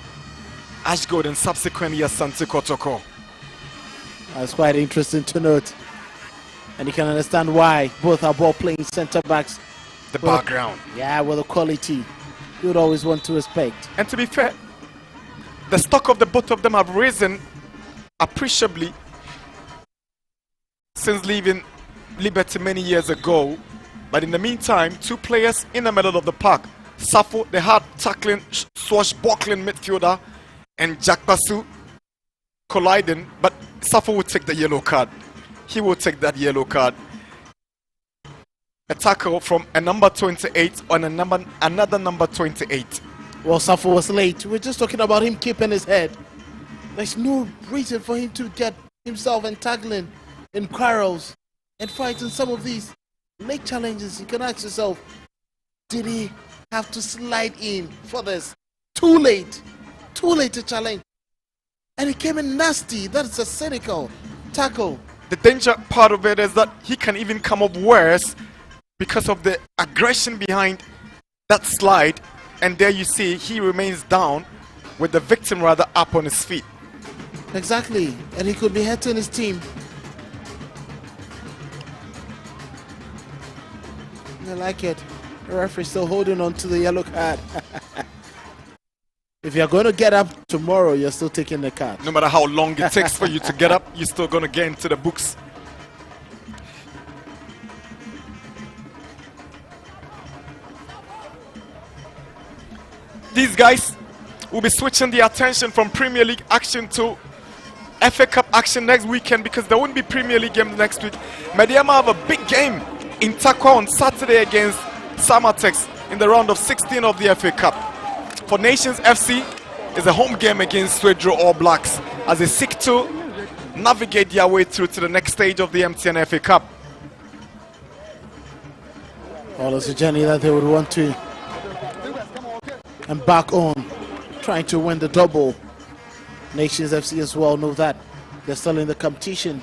Ashgold and subsequently Asante Kotoko. That's quite interesting to note. And you can understand why both are ball playing centre backs. The background. Yeah, with the quality you would always want to respect. And to be fair, the stock of the both of them have risen appreciably since leaving Liberty many years ago. But in the meantime, two players in the middle of the park. Safo, the hard tackling, swashbuckling midfielder, and Jack Basu colliding. But Safo will take the yellow card. He will take that yellow card. A tackle from a number 28 on another number 28. Well, Safo was late. We're just talking about him keeping his head. There's no reason for him to get himself entangling in quarrels and fighting some of these late challenges. You can ask yourself, did he have to slide in for this? Too late to challenge. And he came in nasty. That's a cynical tackle. The danger part of it is that he can even come up worse because of the aggression behind that slide. And there you see he remains down with the victim rather up on his feet. Exactly. And he could be hurting his team. I like it. The referee still holding on to the yellow card. If you're going to get up tomorrow, you're still taking the card. No matter how long it takes for you to get up, you're still going to get into the books. These guys will be switching the attention from Premier League action to FA Cup action next weekend because there won't be Premier League games next week. Medeama have a big game in Takwa on Saturday against Samatex in the round of 16 of the FA Cup. For Nations FC is a home game against Swedro All Blacks as they seek to navigate their way through to the next stage of the MTN FA Cup. Well, it's a journey that they would want to embark on, trying to win the double. Nations FC as well know that they're still in the competition.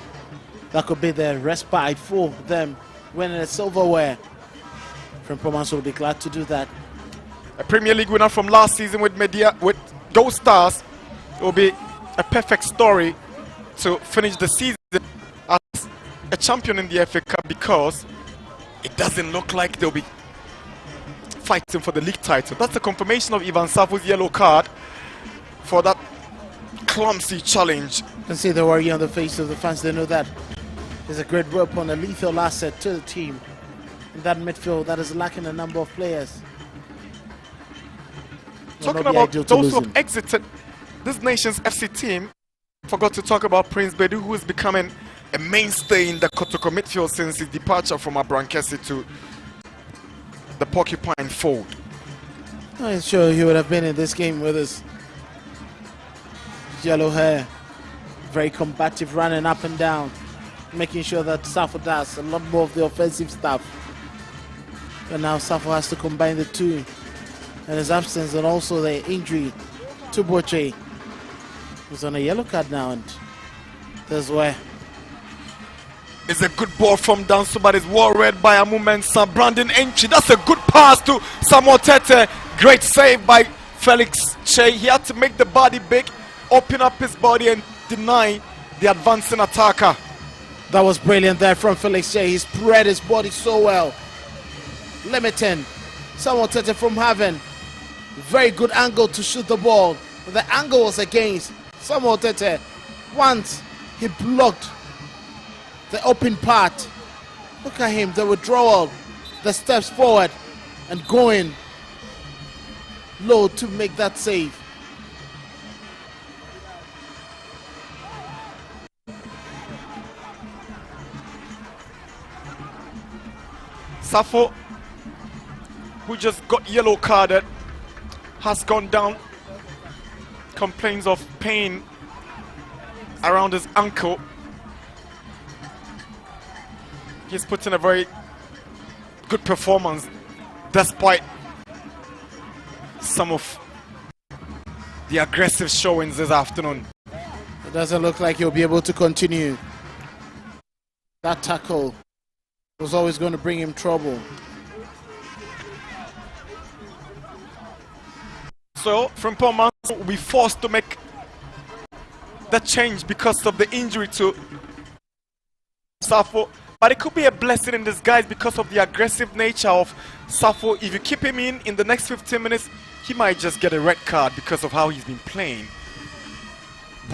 That could be their respite for them winning a silverware. Frimpong Manso will be glad to do that. A Premier League winner from last season with Gold Stars. It will be a perfect story to finish the season as a champion in the FA Cup because it doesn't look like they'll be fighting for the league title. That's a confirmation of Ivan Safo's yellow card for that clumsy challenge. You can see the worry on the face of the fans. They know that there's a great weapon, a lethal asset to the team in that midfield that is lacking a number of players. Talking about those who have exited this Nations FC team, forgot to talk about Prince Bedu, who is becoming a mainstay in the Kotoko midfield since his departure from Abrankesi to the Porcupine fold. I'm sure he would have been in this game with his yellow hair, very combative, running up and down, making sure that Safo does a lot more of the offensive stuff. But now Safo has to combine the two, and his absence and also the injury to Boche, who's on a yellow card now, and that's where. It's a good ball from Danso, but it's well read by Amu Mensah. Brandon Entry, that's a good pass to Samuel Tete. Great save by Felix Che. He had to make the body big, open up his body and deny the advancing attacker. That was brilliant there from Felix Che. He spread his body so well, limiting Samuel Tete from having very good angle to shoot the ball. But the angle was against Samuel Tete. Once he blocked the open part. Look at him, the withdrawal, the steps forward and going low to make that save. Safo, who just got yellow carded, has gone down, complains of pain around his ankle. He's put in a very good performance despite some of the aggressive showings this afternoon. It doesn't look like he'll be able to continue. That tackle was always going to bring him trouble. So, Frimpong Manso will be forced to make the change because of the injury to Safo. But it could be a blessing in disguise because of the aggressive nature of Safo. If you keep him in the next 15 minutes, he might just get a red card because of how he's been playing.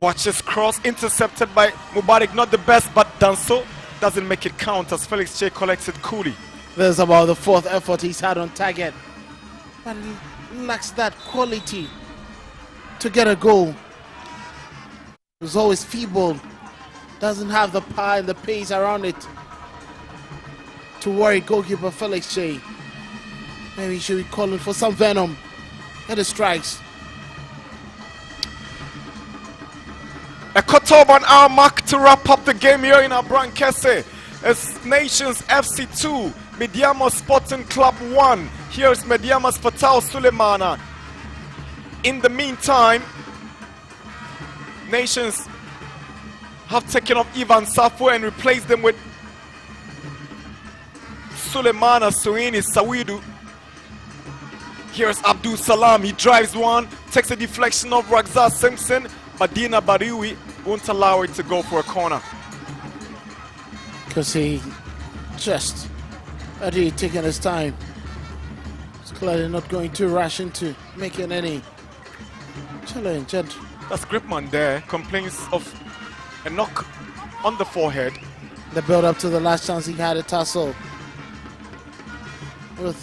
Boache's cross intercepted by Mubarak, not the best, but Danso doesn't make it count as Felix Che collects it coolly. There's about the fourth effort he's had on target, but he lacks that quality to get a goal. He's always feeble, doesn't have the power and the pace around it to worry goalkeeper Felix Che. Maybe he should be calling for some venom. Get the strikes. A cut over an hour mark to wrap up the game here in Abrankese. It's Nations FC 2, Medeama Sporting Club 1. Here's Medeama's Fatau Sulemana. In the meantime, Nations have taken off Ivan Safo and replaced them with Sulemana Suini Sawidu. Here's Abdul Salam. He drives one, takes a deflection of Ragza Simpson, but Dina Bariwi won't allow it to go for a corner. Because he just already taking his time. He's clearly not going to rush into making any challenge. That's Gripman there, complains of a knock on the forehead. The build up to the last chance he had a tussle with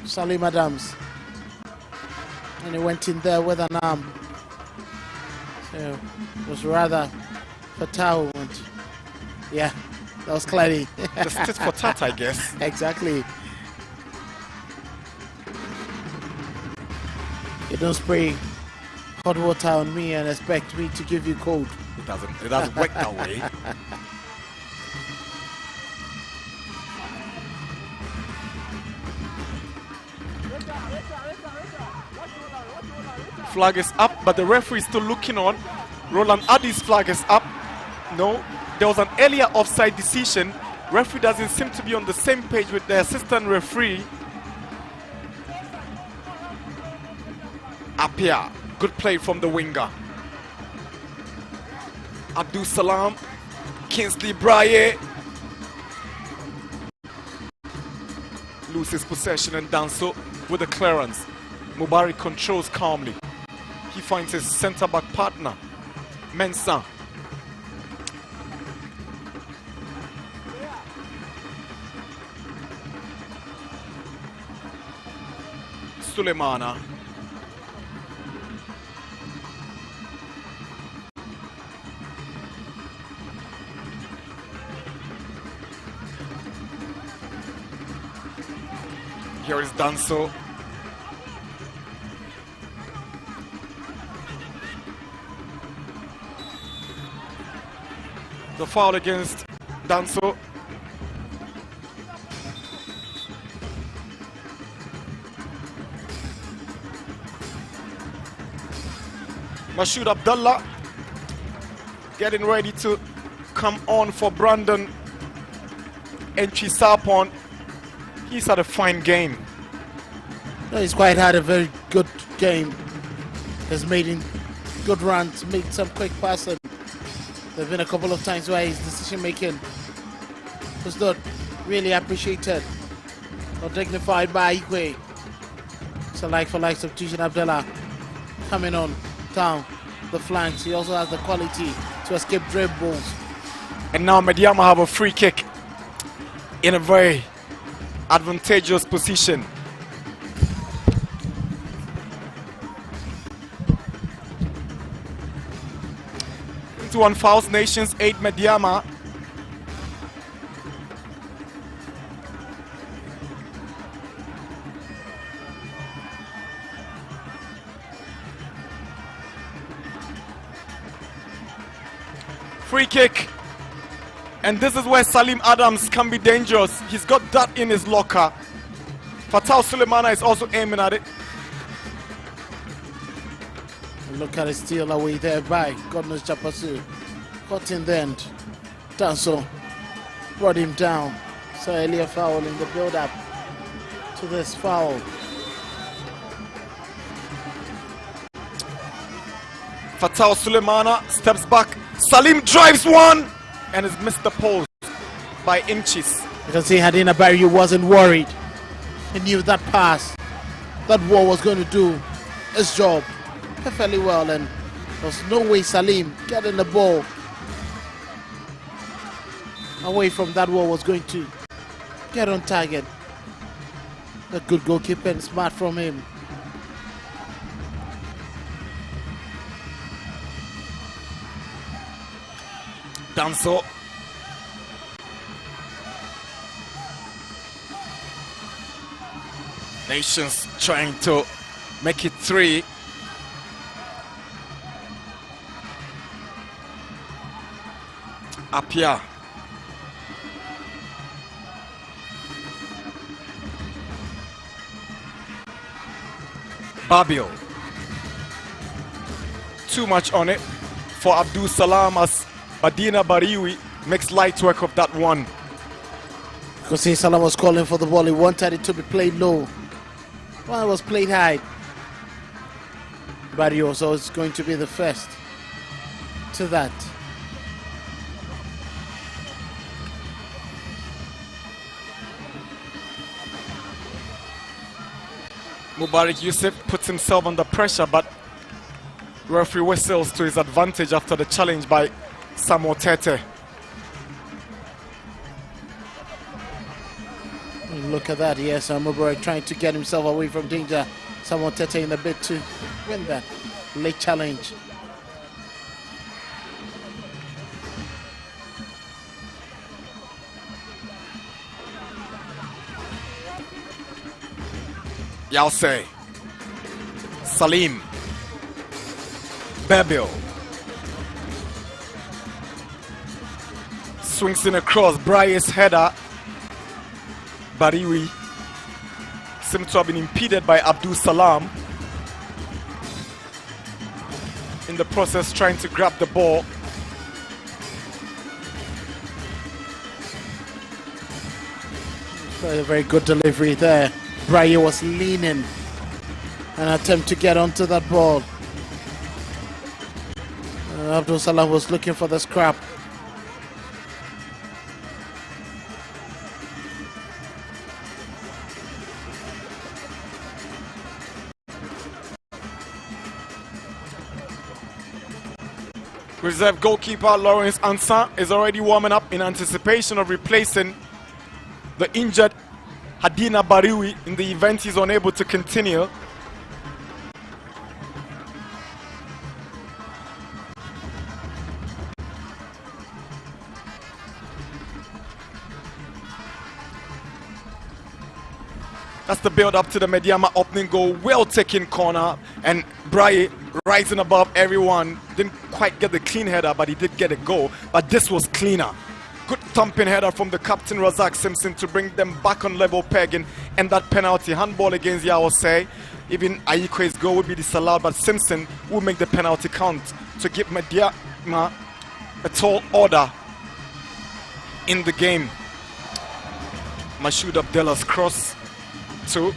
Salim Adams. And he went in there with an arm. So It was rather fatal. Yeah, that was clearly just tit for tat, I guess. Exactly. You don't spray hot water on me and expect me to give you cold. It doesn't work that way. Flag is up, but the referee is still looking on. Roland Addy's flag is up. No, there was an earlier offside decision. Referee doesn't seem to be on the same page with the assistant referee. Apia, good play from the winger. Abdul Salam, Kingsley Braye loses possession and Danso with the clearance. Mubarak controls calmly. He finds his centre-back partner, Mensah. Sulemana. Here is Danso. The foul against Danso. Mashoud Abdullah getting ready to come on for Brandon Enchisapon. He's had a fine game. No, he's quite had a very good game. Has made in good runs, made some quick passing. There have been a couple of times where his decision making was not really appreciated or dignified by Ikwe. So like for likes of Tushin Abdullah coming on down the flanks. He also has the quality to escape dribbles. And now Medeama have a free kick in a very advantageous position. One fouls, Nations 8, Medeama. Free kick. And this is where Salim Adams can be dangerous. He's got that in his locker. Fatal Sulemana is also aiming at it. Look at it, steal away there by Godness Chapasu. Caught in the end. Danso brought him down. So earlier foul in the build-up to this foul. Fatal Sulemana steps back. Salim drives one and has missed the post by inches. You can see Hadina Barry wasn't worried. He knew that pass, that wall was going to do his job perfectly well, and there was no way Salim getting the ball away from that wall was going to get on target. A good goalkeeper and smart from him. Danso. Nations trying to make it 3. Apia. Babil. Too much on it for Abdul Salam as Badina Bariwi makes light work of that one. Because Salam was calling for the ball, he wanted it to be played low. Well, it was played high. Barrio, so it's going to be the first to that. Mubarak Yusuf puts himself under pressure, but referee whistles to his advantage after the challenge by Samuel Tete. Look at that, yes, Mubarak trying to get himself away from danger. Samuel Tete in the bid to win that late challenge. Yause. Salim. Bebil. Swings in across. Briar's header. Bariwi seems to have been impeded by Abdul Salam. In the process, trying to grab the ball. A very good delivery there. Briar was leaning. An attempt to get onto that ball. Abdul Salam was looking for the scrap. Reserve goalkeeper Lawrence Ansan is already warming up in anticipation of replacing the injured Hadina Bariwi in the event he's unable to continue. That's the build up to the Medeama opening goal. Well taken corner, and Briar rising above everyone. Didn't quite get the clean header, but he did get a goal. But this was cleaner. Good thumping header from the captain Razak Simpson to bring them back on level pegging. And that penalty, handball against Yawase. Even Ayikwe's goal would be disallowed, but Simpson will make the penalty count to give Medeama a tall order in the game. Mashoud Abdallah's cross to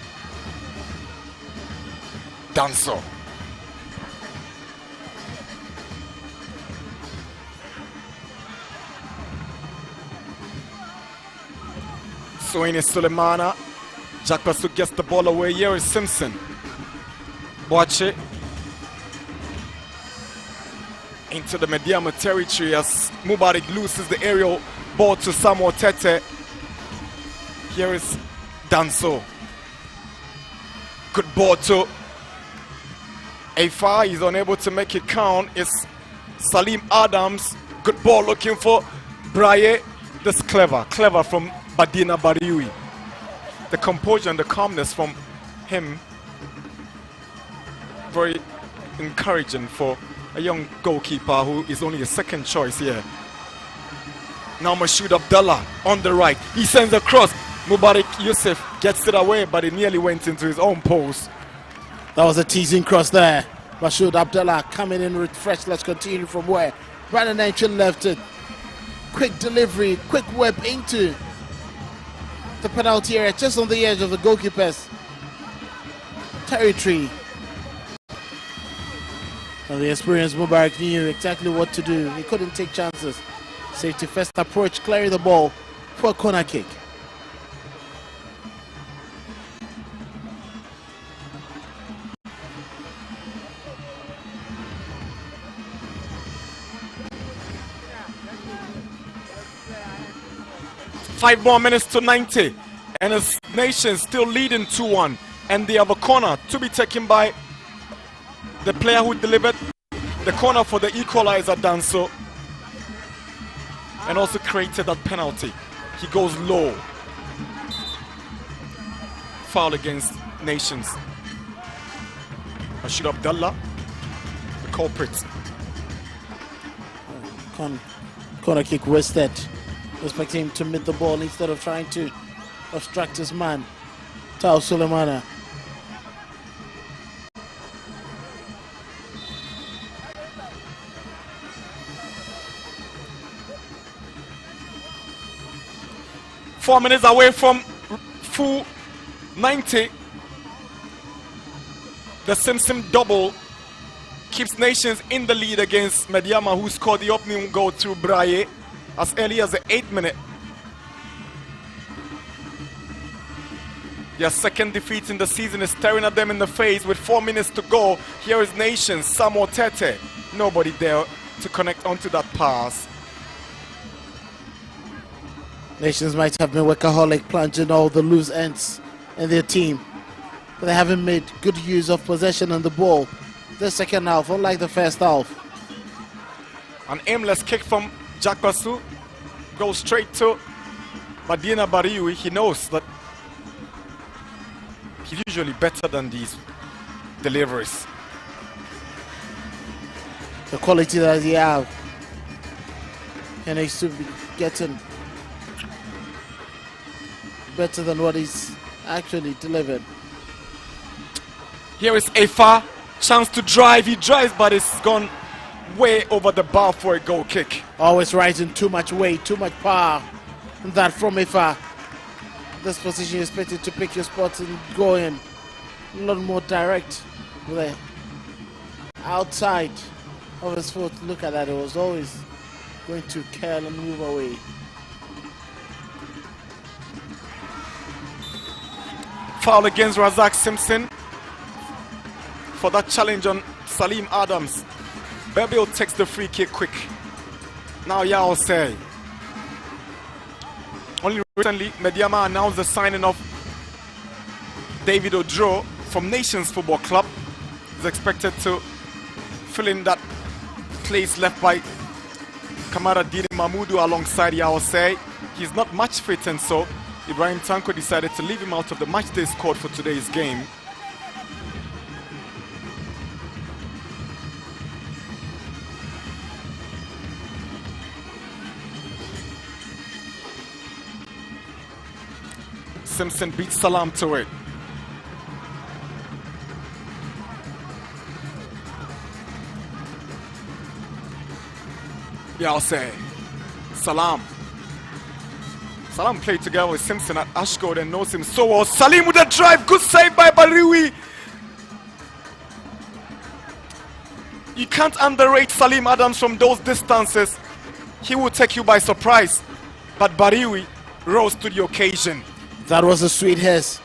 Danso. Swing is Sulemana. Jakbasu gets the ball away. Here is Simpson. Watch it. Into the Medeama territory as Mubarak loses the aerial ball to Samuel Tete. Here is Danso. Good ball to Afa. He's unable to make it count. It's Salim Adams. Good ball looking for Briar. That's clever from Badina Bariwi. The composure and the calmness from him, very encouraging for a young goalkeeper who is only a second choice here. Now Mashoud Abdallah on the right. He sends a cross. Mubarak Yusuf gets it away, but it nearly went into his own post. That was a teasing cross there. Mashoud Abdallah coming in with fresh. Let's continue from where Brandon Anchin left it. Quick delivery, quick whip into the penalty area, just on the edge of the goalkeeper's territory. And the experienced Mubarak knew exactly what to do. He couldn't take chances. Safety first approach, clearing the ball for a corner kick. Five more minutes to 90, and his nation still leading 2-1, and they have a corner to be taken by the player who delivered the corner for the equalizer, Danso, and also created that penalty. He goes low. Foul against Nations. Mashoud Abdallah, the culprit. Corner kick wasted. Expecting him to meet the ball instead of trying to obstruct his man. Tao Sulemana. Four minutes away from full 90. The Simpson double keeps Nations in the lead against Medeama, who scored the opening goal through Briar as early as the 8th minute. Their second defeat in the season is staring at them in the face with 4 minutes to go. Here is Nations, Samuel Tete. Nobody there to connect onto that pass. Nations might have been workaholic, plunging all the loose ends in their team, but they haven't made good use of possession on the ball the second half, unlike the first half. An aimless kick from Jakbasu goes straight to Badina Bariwi. He knows that He's usually better than these deliveries. The quality that he has, and he should be getting better than what he's actually delivered. Here is Efa, chance to drive. He drives, but it's gone way over the bar for a goal kick. Always rising too much weight, too much power. And that from Efa. This position is expected to pick your spots and go in. A lot more direct there. Outside of his foot. Look at that. It was always going to curl and move away. Foul against Razak Simpson for that challenge on Salim Adams. Bebil takes the free kick quick. Now Yao say. Only recently, Medeama announced the signing of David Odro from Nations Football Club. He's expected to fill in that place left by Kamara Dini Mahmoudou alongside Yao say. He's not match fit, and so Ibrahim Tanko decided to leave him out of the matchday squad for today's game. Simpson beats Salam to it. Yeah, I'll say Salam played together with Simpson at Ashgold and knows him so well. Salim with a drive, good save by Bariwi. You can't underrate Salim Adams from those distances. He will take you by surprise. But Bariwi rose to the occasion. That was a sweet hiss.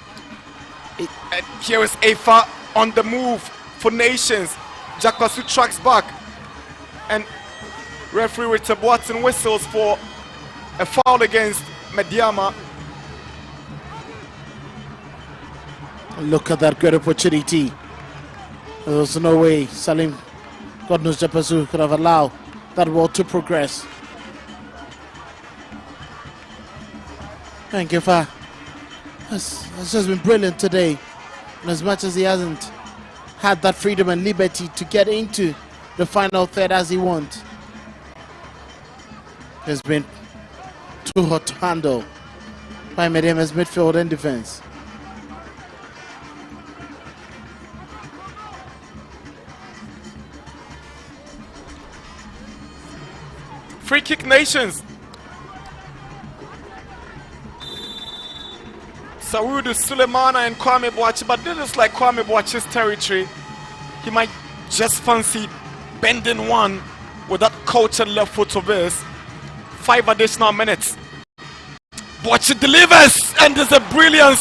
And here is Efa on the move for Nations. Jakwasu tracks back. And referee Richard Watson whistles for a foul against Medeama. Look at that good opportunity. There was no way Salim, God knows, Jakwasu could have allowed that ball to progress. Thank you, Fa. It's just been brilliant today. And as much as he hasn't had that freedom and liberty to get into the final third as he wants, it's been too hot to handle by Medeama's midfield and defense. Free kick Nations. Sawudu, Sulemana and Kwame Boachi, but this is like Kwame Boachi's territory. He might just fancy bending one with that cultured left foot of his. 5 additional minutes. Boachi delivers, and there's a brilliant